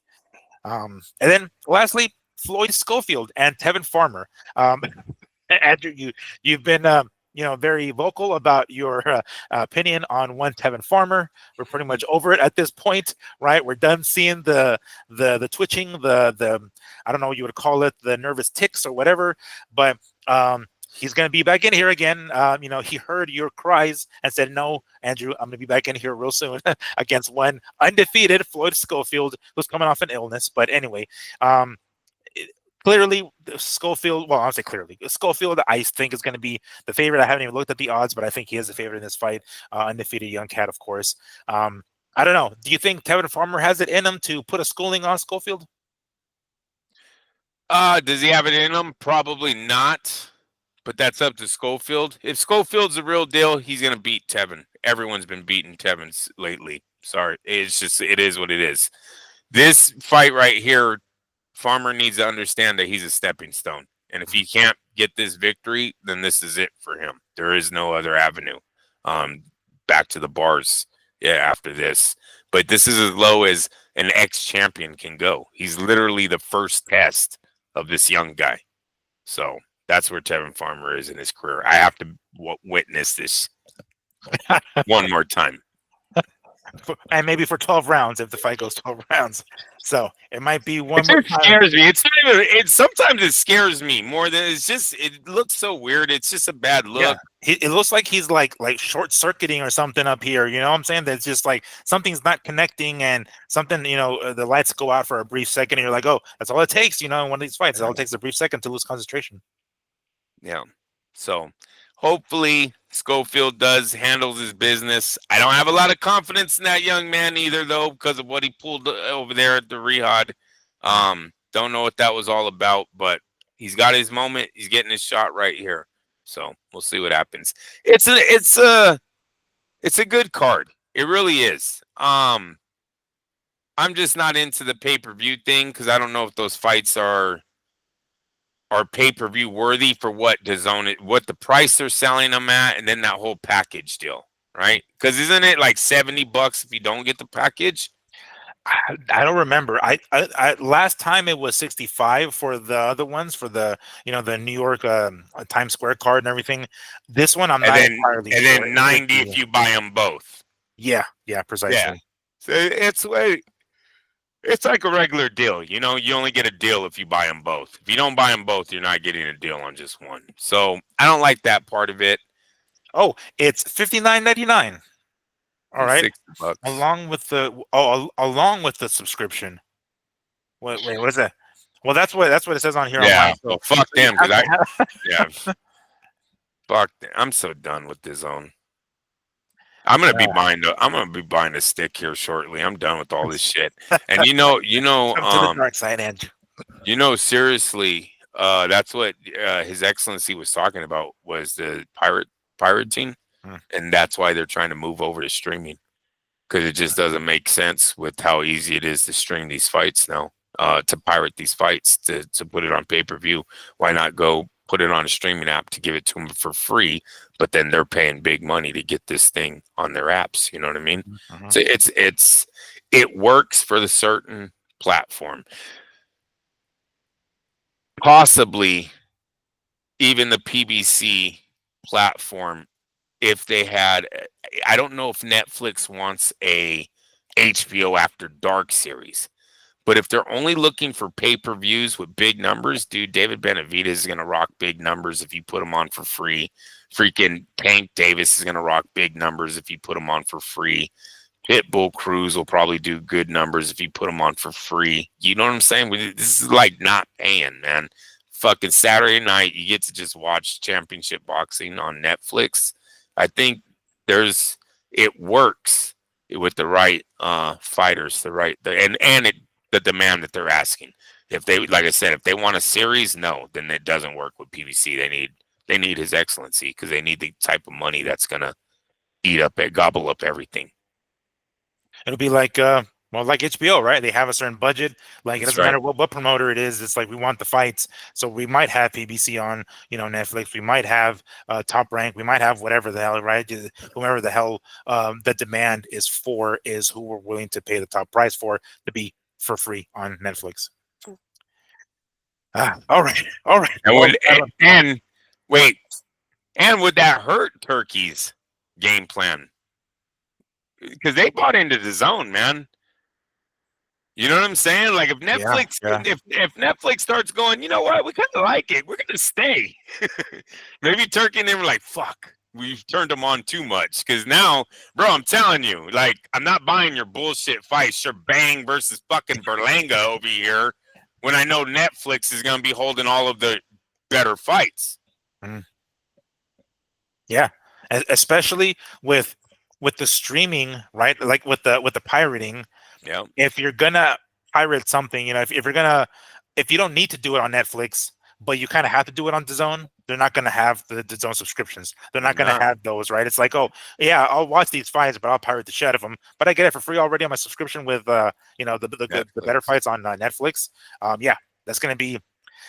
And then lastly, Floyd Schofield and Tevin Farmer. Andrew, you've been very vocal about your opinion on one Tevin Farmer. We're pretty much over it at this point, right? We're done seeing the twitching, the I don't know what you would call it, the nervous tics or whatever. But he's going to be back in here again. He heard your cries and said, "No, Andrew, I'm going to be back in here real soon against one undefeated Floyd Schofield, who's coming off an illness." But anyway, clearly, Schofield. Well, I'll say clearly, Schofield. I think is going to be the favorite. I haven't even looked at the odds, but I think he is the favorite in this fight. Undefeated young cat, of course. I don't know. Do you think Tevin Farmer has it in him to put a schooling on Schofield? Does he have it in him? Probably not. But that's up to Schofield. If Schofield's the real deal, he's going to beat Tevin. Everyone's been beating Tevin lately. Sorry. It is what it is. This fight right here, Farmer needs to understand that he's a stepping stone. And if he can't get this victory, then this is it for him. There is no other avenue. Back to the bars after this. But this is as low as an ex-champion can go. He's literally the first test of this young guy. So that's where Tevin Farmer is in his career. I have to witness this one more time. And maybe for 12 rounds if the fight goes 12 rounds. So it might be one more time. It scares me. It's not even, sometimes it scares me more than it looks so weird. It's just a bad look. Yeah. It looks like he's like short circuiting or something up here. You know what I'm saying? That's just like something's not connecting and something, the lights go out for a brief second and you're like, oh, that's all it takes, in one of these fights. It all takes a brief second to lose concentration. Yeah. So hopefully Schofield handles his business. I don't have a lot of confidence in that young man either, though, because of what he pulled over there at the Riyadh. Don't know what that was all about, but he's got his moment. He's getting his shot right here. So we'll see what happens. It's a good card. It really is. I'm just not into the pay-per-view thing because I don't know if those fights are pay-per-view worthy for what the price they're selling them at, and then that whole package deal, right? Because isn't it like $70 if you don't get the package? I don't remember. I last time it was 65 for the other ones, for the the New York Times Square card and everything. This one I'm not entirely sure. And then 90 if you buy them both. Yeah, precisely. Yeah. So it's like a regular deal. You only get a deal if you buy them both. If you don't buy them both, you're not getting a deal on just one. So I don't like that part of it. Oh, it's $59.99. All right. $60. Along with the subscription. Wait, what is that? Well, that's what it says on here. Yeah. Online, so fuck them. Fuck them. I'm so done with this zone. I'm gonna be buying a stick here shortly. I'm done with all this shit. And Come to the dark side, Andrew. Seriously, that's what His Excellency was talking about was the pirating, and that's why they're trying to move over to streaming because it just doesn't make sense with how easy it is to stream these fights now. To pirate these fights to put it on pay-per-view. Why not go put it on a streaming app to give it to them for free? But then they're paying big money to get this thing on their apps. You know what I mean? Mm-hmm. So it works for the certain platform. Possibly even the PBC platform, if they had, I don't know if Netflix wants a HBO After Dark series. But if they're only looking for pay-per-views with big numbers, dude, David Benavidez is going to rock big numbers if you put him on for free. Freaking Tank Davis is going to rock big numbers if you put him on for free. Pitbull Cruz will probably do good numbers if you put him on for free. You know what I'm saying? This is like not paying, man. Fucking Saturday night, you get to just watch championship boxing on Netflix. I think it works with the right fighters, the demand that they're asking. If they, like I said, if they want a series, no, then it doesn't work with PBC. They need his excellency because they need the type of money that's gonna gobble up everything. It'll be like well, like HBO, right? They have a certain budget. Like it That's doesn't right. matter what promoter it is. It's like we want the fights. So we might have PBC on, Netflix. We might have Top Rank. We might have whatever the hell, right? Whomever the hell the demand is for is who we're willing to pay the top price for to be for free on Netflix. All right, all right. And Well, would and wait, and would that hurt Turkey's game plan? Because they bought into the zone, man. You know what I'm saying? Like if yeah, Netflix, yeah. if Netflix starts going, you know what, we kind of like it, we're gonna stay. Maybe Turkey and they were like, fuck, we've turned them on too much. Because now, bro, I'm telling you, like, I'm not buying your bullshit fight, Shebang versus fucking Berlanga over here, when I know Netflix is gonna be holding all of the better fights. Mm. Yeah, especially with the streaming, right? Like with the pirating. Yeah, If you're gonna pirate something, if you don't need to do it on Netflix, but you kind of have to do it on DAZN, they're not gonna have the DAZN subscriptions. They're they're not gonna not. have those, right? It's like, oh yeah, I'll watch these fights, but I'll pirate the shit out of them. But I get it for free already on my subscription with the better Netflix. fights on Netflix. Yeah, that's gonna be.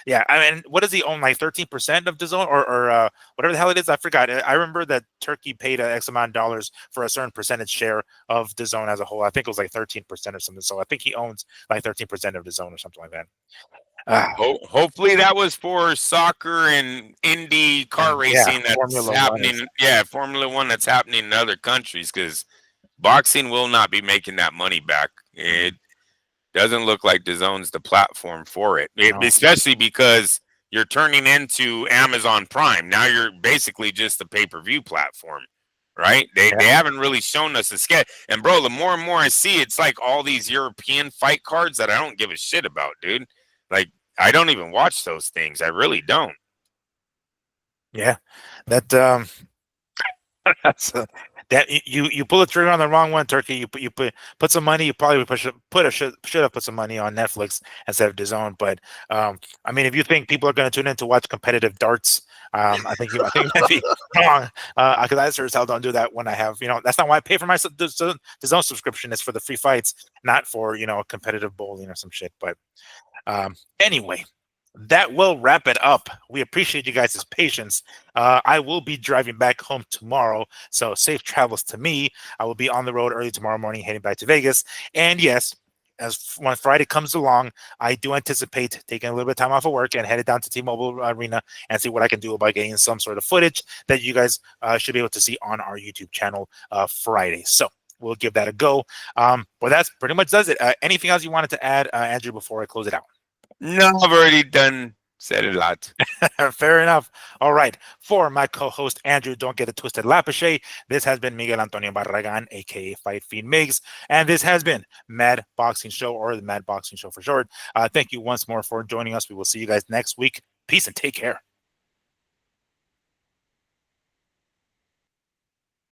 Yeah, I mean, what does he own? Like 13% of DAZN or whatever the hell it is? I forgot. I remember that Turkey paid a X amount of dollars for a certain percentage share of DAZN as a whole. I think it was like 13% or something. So I think he owns like 13% of DAZN or something like that. Hopefully that was for soccer and Indy car And yeah, racing that's Formula One is. happening. Yeah, Formula One that's happening in other countries because boxing will not be making that money back. It doesn't look like DAZN's the platform for it, No. especially because you're turning into Amazon Prime. Now you're basically just a pay-per-view platform, right? They Yeah. haven't really shown us a sketch. And bro, the more and more I see, it's like all these European fight cards that I don't give a shit about, dude. Like I don't even watch those things. I really don't. Yeah. That that's that you pull the trigger on the wrong one, Turkey. You put some money. You probably should have put some money on Netflix instead of DAZN. But I mean, if you think people are going to tune in to watch competitive darts, I think you might be wrong. Because I sure as hell don't do that when I have that's not why I pay for my DAZN subscription. It's for the free fights, not for competitive bowling or some shit. But anyway, that will wrap it up. We appreciate you guys' patience. I will be driving back home tomorrow, so safe travels to me. I will be on the road early tomorrow morning, heading back to Vegas. And yes, as when Friday comes along, I do anticipate taking a little bit of time off of work and headed down to T-Mobile Arena and see what I can do about getting some sort of footage that you guys should be able to see on our YouTube channel Friday. So we'll give that a go. But that's pretty much does it. Anything else you wanted to add, Andrew, before I close it out? No, I've already said a lot. Fair enough. All right. For my co-host Andrew, don't get it twisted, Lapache. This has been Miguel Antonio Barragan, aka Fight Fiend Migs, and this has been Mad Boxing Show, or the Mad Boxing Show for short. Thank you once more for joining us. We will see you guys next week. Peace and take care.